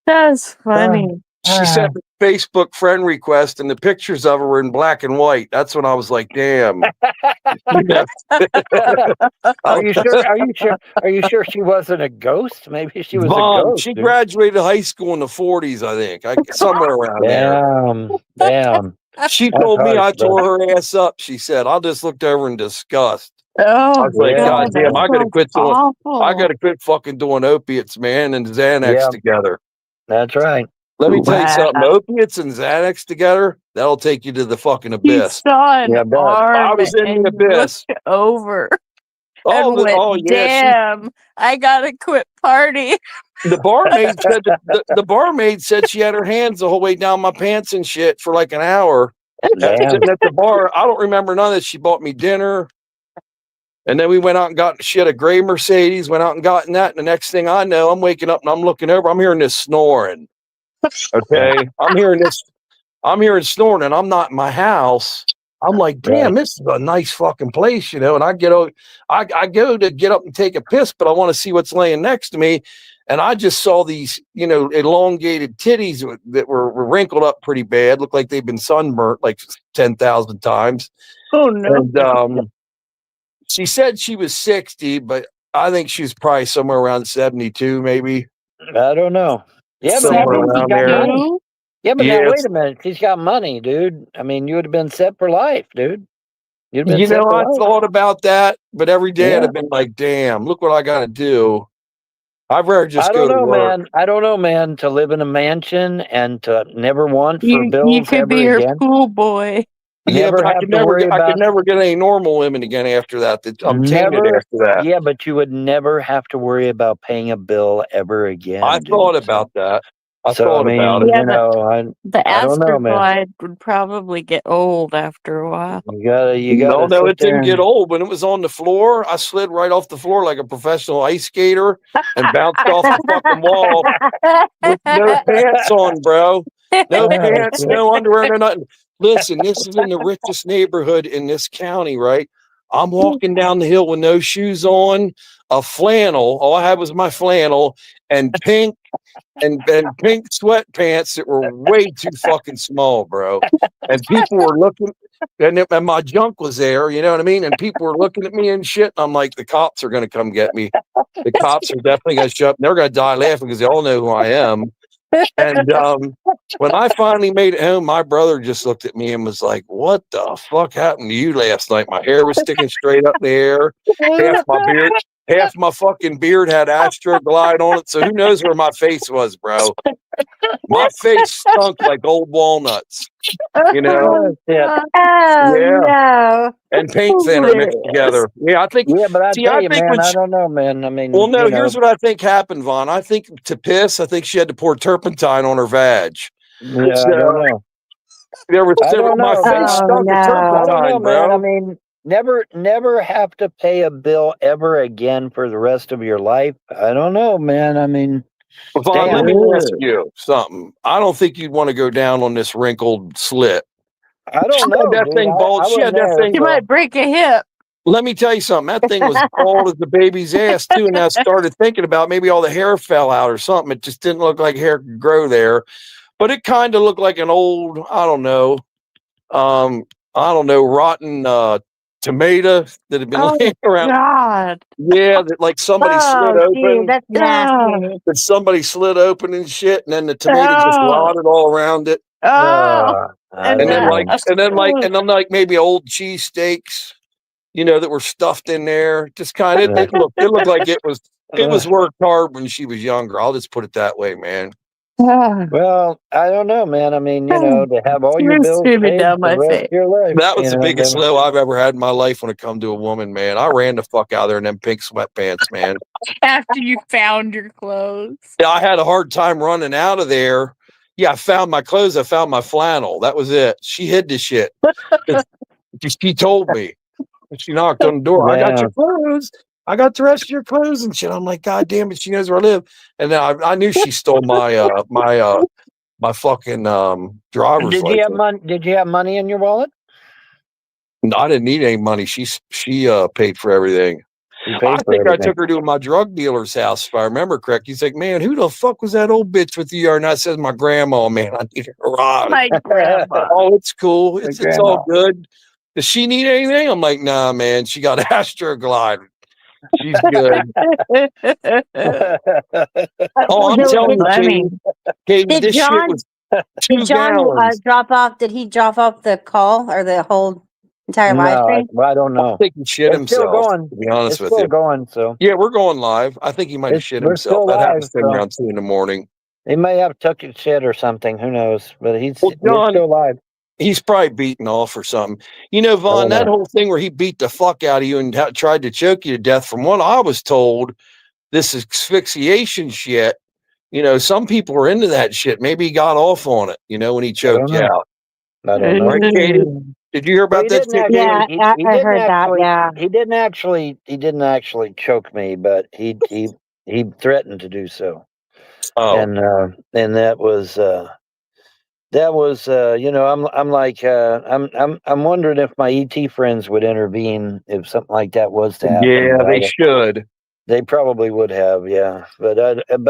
That's funny. She sent me a Facebook friend request, and the pictures of her were in black and white. That's when I was like, "Damn." Are you sure? Are you sure she wasn't a ghost? Maybe she was a ghost. She graduated high school in the 40s, I think. Somewhere around there. Damn. She told me I tore her ass up. She said, "I just looked over in disgust." Oh, I was like, God damn, I gotta quit doing. awful. I gotta quit fucking doing opiates, man, and Xanax together. That's right. Let me tell you something. Opiates and Xanax together, that'll take you to the fucking He abyss. saw an Yeah, arm I was in and the abyss. looked over Oh, and went, yeah. damn, I gotta quit party. The barmaid said the barmaid said she had her hands the whole way down my pants and shit for like an hour. Damn. Sitting at the bar. I don't remember none of this. She bought me dinner. And then we went out and got, she had a gray Mercedes, went out and gotten that. And the next thing I know, I'm waking up and I'm looking over, I'm hearing this snoring. Okay. I'm hearing snoring and I'm not in my house. I'm like, damn, this is a nice fucking place, And I go to get up and take a piss, but I want to see what's laying next to me. And I just saw these, elongated titties that were wrinkled up pretty bad. Looked like they've been sunburnt like 10,000 times. Oh, no. And she said she was 60, but I think she was probably somewhere around 72, maybe. I don't know. Yeah, but Somewhere around there. Yeah, but now wait a minute. She's got money, dude. I mean, you would have been set for life, dude. You'd have been set for I life. thought about that, but every day I'd have been like, damn, look what I got to do. I'd rather just go to work. Man. I don't know, man, to live in a mansion and to never want for You bills could ever be your again. pool boy. Yeah, but I could never get any normal women again after that. I'm tainted after that. Yeah, but you would never have to worry about paying a bill ever again. I thought about that. I thought about it. Yeah, I the don't know, man. Astroglide would probably get old after a while. You gotta. No, it didn't get old. When it was on the floor, I slid right off the floor like a professional ice skater and bounced off the fucking wall with no pants on, bro. No pants, no underwear, no nothing. Listen, this is in the richest neighborhood in this county, right? I'm walking down the hill with no shoes on, a flannel. All I had was my flannel and pink sweatpants that were way too fucking small, bro. And people were looking, and my junk was there, you know what I mean? And people were looking at me and shit. And I'm like, the cops are going to come get me. The cops are definitely going to show up. And they're going to die laughing because they all know who I am. And when I finally made it home, my brother just looked at me and was like, what the fuck happened to you last night? My hair was sticking straight up in the air. Half my fucking beard had Astroglide on it. So who knows where my face was, bro? My face stunk like old walnuts. No. And paint thinner mixed together. Yeah, I think. Yeah, but I tell you, man, I don't know, man. I mean, well, no. Here's what I think happened, Vaughn. I think to piss, I think she had to pour turpentine on her vag. Yeah, I don't know. There was my face stunk with turpentine, bro. Man. I mean, never have to pay a bill ever again for the rest of your life. I don't know, man. I mean, Vaughn, let me ask you something. I don't think you'd want to go down on this wrinkled slit. I don't know. That thing bald. She had that thing. You might break a hip. Let me tell you something. That thing was bald as the baby's ass too. And I started thinking about maybe all the hair fell out or something. It just didn't look like hair could grow there, but it kind of looked like an old, I don't know, rotten tomato that had been laying around. God. Yeah, that like somebody slid open. Dude, that's nasty. That somebody slid open and shit, and then the tomato just rotted all around it. And then like maybe old cheesesteaks, that were stuffed in there. Just kind of it looked like it was worked hard when she was younger. I'll just put it that way, man. Well, I don't know, man. I mean, to have all your bills paid down for the rest of your life. That was the biggest low I've ever had in my life when it come to a woman, man. I ran the fuck out of there in them pink sweatpants, man. After you found your clothes. Yeah, I had a hard time running out of there. Yeah, I found my clothes. I found my flannel. That was it. She hid the shit. She told me. She knocked on the door. I got your clothes. I got the rest of your clothes and shit. I'm like, God damn it, she knows where I live. And then I knew she stole my my fucking driver's license. Did you have money in your wallet? No, I didn't need any money. She paid for everything. I took her to my drug dealer's house, if I remember correct. He's like, man, who the fuck was that old bitch with you? And I said, my grandma, man. I need a ride. My grandma. Oh, it's cool. It's all good. Does she need anything? I'm like, nah, man. She got Astroglide. She's good. Oh, I'm telling you, Katie, this shit was 2 gallons. Drop off? Did he drop off the call or the whole entire live stream? I don't know. I think he shit himself. Still going. To be honest with still you, going. So yeah, we're going live. I think he might have shit himself. That happens around 2 a.m. He may have took his shit or something. Who knows? But we're still live. He's probably beaten off or something. Vaughn, that whole thing where he beat the fuck out of you and tried to choke you to death, from what I was told, this asphyxiation shit, some people are into that shit. Maybe he got off on it, when he choked you out. I don't know. Right, Katie? Did you hear Well, about that? Yeah, he I didn't heard that. actually. Yeah. He didn't actually choke me, but he threatened to do so. Oh, And that was I'm like I'm wondering if my ET friends would intervene if something like that was to happen. yeah, But they should. they probably would have, yeah. But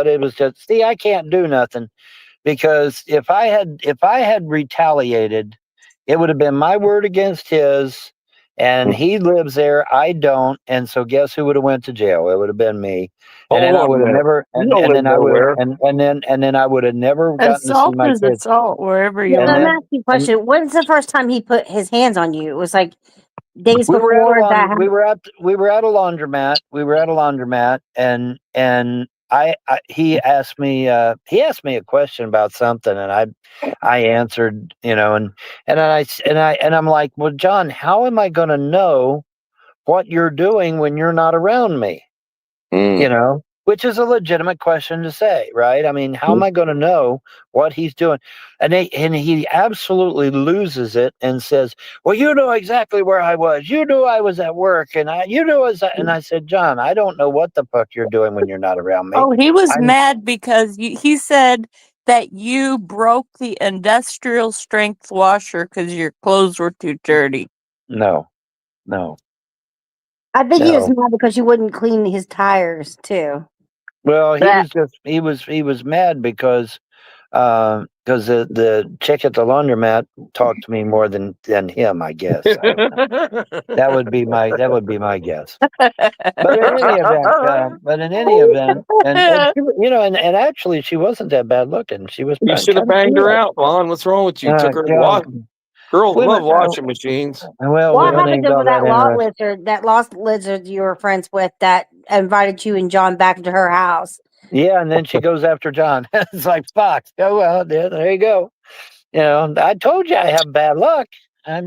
it was just, see, I can't do nothing because if I had retaliated, it would have been my word against his, and he lives there, I don't, and so guess who would have went to jail? It would have been me, and then Hold I on a would have minute. never, You and, don't and live then I would, nowhere. and then I would have never gotten to see Assault my is kids. assault wherever you Yeah, And let me are. ask you a question. When's the first time he put his hands on you? It was like days we were at a before that happened. we were at a laundromat. We were at a laundromat, and he asked me a question about something, and I answered, and I'm like, well, John, how am I going to know what you're doing when you're not around me? Which is a legitimate question to say, right? I mean, how am I going to know what he's doing? And he absolutely loses it and says, well, you know exactly where I was. You knew I was at work, and and I said, John, I don't know what the fuck you're doing when you're not around me. Oh, he was I'm mad because he said that you broke the industrial strength washer because your clothes were too dirty. no. I think he was No. mad because you wouldn't clean his tires too. Well, That he was mad because the chick at the laundromat talked to me more than him, I guess. I don't know. That would be my guess. But in any event, and she, and actually she wasn't that bad looking. She was You should have kind of banged her cute. out, Vaughn. What's wrong with you? Took her to God. wash. Girls love Women, washing machines. well, What women happened ain't to all that interesting. that lost lizard you were friends with that invited you and John back to her house? Yeah, and then she goes after John. It's like, fuck. Oh well, there you go. I told you I have bad luck. I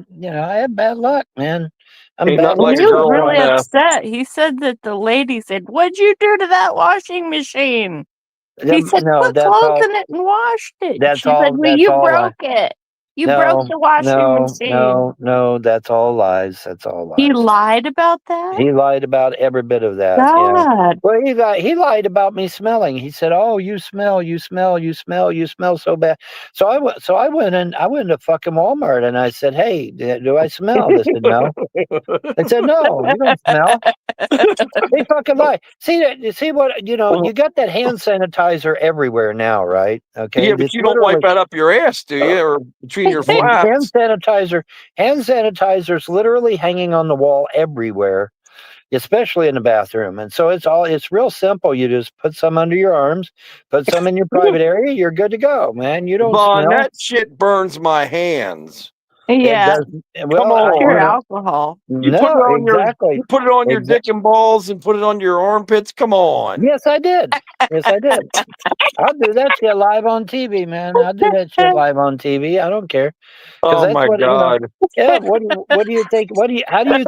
have bad luck, man. I'm Ain't bad nothing he like luck. a was girl really on upset. He said that the lady said, "What'd you do to that washing machine?" He said, No, "Put clothes in it and washed it." And she said, "Well, That's you all. broke it. You broke No, the washing machine." no. That's all lies. That's all He lies. lied about that? He lied about every bit of that. Yeah. God. Well, he lied about me smelling. He said, "Oh, you smell so bad." I went to fucking Walmart and I said, "Hey, do I smell?" They said, "No." They said, "No, you don't smell." They fucking lie. You see what you got that hand sanitizer everywhere now, right? Okay, Yeah, but it's you don't wipe literally that up your ass, do you? Or between your hand flaps? sanitizer's literally hanging on the wall everywhere, especially in the bathroom. And so it's real simple. You just put some under your arms, put some in your private area, you're good to go, man. You don't Vaughn, smell. that shit burns my hands. It Yeah. does. Come Well, Pure on. alcohol. You put it no, on exactly. you put it on your dick and balls and put it on your armpits. Come on. Yes, I did. Yes, I did. I'll do that shit live on TV, man. I'll do that shit live on TV. I don't care. Because Oh that's my what God. yeah. What do you think? How do you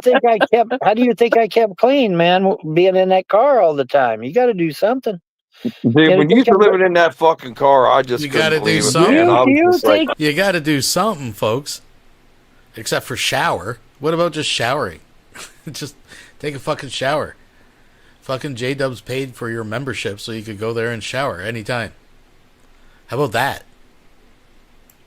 think I kept clean, man? Being in that car all the time. You got to do something. Dude, You when you think were living in that fucking car, I just You couldn't gotta do believe it, something. man. I do was you just like, think? You got to do something, folks. Except for shower. What about just showering? Just take a fucking shower. Fucking J-Dubs paid for your membership so you could go there and shower anytime. How about that?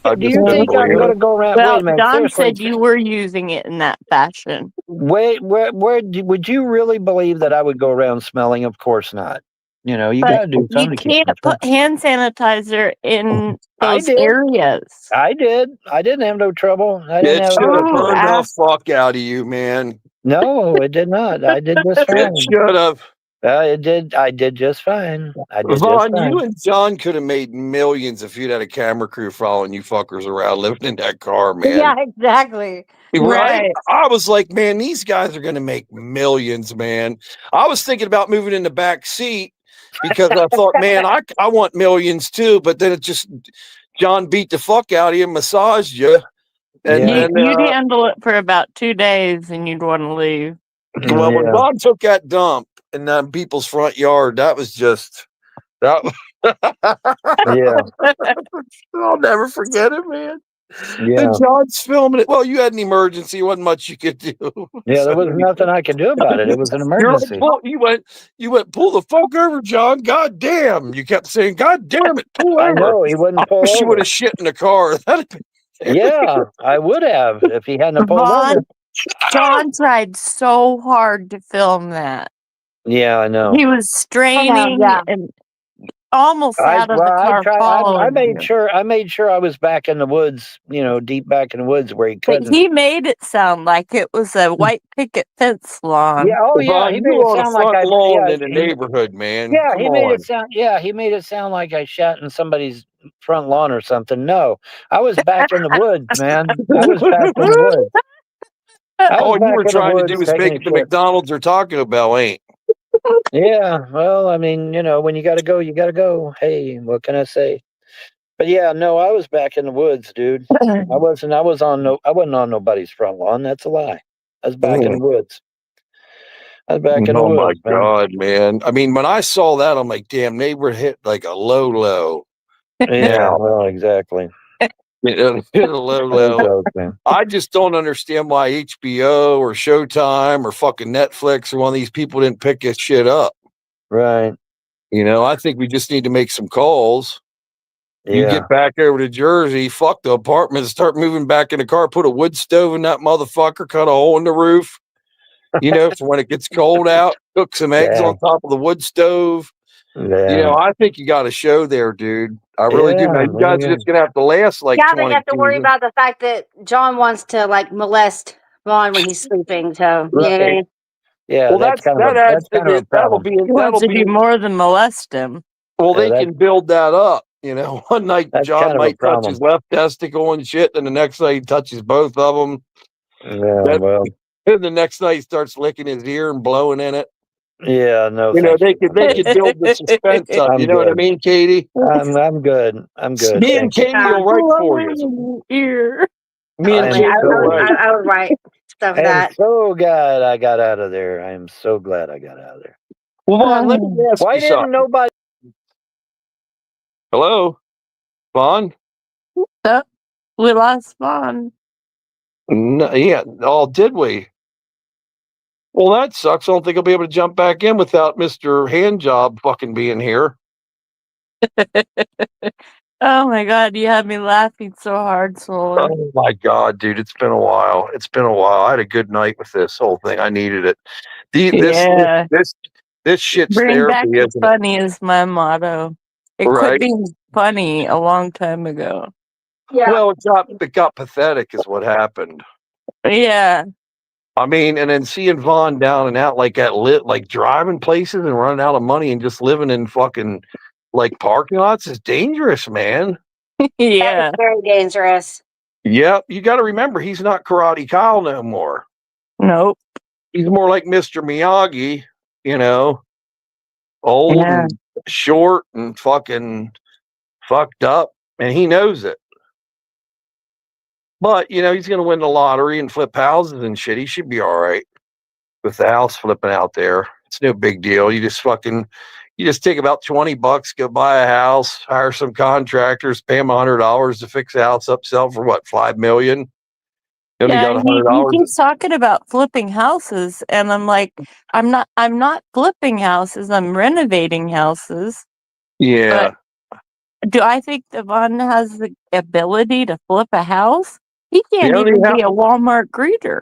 I Do just you couldn't think I'm believe going it. to go around? Wait Well, a minute. Don Seriously. said you were using it in that fashion. Wait, would you really believe that I would go around smelling? Of course not. You got But to do you something to keep can't from put hand sanitizer in I those did. areas. I did. I didn't have no trouble. I didn't It have should have Oh, burned the fuck out of you, man. No, it did not. I did just It fine. should have. It did. I did just fine. I did just Vaughn, fine. you and John could have made millions if you'd had a camera crew following you fuckers around living in that car, man. Yeah, exactly. Right? I was like, man, these guys are going to make millions, man. I was thinking about moving in the back seat because I thought, man, I want millions too. But then it just, John beat the fuck out of you, massaged you. And Yeah. then, You'd handle it for about 2 days and you'd want to leave. well, when Yeah. Don took that dump in people's front yard, that was just, that Yeah. I'll never forget it, man. Yeah. And John's filming it. Well, you had an emergency. There wasn't much you could do. Yeah, there was nothing I could do about it. It was an emergency. You went, pull the fuck over, John. God damn. You kept saying, God damn it, pull over. I know, he wouldn't pull She would over. have shit in the car. That'd been Yeah, I would have if he hadn't pulled Vaughn, over. John tried so hard to film that. Yeah, I know. He was straining yeah. and almost out of the car I following made you. sure I was back in the woods, deep back in the woods where he But couldn't. he made it sound like it was a white picket fence lawn. Yeah, oh yeah, Vaughn, he you made it on a sound like front I lawn yeah, in the he- neighborhood, man. Yeah, Come he made on. it sound. Yeah, he made it sound like I shot in somebody's front lawn or something. No, I was back in the woods, man. I was back in the woods. All you were in the trying to woods do is taking make a it to shit. McDonald's or Taco Bell, ain't? Yeah, well, I mean, when you got to go, you got to go. Hey, what can I say? But yeah, no, I was back in the woods, dude. I wasn't on nobody's front lawn. That's a lie. I was back in the woods. I was back in the Oh my woods, man. God, man. I mean, when I saw that, I'm like, damn, they were hit like a low. Yeah, well, exactly. Hit a low. I just don't understand why HBO or Showtime or fucking Netflix or one of these people didn't pick this shit up. Right. I think we just need to make some calls. You Yeah. get back over to Jersey, fuck the apartment, start moving back in the car, put a wood stove in that motherfucker, cut a hole in the roof. So when it gets cold out, cook some eggs on top of the wood stove. Yeah. I think you got a show there, dude. I really do. Now, you guys are just going to have to last like Yeah, 20 they have to worry about the fact that John wants to molest Vaughn when he's sleeping. So you know what I mean? Yeah, Well, that's kind of a that'll problem. be He wants to do more than molest him. Well, they can build that up. One night That's John kind of a might touch problem. his left testicle and shit, and the next night he touches both of them. Yeah, well, And the next night he starts licking his ear and blowing in it. yeah, no. They could build the suspense up. You know what I mean, Katie? I'm good. I'm good. Me and Thank you. Katie will write for you. Ear. Me and Katie will write. I would write stuff I am that. so glad I got out of there. I am so glad I got out of there. Well, Vaughn, let me ask Why you didn't something. nobody? Hello, Vaughn? Oh, we lost Vaughn. No, yeah. Oh, did we? Well, that sucks. I don't think I'll be able to jump back in without Mr. Handjob fucking being here. Oh my God, you had me laughing so hard, Solar. Oh my God, dude, it's been a while. I had a good night with this whole thing. I needed it. This shit's Bring back therapy, the isn't it? funny is my motto. It Right. quit being funny a long time ago. Yeah. Well, it got pathetic, is what happened. Yeah. I mean, and then seeing Vaughn down and out like that, like driving places and running out of money and just living in fucking like parking lots is dangerous, man. Yeah. It's very dangerous. Yep, you got to remember he's not Karate Kyle no more. Nope. He's more like Mr. Miyagi, old Yeah. and short and fucking fucked up, and he knows it. But he's going to win the lottery and flip houses and shit. He should be all right with the house flipping out there. It's no big deal. You just take about $20, go buy a house, hire some contractors, pay them $100 to fix the house up, sell for what, $5 million? You only got he $100. keeps talking about flipping houses, and I'm like, I'm not flipping houses. I'm renovating houses. Yeah. But do I think that Vaughn has the ability to flip a house? He can't even be a Walmart greeter.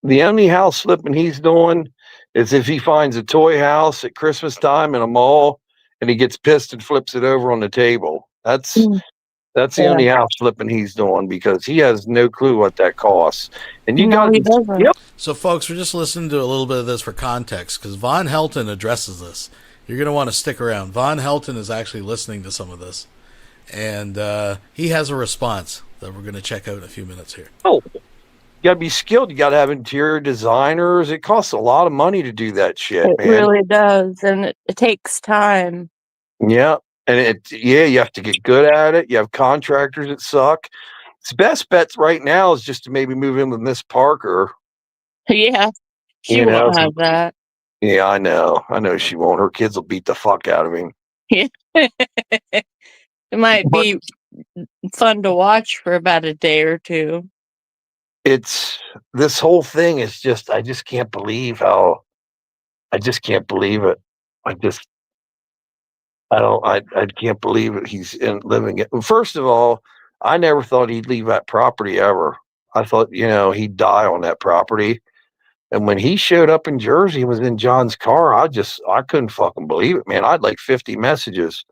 The only house flipping he's doing is if he finds a toy house at Christmas time in a mall and he gets pissed and flips it over on the table. That's the only house flipping he's doing, because he has no clue what that costs. And you got to. Yep. So, folks, we're just listening to a little bit of this for context, because VONHELTON addresses this. You're going to want to stick around. VONHELTON is actually listening to some of this, and he has a response that we're going to check out in a few minutes here. Oh, you got to be skilled. You got to have interior designers. It costs a lot of money to do that shit, It man. really does, and it takes time. Yeah. And you have to get good at it. You have contractors that suck. Its best bets right now is just to maybe move in with Miss Parker. Yeah, she won't have that. Yeah, I know she won't. Her kids will beat the fuck out of him. It might be fun to watch for about a day or two. It's this whole thing is just I just can't believe it. I can't believe it. He's living it. First of all, I never thought he'd leave that property ever. I thought, he'd die on that property. And when he showed up in Jersey and was in John's car, I couldn't fucking believe it, man. I had like 50 messages.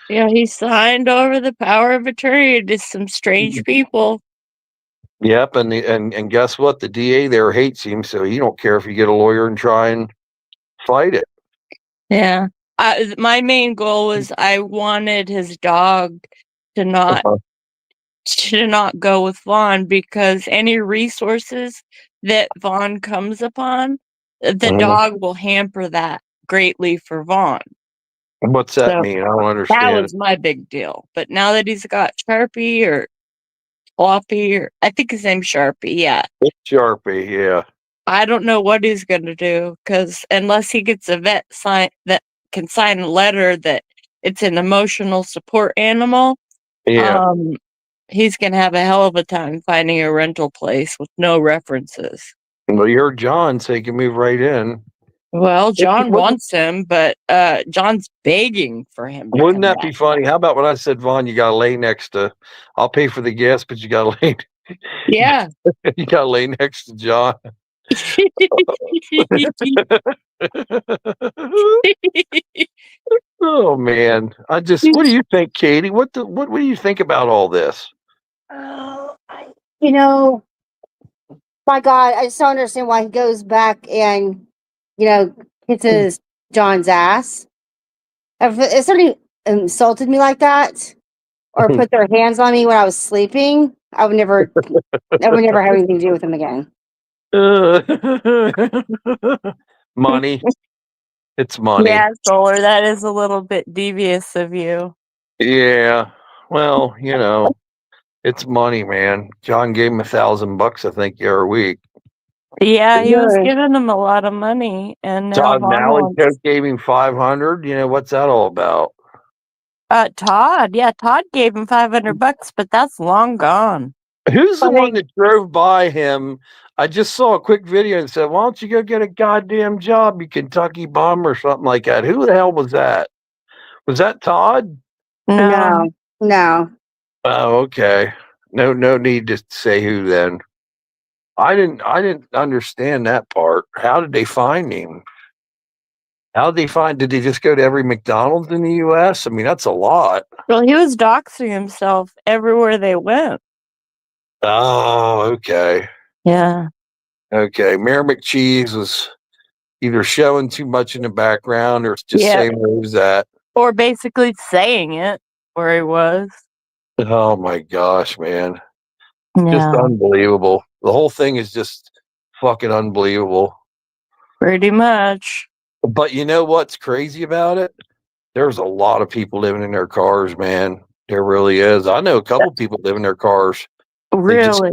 Yeah, he signed over the power of attorney to some strange people. Yep, and guess what? The DA there hates him, so he don't care if you get a lawyer and try and fight it. Yeah. My main goal was I wanted his dog to not go with Vaughn, because any resources that Vaughn comes upon, the dog will hamper that greatly for Vaughn. What's that mean? I don't understand. That was my big deal. But now that he's got Sharpie or Floppy, or I think his name's Sharpie, yeah. It's Sharpie, yeah. I don't know what he's going to do, because unless he gets a vet that can sign a letter that it's an emotional support animal, he's going to have a hell of a time finding a rental place with no references. Well, you heard John say he can move right in. Well, John wants him, but John's begging for him. Wouldn't that be funny? How about when I said, Vaughn, you got to lay next to, I'll pay for the gas, but you got to lay. Yeah. You got to lay next to John. Oh man, what do you think, Katie? What do you think about all this? My God, I just don't understand why he goes back and, kisses John's ass. If somebody insulted me like that, or put their hands on me when I was sleeping, I would never have anything to do with him again. Money. It's money. Yeah, Solar, that is a little bit devious of you. Yeah. Well, it's money, man. John gave him $1,000, I think, every week. Yeah, he was giving him a lot of money, and now Todd gave him $500. What's that all about? Todd gave him $500, but that's long gone. Who's the one that drove by him? I just saw a quick video and said, "Why don't you go get a goddamn job, you Kentucky bum," or something like that. Who the hell was that? Was that Todd? No. Oh, okay. No need to say who then. I didn't understand that part. How did they find him? Did they just go to every McDonald's in the US? I mean, that's a lot. Well, he was doxing himself everywhere they went. Oh, okay. Yeah. Okay. Mayor McCheese was either showing too much in the background or just saying where he was at. Or basically saying it where he was. Oh my gosh, man. Yeah. Just unbelievable. The whole thing is just fucking unbelievable. Pretty much. But you know what's crazy about it? There's a lot of people living in their cars, man. There really is. I know a couple people live in their cars. Really?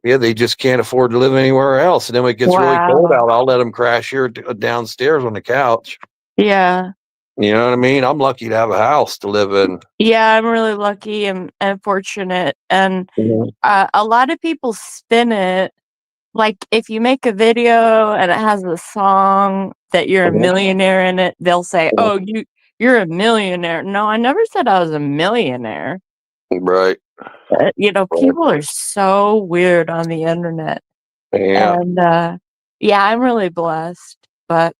They just can't afford to live anywhere else. And then when it gets really cold out, I'll let them crash here downstairs on the couch. Yeah. You know what I mean? I'm lucky to have a house to live in. Yeah, I'm really lucky and fortunate. And a lot of people spin it like if you make a video and it has a song that you're a millionaire in it, they'll say, "Oh, you're a millionaire." No, I never said I was a millionaire. Right. People are so weird on the internet. Yeah. And I'm really blessed, but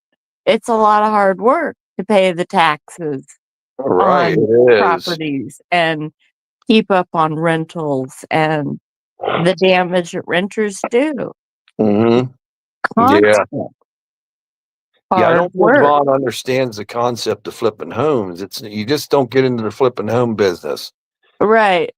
it's a lot of hard work to pay the taxes on properties and keep up on rentals and the damage that renters do. Mm-hmm. Constant. Yeah, I don't think Vaughn understands the concept of flipping homes. You just don't get into the flipping home business. Right.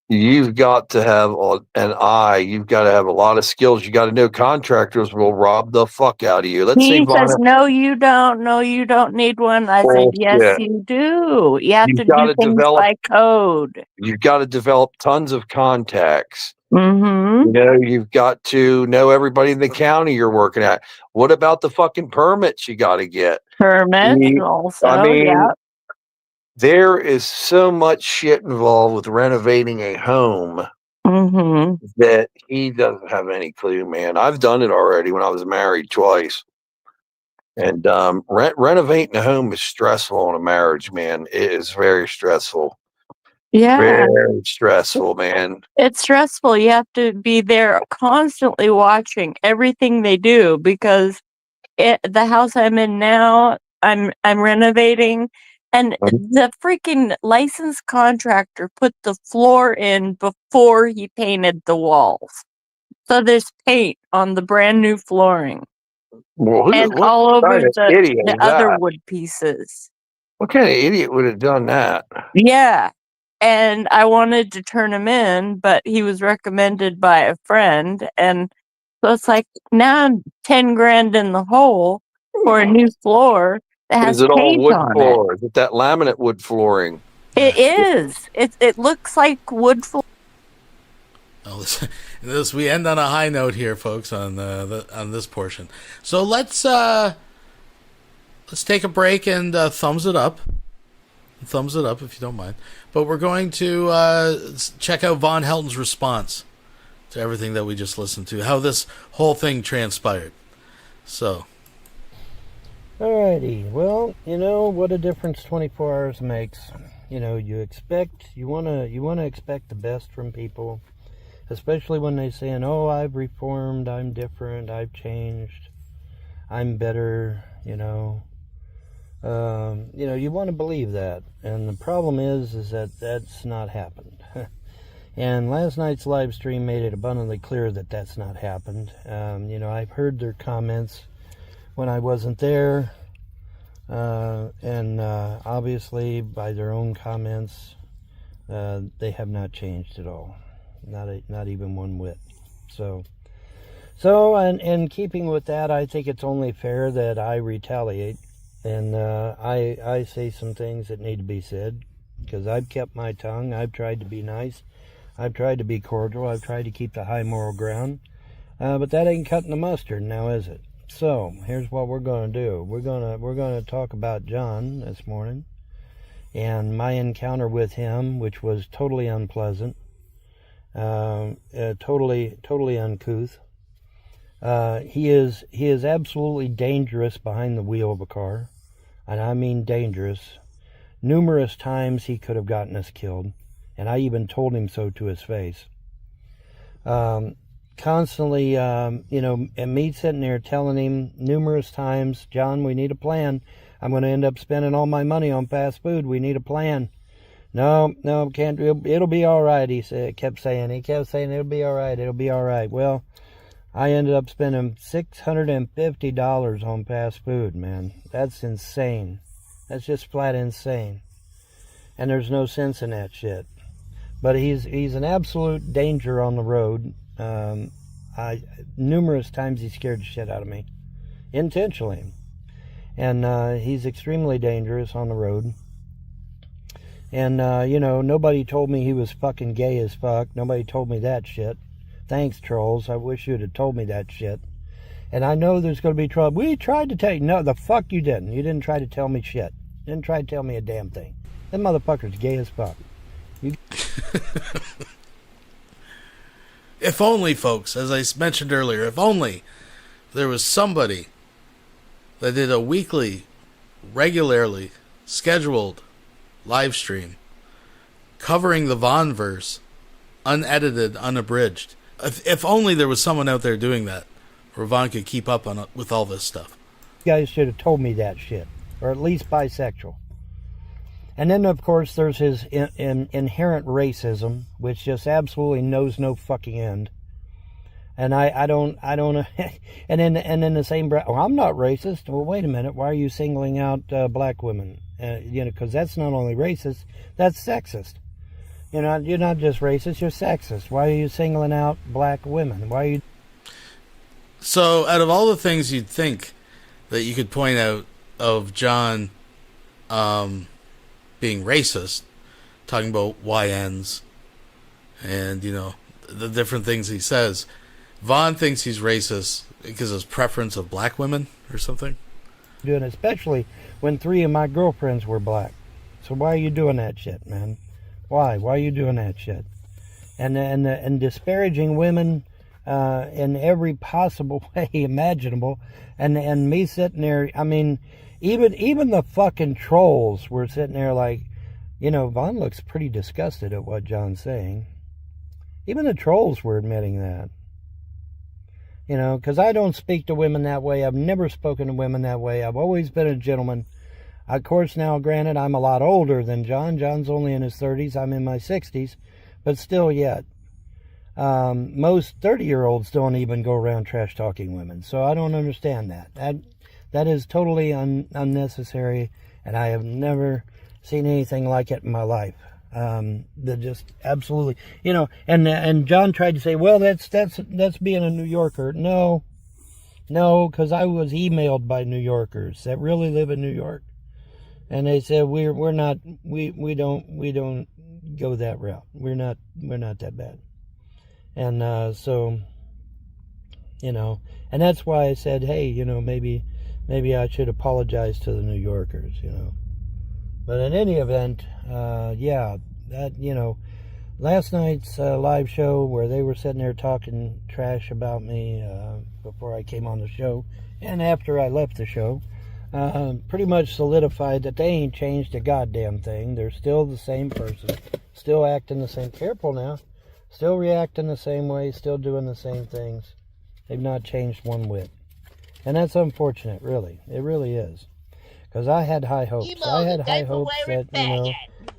You've got to have an eye. You've got to have a lot of skills. You got to know contractors will rob the fuck out of you. He says, "No, you don't. No, you don't need one." I said, "Yes, you do. You have to do things by code. You've got to develop tons of contacts. Mm-hmm. You've got to know everybody in the county you're working at. What about the fucking permits you got to get? Permits also, there is so much shit involved with renovating a home that he doesn't have any clue, man. I've done it already when I was married twice. And renovating a home is stressful in a marriage, man. It is very stressful. Yeah. Very stressful, man. It's stressful. You have to be there constantly watching everything they do because the house I'm in now, I'm renovating, and the freaking licensed contractor put the floor in before he painted the walls. So there's paint on the brand new flooring. Well, and what all over kind of idiot the is other that? wood pieces. What kind of idiot would have done that? Yeah. And I wanted to turn him in, but he was recommended by a friend. And so it's like, now I'm 10 grand in the hole for a new floor that has Is it all paint wood on floor? Is it that laminate wood flooring? it. It is. It looks like wood floor. Oh, this we end on a high note here, folks, on on this portion. So let's take a break and thumbs it up. Thumbs it up if you don't mind. But we're going to check out Von Helton's response to everything that we just listened to, how this whole thing transpired. So. Alrighty, well, you know what a difference 24 hours makes. You know, you wanna expect the best from people, especially when they saying, "Oh, I've reformed, I'm different, I've changed, I'm better." You know, you want to believe that, and the problem is that that's not happened. And last night's live stream made it abundantly clear that that's not happened. I've heard their comments when I wasn't there, and obviously by their own comments, they have not changed at all, not even one whit. So, and keeping with that, I think it's only fair that I retaliate, and I say some things that need to be said, because I've kept my tongue. I've tried to be nice. I've tried to be cordial. I've tried to keep the high moral ground, but that ain't cutting the mustard now, is it? So here's what we're going to do. We're going to talk about John this morning and my encounter with him, which was totally unpleasant, totally uncouth. He is absolutely dangerous behind the wheel of a car, and I mean dangerous. Numerous times he could have gotten us killed, and I even told him so to his face. Constantly, and me sitting there telling him numerous times, "John, we need a plan. I'm going to end up spending all my money on fast food. We need a plan." No, can't do it. It'll be all right, he kept saying. He kept saying, "It'll be all right, it'll be all right." Well, I ended up spending $650 on fast food, man. That's insane. That's just flat insane. And there's no sense in that shit. But he's an absolute danger on the road. Numerous times he scared the shit out of me, intentionally, and he's extremely dangerous on the road. And nobody told me he was fucking gay as fuck. Nobody told me that shit. Thanks, trolls. I wish you'd have told me that shit. And I know there's going to be trouble. We tried to tell you. No, the fuck you didn't. You didn't try to tell me shit. You didn't try to tell me a damn thing. That motherfucker's gay as fuck. If only, folks, as I mentioned earlier, if only there was somebody that did a weekly, regularly scheduled live stream covering the Vonverse, unedited, unabridged. If only there was someone out there doing that, where Von could keep up with all this stuff. You guys should have told me that shit, or at least bisexual. And then, of course, there's his inherent racism, which just absolutely knows no fucking end. And I don't, and then the same breath, I'm not racist. Well, wait a minute, why are you singling out black women? Because that's not only racist, that's sexist. You're not just racist, you're sexist. Why are you singling out black women? Why are you? So, out of all the things you'd think that you could point out of John, being racist, talking about YNs and, the different things he says, Von thinks he's racist because of his preference of black women or something. Doing, especially when 3 of my girlfriends were black. So why are you doing that shit, man? Why? Why are you doing that shit? And disparaging women in every possible way imaginable, and me sitting there. I mean, even the fucking trolls were sitting there like, you know, Vaughn looks pretty disgusted at what John's saying. Even the trolls were admitting that. You know, because I don't speak to women that way. I've never spoken to women that way. I've always been a gentleman. Of course, now, granted, I'm a lot older than John. John's only in his 30s. I'm in my 60s. But still yet. Most 30-year-olds don't even go around trash-talking women. So I don't understand that. That is totally unnecessary. And I have never seen anything like it in my life. That just absolutely, you know, and John tried to say, well, that's being a New Yorker. No, because I was emailed by New Yorkers that really live in New York. And they said we don't go that route. We're not that bad. And so, you know, and that's why I said, hey, you know, maybe I should apologize to the New Yorkers, you know. But in any event, yeah, that, you know, last night's live show where they were sitting there talking trash about me before I came on the show and after I left the show, pretty much solidified that they ain't changed a goddamn thing. They're still the same person, still acting the same. Careful now. Still reacting the same way, still doing the same things. They've not changed one whit. And that's unfortunate, really. It really is. Because I had high hopes. I had high hopes that, you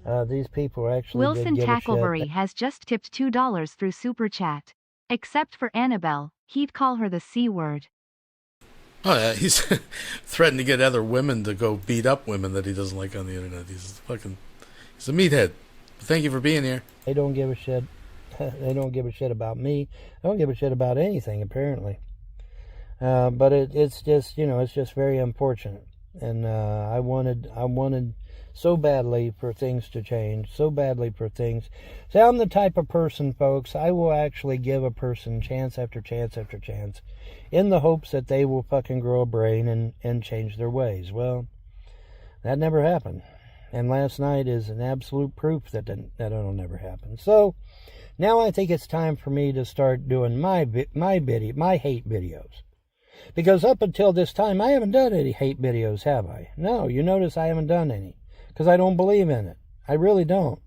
know, these people actually Wilson did give a Tackleberry shit. has just tipped $2 through Super Chat. Except for Annabelle, he'd call her the C word. Oh, yeah, he's threatened to get other women to go beat up women that he doesn't like on the internet. He's a meathead. Thank you for being here. They don't give a shit. They don't give a shit about me. They don't give a shit about anything, apparently. But it's just, you know, it's just very unfortunate. And I wanted so badly for things to change, so badly for things. See, I'm the type of person, folks, I will actually give a person chance after chance after chance in the hopes that they will fucking grow a brain and change their ways. Well, that never happened. And last night is an absolute proof that it'll never happen. So now I think it's time for me to start doing my hate videos. Because up until this time, I haven't done any hate videos, have I? No, you notice I haven't done any. Because I don't believe in it. I really don't.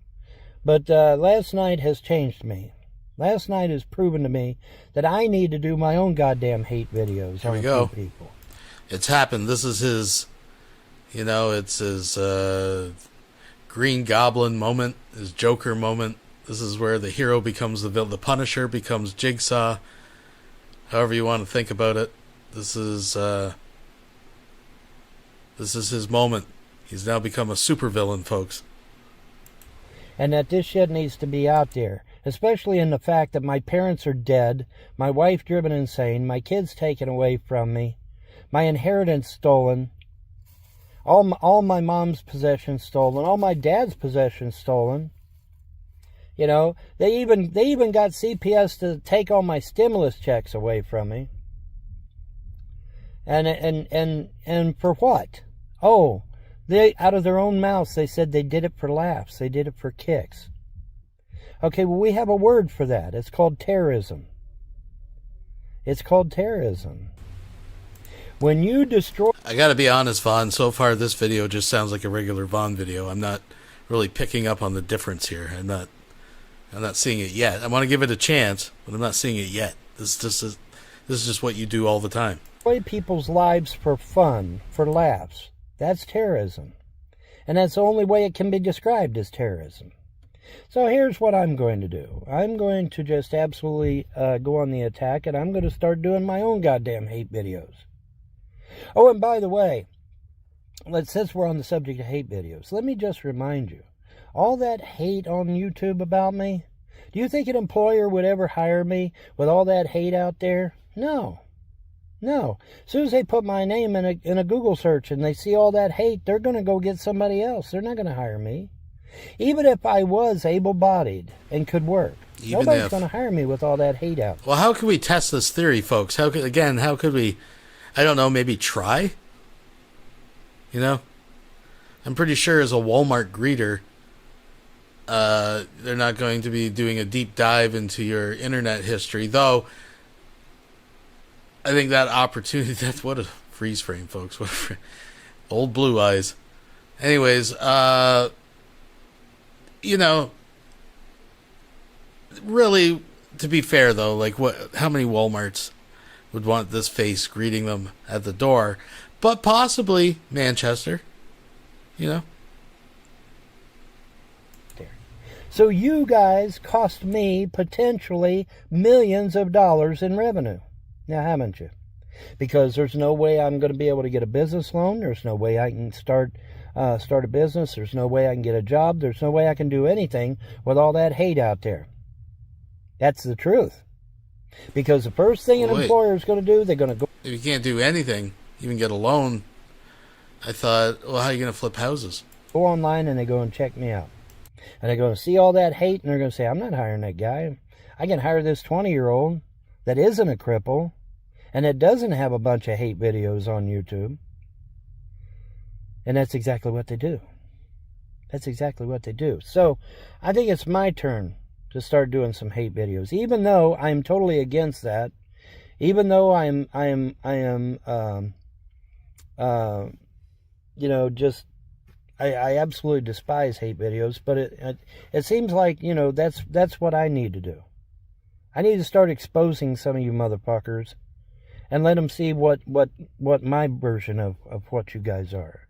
But last night has changed me. Last night has proven to me that I need to do my own goddamn hate videos. Here we go. People. It's happened. This is his, you know, it's his Green Goblin moment, his Joker moment. This is where the hero becomes the villain. The Punisher becomes Jigsaw. However you want to think about it. This is his moment. He's now become a supervillain, folks. And that this shit needs to be out there. Especially in the fact that my parents are dead, my wife driven insane, my kids taken away from me, my inheritance stolen, all my mom's possessions stolen, all my dad's possessions stolen. You know, they even got CPS to take all my stimulus checks away from me. And for what? Oh, they out of their own mouths they said they did it for laughs. They did it for kicks. Okay, well, we have a word for that. It's called terrorism. It's called terrorism. When you destroy... I gotta be honest, Vaughn, so far this video just sounds like a regular Vaughn video. I'm not really picking up on the difference here. I'm not seeing it yet. I want to give it a chance, but I'm not seeing it yet. This is just what you do all the time. Destroy people's lives for fun, for laughs. That's terrorism. And that's the only way it can be described as terrorism. So here's what I'm going to do. I'm going to just absolutely go on the attack, and I'm going to start doing my own goddamn hate videos. Oh, and by the way, since we're on the subject of hate videos, let me just remind you, all that hate on YouTube about me, do you think an employer would ever hire me with all that hate out there? No. No. As soon as they put my name in a Google search and they see all that hate, they're going to go get somebody else. They're not going to hire me. Even if I was able-bodied and could work, nobody's going to hire me with all that hate out. Well, how can we test this theory, folks? How could we, I don't know, maybe try? You know? I'm pretty sure as a Walmart greeter, they're not going to be doing a deep dive into your internet history, though. I think that opportunity, that's what a freeze frame, folks. What a old blue eyes. Anyways, you know, really, to be fair though, like how many Walmarts would want this face greeting them at the door? But possibly Manchester, you know. So you guys cost me potentially millions of dollars in revenue. Now, haven't you? Because there's no way I'm going to be able to get a business loan. There's no way I can start a business. There's no way I can get a job. There's no way I can do anything with all that hate out there. That's the truth. Because the first thing an employer is going to do, they're going to go... If you can't do anything, even get a loan, I thought, well, how are you going to flip houses? Go online and they go and check me out. And they're going to see all that hate and they're going to say, I'm not hiring that guy. I can hire this 20-year-old that isn't a cripple and that doesn't have a bunch of hate videos on YouTube. And that's exactly what they do. That's exactly what they do. So I think it's my turn to start doing some hate videos, even though I'm totally against that. Even though I am, you know, just, I absolutely despise hate videos, but it seems like, you know, that's what I need to do. I need to start exposing some of you motherfuckers and let them see what my version of what you guys are.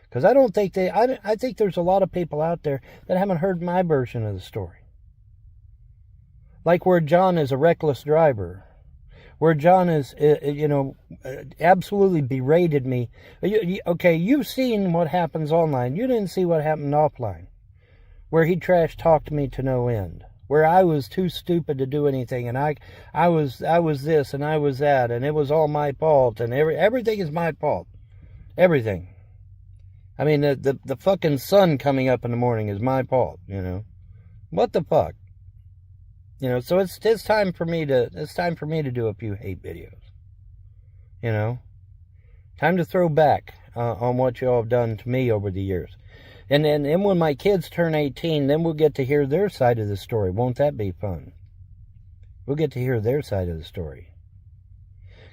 Because I don't think I think there's a lot of people out there that haven't heard my version of the story. Like where John is a reckless driver. Where John is, you know, absolutely berated me. Okay, you've seen what happens online. You didn't see what happened offline. Where he trash talked me to no end. Where I was too stupid to do anything, and I was this and I was that, and it was all my fault, and everything is my fault. Everything. I mean, the fucking sun coming up in the morning is my fault, you know. What the fuck? You know, so it's time for me to do a few hate videos. You know, time to throw back on what you all have done to me over the years. And then when my kids turn 18, then we'll get to hear their side of the story. Won't that be fun? We'll get to hear their side of the story.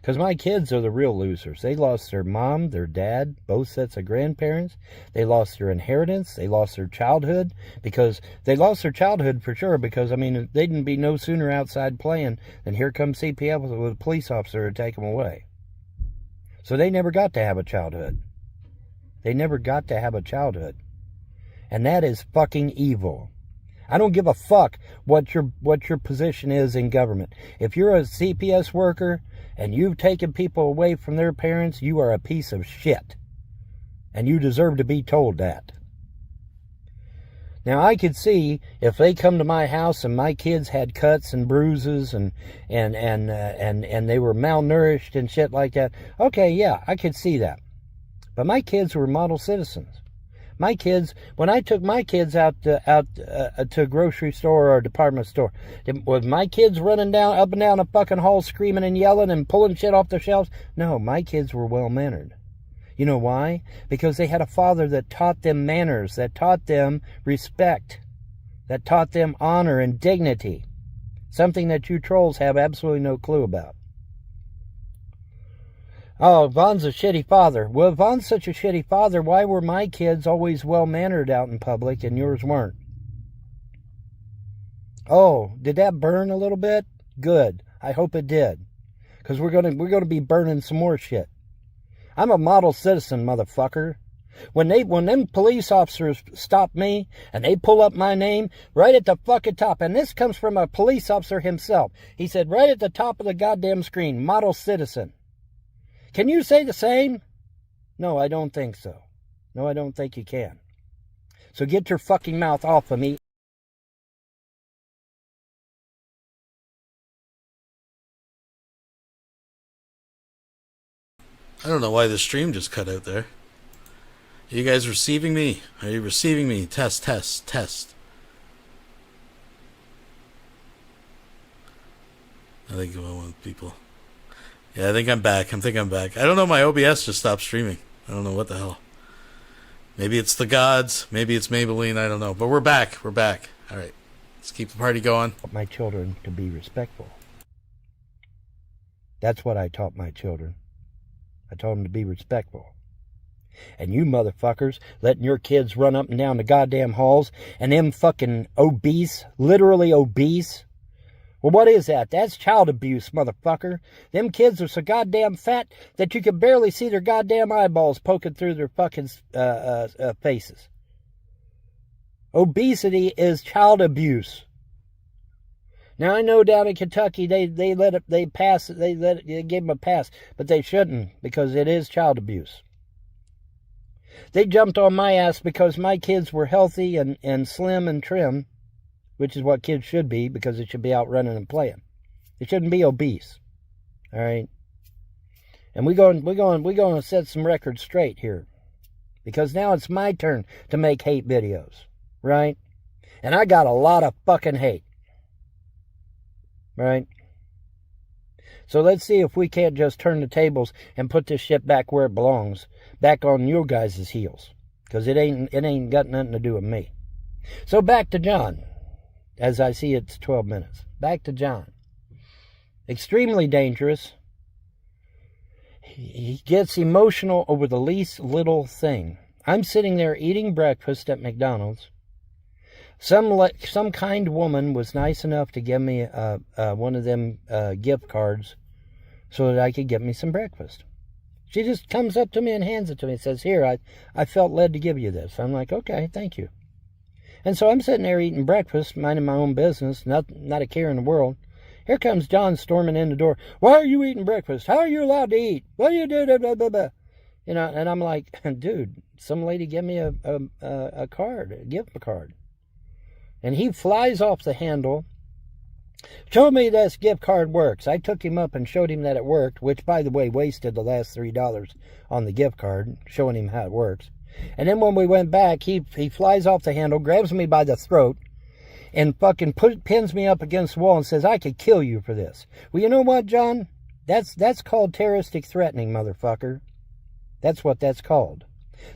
Because my kids are the real losers. They lost their mom, their dad, both sets of grandparents. They lost their inheritance. They lost their childhood. Because they lost their childhood for sure. Because, I mean, they didn't be no sooner outside playing than here comes CPF with a police officer to take them away. So they never got to have a childhood. They never got to have a childhood. And that is fucking evil. I don't give a fuck what your position is in government. If you're a CPS worker and you've taken people away from their parents, you are a piece of shit. And you deserve to be told that. Now, I could see if they come to my house and my kids had cuts and bruises and they were malnourished and shit like that. Okay, yeah, I could see that. But my kids were model citizens. My kids, when I took my kids out to a grocery store or a department store, was my kids running up and down a fucking hall screaming and yelling and pulling shit off the shelves? No, my kids were well-mannered. You know why? Because they had a father that taught them manners, that taught them respect, that taught them honor and dignity. Something that you trolls have absolutely no clue about. Oh, Von's a shitty father. Well, if Von's such a shitty father, why were my kids always well-mannered out in public and yours weren't? Oh, did that burn a little bit? Good. I hope it did. Because we're gonna be burning some more shit. I'm a model citizen, motherfucker. When them police officers stop me and they pull up my name right at the fucking top, and this comes from a police officer himself. He said right at the top of the goddamn screen, model citizen. Can you say the same? No, I don't think so. No, I don't think you can. So get your fucking mouth off of me. I don't know why the stream just cut out there. Are you guys receiving me? Are you receiving me? Test, test, test. I think I want people. Yeah, I think I'm back. I don't know, my OBS just stopped streaming. I don't know what the hell. Maybe it's the gods. Maybe it's Maybelline. I don't know. But we're back. We're back. All right. Let's keep the party going. My children to be respectful. That's what I taught my children. I told them to be respectful. And you motherfuckers letting your kids run up and down the goddamn halls and them fucking obese, literally obese. Well, what is that? That's child abuse, motherfucker. Them kids are so goddamn fat that you can barely see their goddamn eyeballs poking through their fucking faces. Obesity is child abuse. Now I know down in Kentucky they gave them a pass, but they shouldn't, because it is child abuse. They jumped on my ass because my kids were healthy and slim and trim, which is what kids should be, because they should be out running and playing. They shouldn't be obese. All right? And we're going to set some records straight here, because now it's my turn to make hate videos, right? And I got a lot of fucking hate. Right? So let's see if we can't just turn the tables and put this shit back where it belongs, back on your guys' heels, because it ain't got nothing to do with me. So back to John. As I see, it's 12 minutes. Back to John. Extremely dangerous. He gets emotional over the least little thing. I'm sitting there eating breakfast at McDonald's. Some kind woman was nice enough to give me one of them gift cards so that I could get me some breakfast. She just comes up to me and hands it to me and says, "Here, I felt led to give you this." I'm like, "Okay, thank you." And so I'm sitting there eating breakfast, minding my own business, not a care in the world. Here comes John storming in the door. "Why are you eating breakfast? How are you allowed to eat? What do you do?" Blah, blah, blah. You know, and I'm like, "Dude, some lady gave me a card, a gift card." And he flies off the handle. "Show me this gift card works." I took him up and showed him that it worked, which, by the way, wasted the last $3 on the gift card, showing him how it works. And then when we went back, he flies off the handle, grabs me by the throat, and fucking pins me up against the wall and says, "I could kill you for this." Well, you know what, John? That's called terroristic threatening, motherfucker. That's what that's called.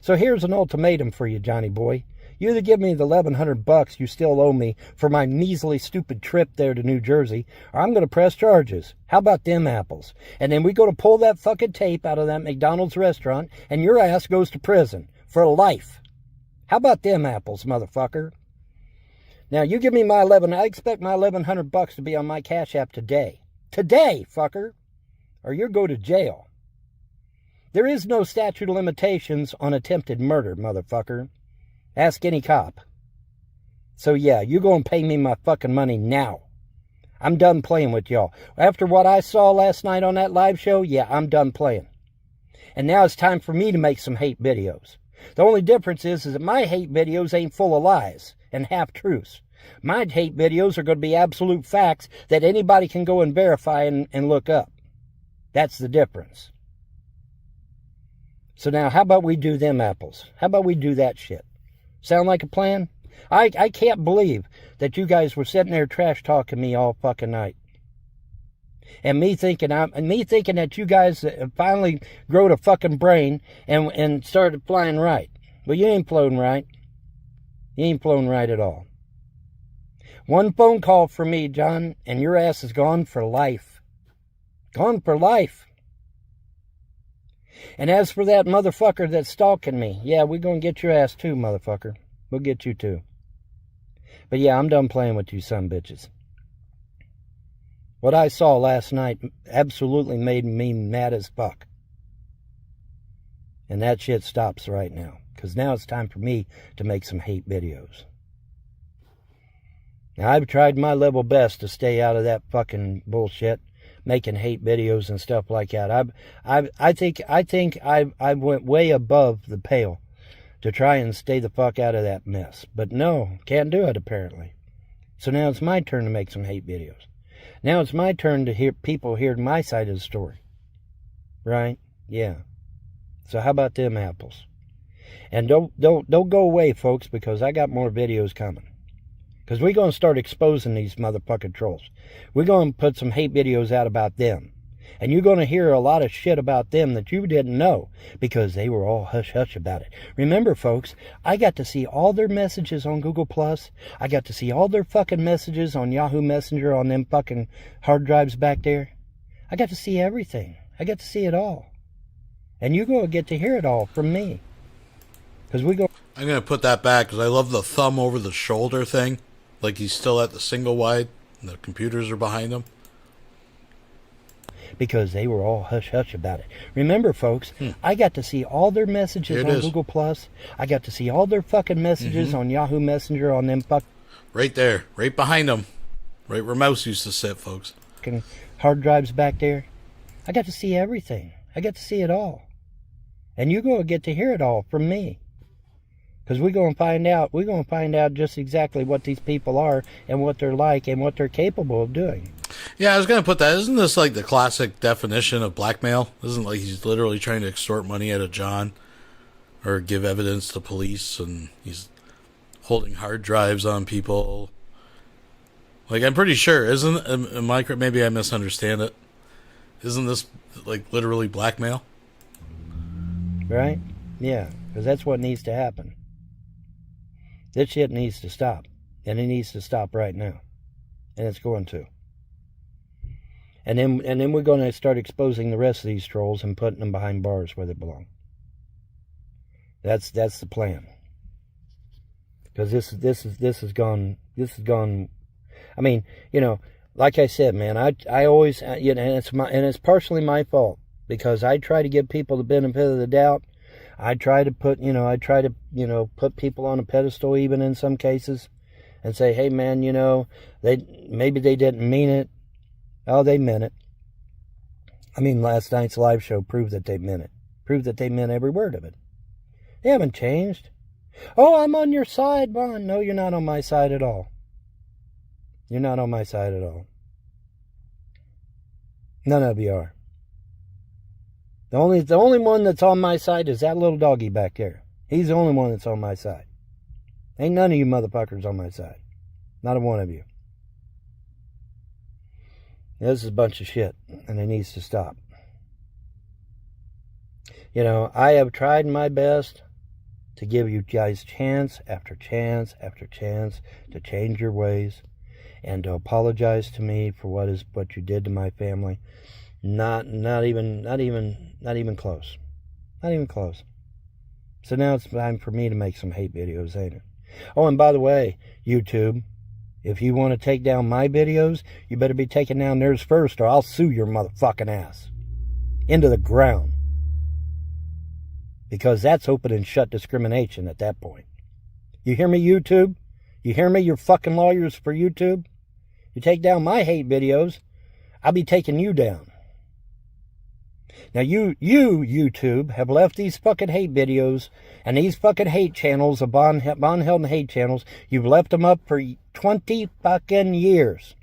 So here's an ultimatum for you, Johnny boy. You either give me the $1,100 you still owe me for my measly stupid trip there to New Jersey, or I'm going to press charges. How about them apples? And then we go to pull that fucking tape out of that McDonald's restaurant, and your ass goes to prison for life. How about them apples, motherfucker? Now, you give me my I expect my $1,100 to be on my Cash App today. Today, fucker. Or you go to jail. There is no statute of limitations on attempted murder, motherfucker. Ask any cop. So yeah, you go and pay me my fucking money now. I'm done playing with y'all. After what I saw last night on that live show, yeah, I'm done playing. And now it's time for me to make some hate videos. The only difference is that my hate videos ain't full of lies and half-truths. My hate videos are going to be absolute facts that anybody can go and verify and look up. That's the difference. So now, how about we do them apples? How about we do that shit? Sound like a plan? I can't believe that you guys were sitting there trash talking me all fucking night. And me thinking that you guys finally growed a fucking brain and started flying right. Well, you ain't flown right. You ain't flown right at all. One phone call from me, John, and your ass is gone for life. Gone for life. And as for that motherfucker that's stalking me, yeah, we're going to get your ass too, motherfucker. We'll get you too. But yeah, I'm done playing with you son bitches. What I saw last night absolutely made me mad as fuck. And that shit stops right now. Because now it's time for me to make some hate videos. Now, I've tried my level best to stay out of that fucking bullshit, making hate videos and stuff like that. I think I went way above the pale to try and stay the fuck out of that mess. But no, can't do it apparently. So now it's my turn to make some hate videos. Now it's my turn to hear people hear my side of the story. Right? Yeah. So how about them apples? And don't go away, folks, because I got more videos coming. Because we're going to start exposing these motherfucking trolls. We're going to put some hate videos out about them. And you're going to hear a lot of shit about them that you didn't know because they were all hush-hush about it. Remember, folks, I got to see all their messages on Google+. I got to see all their fucking messages on Yahoo Messenger on them fucking hard drives back there. I got to see everything. I got to see it all. And you're going to get to hear it all from me. Because we go. I'm going to put that back because I love the thumb over the shoulder thing. Like he's still at the single wide and the computers are behind him. Because they were all hush-hush about it. Remember, folks, I got to see all their messages on Google+. I got to see all their fucking messages on Yahoo Messenger on them right there, right behind them. Right where Mouse used to sit, folks. Fucking hard drives back there. I got to see everything. I got to see it all. And you're going to get to hear it all from me. Because we're going to find out just exactly what these people are and what they're like and what they're capable of doing. Yeah, I was going to put that. Isn't this like the classic definition of blackmail? Isn't like he's literally trying to extort money out of John or give evidence to police, and he's holding hard drives on people? Like, I'm pretty sure, maybe I misunderstand it. Isn't this like literally blackmail? Right? Yeah, because that's what needs to happen. This shit needs to stop. And it needs to stop right now. And it's going to. And then we're going to start exposing the rest of these trolls and putting them behind bars where they belong. That's the plan. Because this has gone. I mean, you know, like I said, man, I always, you know, and it's partially my fault because I try to give people the benefit of the doubt. I try to put put people on a pedestal even in some cases, and say, hey, man, you know, maybe they didn't mean it. Oh, they meant it. I mean, last night's live show proved that they meant it. Proved that they meant every word of it. They haven't changed. Oh, I'm on your side, Bon. No, you're not on my side at all. You're not on my side at all. None of you are. The only one that's on my side is that little doggy back there. He's the only one that's on my side. Ain't none of you motherfuckers on my side. Not a one of you. This is a bunch of shit, and it needs to stop. You know, I have tried my best to give you guys chance after chance after chance to change your ways and to apologize to me for what you did to my family. Not even close. Not even close. So now it's time for me to make some hate videos, ain't it? Oh, and by the way, YouTube, if you want to take down my videos, you better be taking down theirs first, or I'll sue your motherfucking ass into the ground. Because that's open and shut discrimination at that point. You hear me, YouTube? You hear me, your fucking lawyers for YouTube? You take down my hate videos, I'll be taking you down. Now you, YouTube, have left these fucking hate videos and these fucking hate channels of Vonhelton hate channels. You've left them up for 20 fucking years.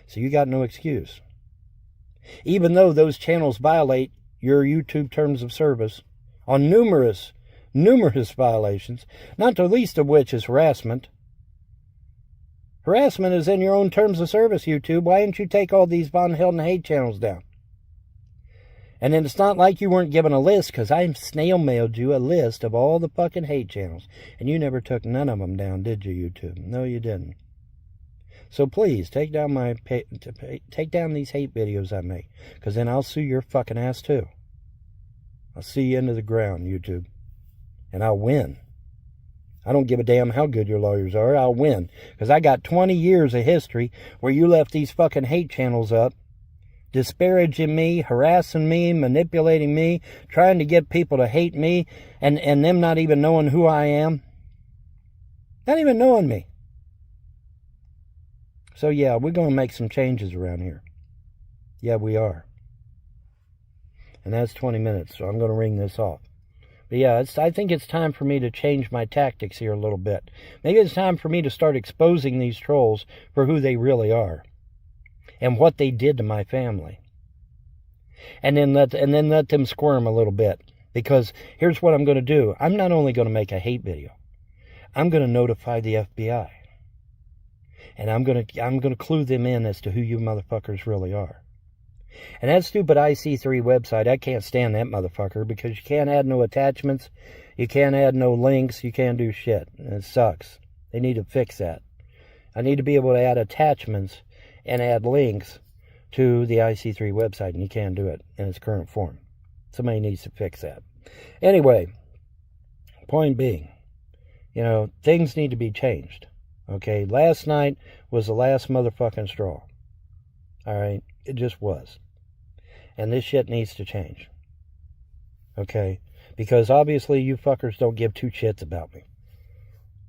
So you got no excuse. Even though those channels violate your YouTube terms of service on numerous violations, not the least of which is harassment. Harassment is in your own terms of service, YouTube. Why didn't you take all these Vonhelton hate channels down? And then it's not like you weren't given a list, because I snail mailed you a list of all the fucking hate channels. And you never took none of them down, did you, YouTube? No, you didn't. So please, take down these hate videos I make, because then I'll sue your fucking ass too. I'll sue you into the ground, YouTube. And I'll win. I don't give a damn how good your lawyers are. I'll win. Because I got 20 years of history where you left these fucking hate channels up, disparaging me, harassing me, manipulating me, trying to get people to hate me, and them not even knowing who I am. Not even knowing me. So yeah, we're going to make some changes around here. Yeah, we are. And that's 20 minutes, so I'm going to ring this off. But yeah, I think it's time for me to change my tactics here a little bit. Maybe it's time for me to start exposing these trolls for who they really are and what they did to my family. And then let them squirm a little bit. Because here's what I'm going to do. I'm not only going to make a hate video. I'm going to notify the FBI. And I'm gonna clue them in as to who you motherfuckers really are. And that stupid IC3 website, I can't stand that motherfucker because you can't add no attachments, you can't add no links, you can't do shit. And it sucks. They need to fix that. I need to be able to add attachments and add links to the IC3 website, and you can't do it in its current form. Somebody needs to fix that. Anyway, point being, things need to be changed. Okay, last night was the last motherfucking straw. All right, it just was. And this shit needs to change. Okay, because obviously you fuckers don't give two shits about me.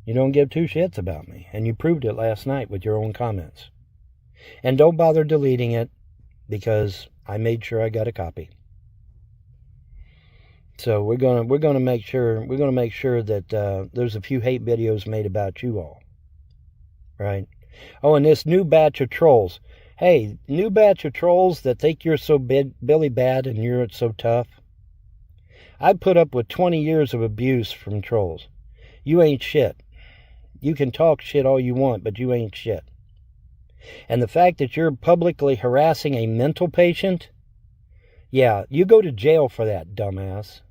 You don't give two shits about me, and you proved it last night with your own comments. And don't bother deleting it because I made sure I got a copy. So we're gonna make sure that there's a few hate videos made about you all. Right? Oh, and this new batch of trolls. Hey, new batch of trolls that think you're so Billy bad and you're so tough. I put up with 20 years of abuse from trolls. You ain't shit. You can talk shit all you want, but you ain't shit. And the fact that you're publicly harassing a mental patient, yeah, you go to jail for that, dumbass.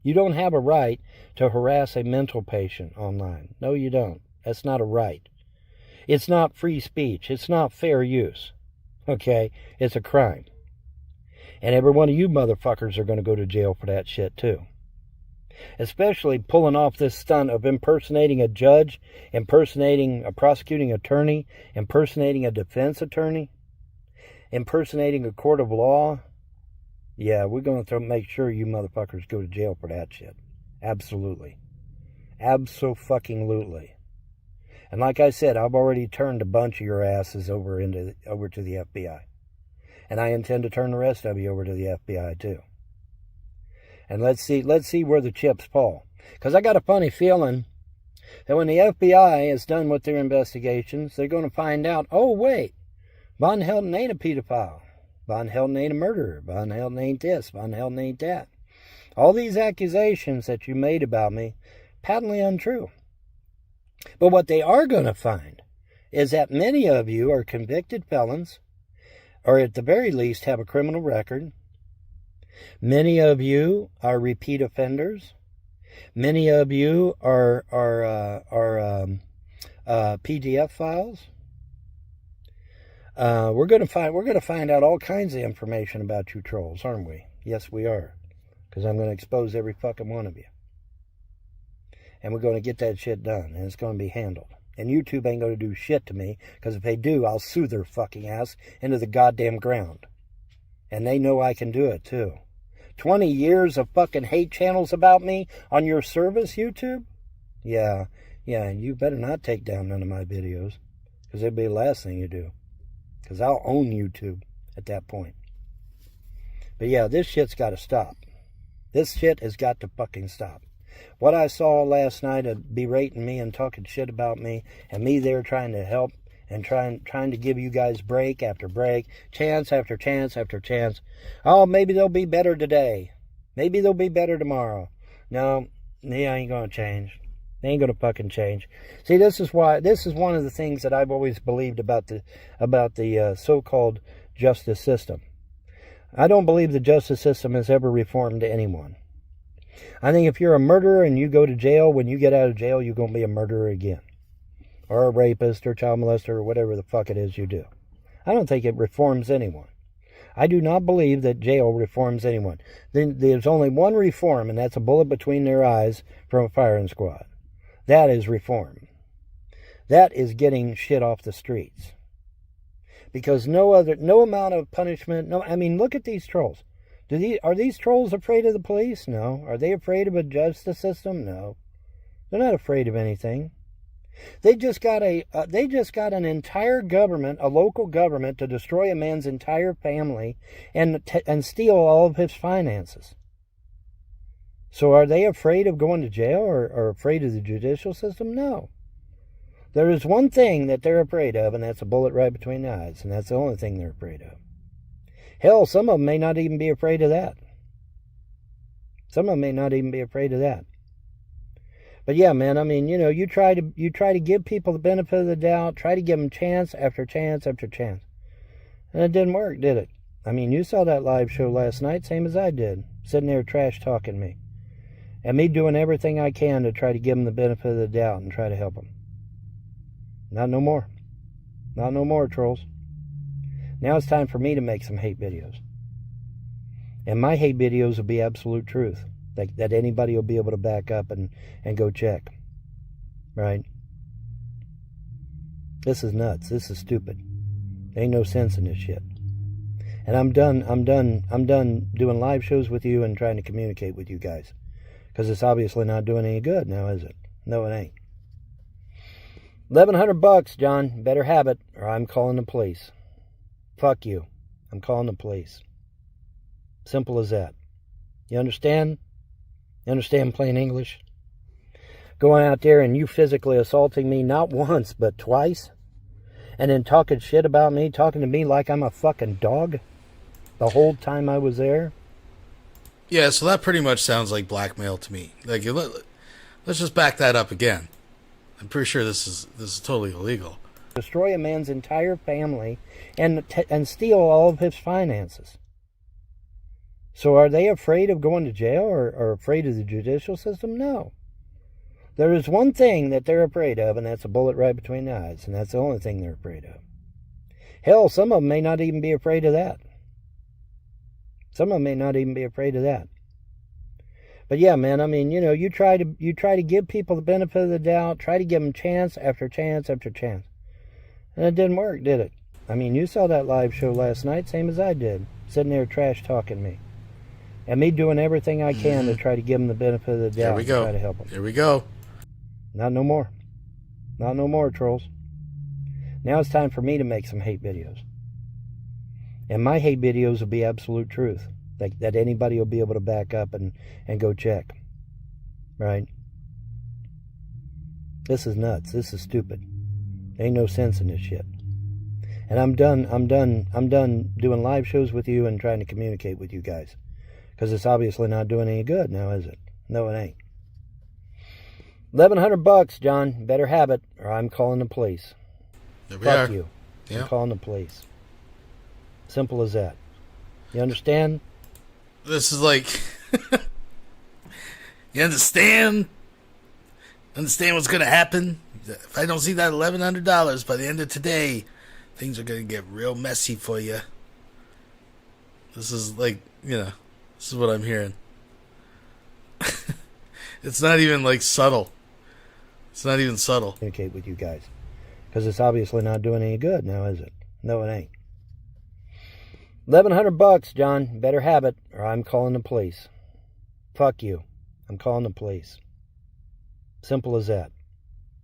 You don't have a right to harass a mental patient online. No, you don't. That's not a right. It's not free speech. It's not fair use. Okay? It's a crime. And every one of you motherfuckers are going to go to jail for that shit, too. Especially pulling off this stunt of impersonating a judge, impersonating a prosecuting attorney, impersonating a defense attorney, impersonating a court of law. Yeah, we're going to make sure you motherfuckers go to jail for that shit. Absolutely. Abso-fucking-lutely. And like I said, I've already turned a bunch of your asses over to the FBI. And I intend to turn the rest of you over to the FBI too. And let's see where the chips fall. Because I got a funny feeling that when the FBI is done with their investigations, they're going to find out, oh wait, Von Helton ain't a pedophile. Von Helton ain't a murderer. Von Helton ain't this. Von Helton ain't that. All these accusations that you made about me, patently untrue. But what they are going to find is that many of you are convicted felons, or at the very least have a criminal record. Many of you are repeat offenders. Many of you are PDF files. We're going to find out all kinds of information about you trolls, aren't we? Yes, we are, because I'm going to expose every fucking one of you. And we're going to get that shit done, and it's going to be handled. And YouTube ain't going to do shit to me, because if they do, I'll sue their fucking ass into the goddamn ground. And they know I can do it, too. 20 years of fucking hate channels about me on your service, YouTube? Yeah, you better not take down none of my videos, because it'll be the last thing you do. Because I'll own YouTube at that point. But yeah, this shit's got to stop. This shit has got to fucking stop. What I saw last night of berating me and talking shit about me, and me there trying to help and trying to give you guys break after break, chance after chance after chance. Oh, maybe they'll be better today. Maybe they'll be better tomorrow. No, they ain't gonna change. They ain't gonna fucking change. See, this is one of the things that I've always believed about the so-called justice system. I don't believe the justice system has ever reformed anyone. I think if you're a murderer and you go to jail, when you get out of jail, you're going to be a murderer again. Or a rapist or child molester or whatever the fuck it is you do. I don't think it reforms anyone. I do not believe that jail reforms anyone. There's only one reform, and that's a bullet between their eyes from a firing squad. That is reform. That is getting shit off the streets. Because no amount of punishment, look at these trolls. Are these trolls afraid of the police? No. Are they afraid of a justice system? No. They're not afraid of anything. They just got an entire government, a local government, to destroy a man's entire family and steal all of his finances. So are they afraid of going to jail or afraid of the judicial system? No. There is one thing that they're afraid of, and that's a bullet right between the eyes, and that's the only thing they're afraid of. Hell, some of them may not even be afraid of that. But yeah, man, I mean, you try to give people the benefit of the doubt, try to give them chance after chance after chance. And it didn't work, did it? I mean, you saw that live show last night, same as I did, sitting there trash talking me. And me doing everything I can to try to give them the benefit of the doubt and try to help them. Not no more. Not no more, trolls. Now it's time for me to make some hate videos. And my hate videos will be absolute truth. That anybody will be able to back up and go check. Right? This is nuts. This is stupid. There ain't no sense in this shit. And I'm done doing live shows with you and trying to communicate with you guys. Because it's obviously not doing any good now, is it? No, it ain't. $1,100, John. Better have it, or I'm calling the police. Fuck you. I'm calling the police. Simple as that. You understand? You understand plain English? Going out there and you physically assaulting me not once, but twice? And then talking shit about me, talking to me like I'm a fucking dog the whole time I was there? Yeah, so that pretty much sounds like blackmail to me. Like, let's just back that up again. I'm pretty sure this is totally illegal. Destroy a man's entire family and steal all of his finances. So are they afraid of going to jail or afraid of the judicial system? No. There is one thing that they're afraid of, and that's a bullet right between the eyes, and that's the only thing they're afraid of. Hell, some of them may not even be afraid of that. Some of them may not even be afraid of that. But yeah, man, I mean, you try to give people the benefit of the doubt, try to give them chance after chance after chance. And it didn't work, did it? I mean, you saw that live show last night, same as I did, sitting there trash talking me. And me doing everything I can to try to give them the benefit of the doubt and try to help them. Here we go. Not no more. Not no more, trolls. Now it's time for me to make some hate videos. And my hate videos will be absolute truth. That anybody will be able to back up and go check. Right? This is nuts. This is stupid. There ain't no sense in this shit. And I'm done doing live shows with you and trying to communicate with you guys. Because it's obviously not doing any good now, is it? No, it ain't. $1,100, John. Better have it, or I'm calling the police. There we Fuck are. you. Yep. I'm calling the police. Simple as that. You understand? This is like... You understand? Understand what's going to happen? If I don't see that $1,100 by the end of today, things are going to get real messy for you. This is like, this is what I'm hearing. It's not even like subtle. It's not even subtle. Communicate with you guys. Because it's obviously not doing any good now, is it? No, it ain't. $1,100, John. Better have it, or I'm calling the police. Fuck you. I'm calling the police. Simple as that.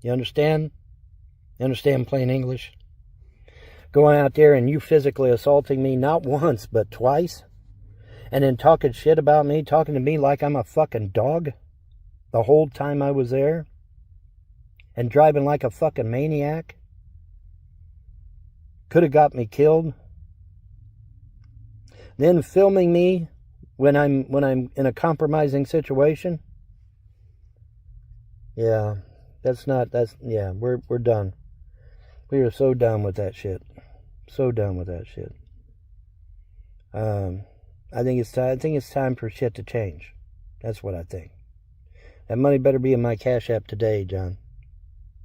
You understand? You understand plain English? Going out there and you physically assaulting me not once, but twice? And then talking shit about me, talking to me like I'm a fucking dog the whole time I was there? And driving like a fucking maniac? Could have got me killed. Then filming me when I'm in a compromising situation. Yeah, we're done. We are so done with that shit. So done with that shit. I think it's time for shit to change. That's what I think. That money better be in my Cash App today, John.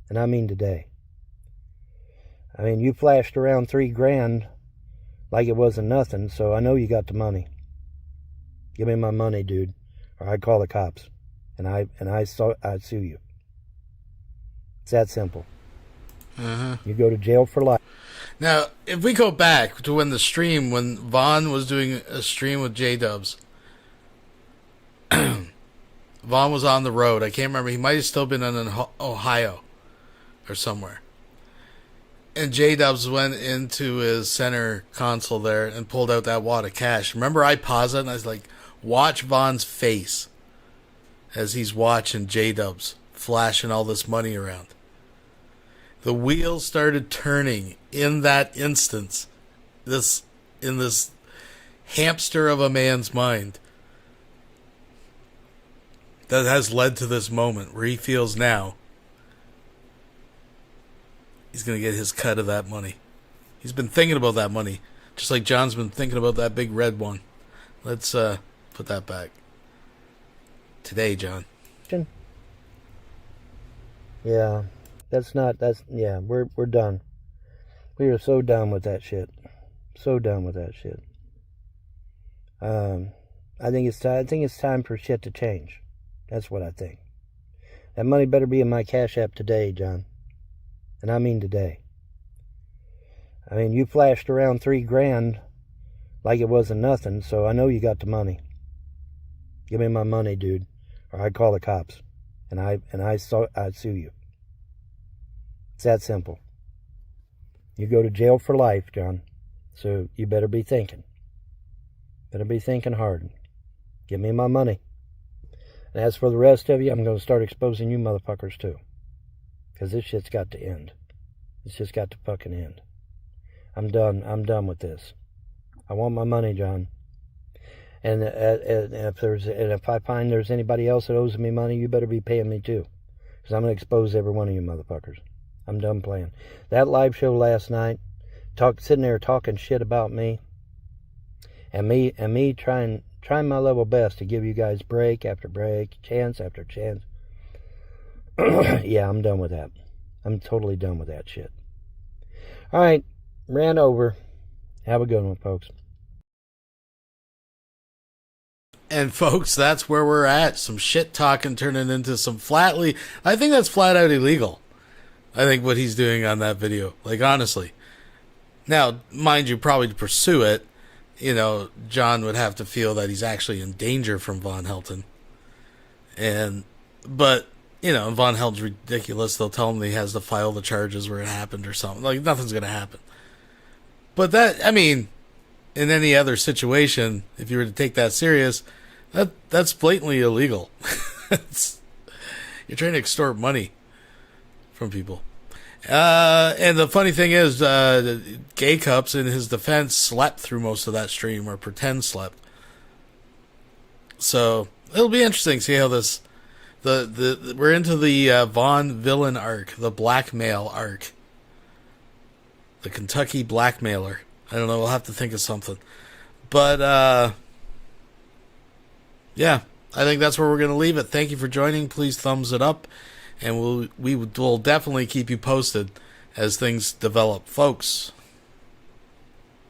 And I mean today. I mean, you flashed around $3,000 like it wasn't nothing, so I know you got the money. Give me my money, dude, or I call the cops, and I'd sue you. It's that simple. You go to jail for life. Now, if we go back to when Vaughn was doing a stream with J-Dubs, Vaughn was on the road. I can't remember. He might have still been in Ohio or somewhere. And J-Dubs went into his center console there and pulled out that wad of cash. Remember, I paused it and I was like, watch Vaughn's face as he's watching J-Dubs flashing all this money around. The wheels started turning in that instance. In this hamster of a man's mind. that has led to this moment where he feels now he's going to get his cut of that money. He's been thinking about that money, just like John's been thinking about that big red one. Let's put that back. Today, John. Yeah, yeah, we're done. We are so done with that shit. So done with that shit. I think it's time for shit to change. That's what I think. That money better be in my Cash App today, John. And I mean today. I mean, you flashed around $3,000 like it wasn't nothing, so I know you got the money. Give me my money, dude, or I call the cops, and I'd sue you. It's that simple. You go to jail for life, John. So you better be thinking. Better be thinking hard. Give me my money. And as for the rest of you, I'm going to start exposing you motherfuckers too. Because this shit's got to end. It's just got to fucking end. I'm done with this. I want my money, John. And if I find there's anybody else that owes me money, you better be paying me too. Because I'm going to expose every one of you motherfuckers. I'm done playing. That live show last night, sitting there talking shit about me, and me trying my level best to give you guys break after break, chance after chance. Yeah, I'm done with that. I'm totally done with that shit. All right, ran over. Have a good one, folks. And folks, that's where we're at. Some shit talking turning into some I think that's flat out illegal. I think what he's doing on that video. Like, honestly. Now, mind you, probably to pursue it, John would have to feel that he's actually in danger from Von Helton. But Von Helton's ridiculous. They'll tell him that he has to file the charges where it happened or something. Like, nothing's going to happen. But in any other situation, if you were to take that serious, that's blatantly illegal. You're trying to extort money from people. And the funny thing is, Gay Cups, in his defense, slept through most of that stream, or pretend slept. So it'll be interesting to see how this. We're into the Von villain arc, the blackmail arc, the Kentucky blackmailer. I don't know. We'll have to think of something. But yeah, I think that's where we're going to leave it. Thank you for joining. Please thumbs it up. And we will definitely keep you posted as things develop. Folks,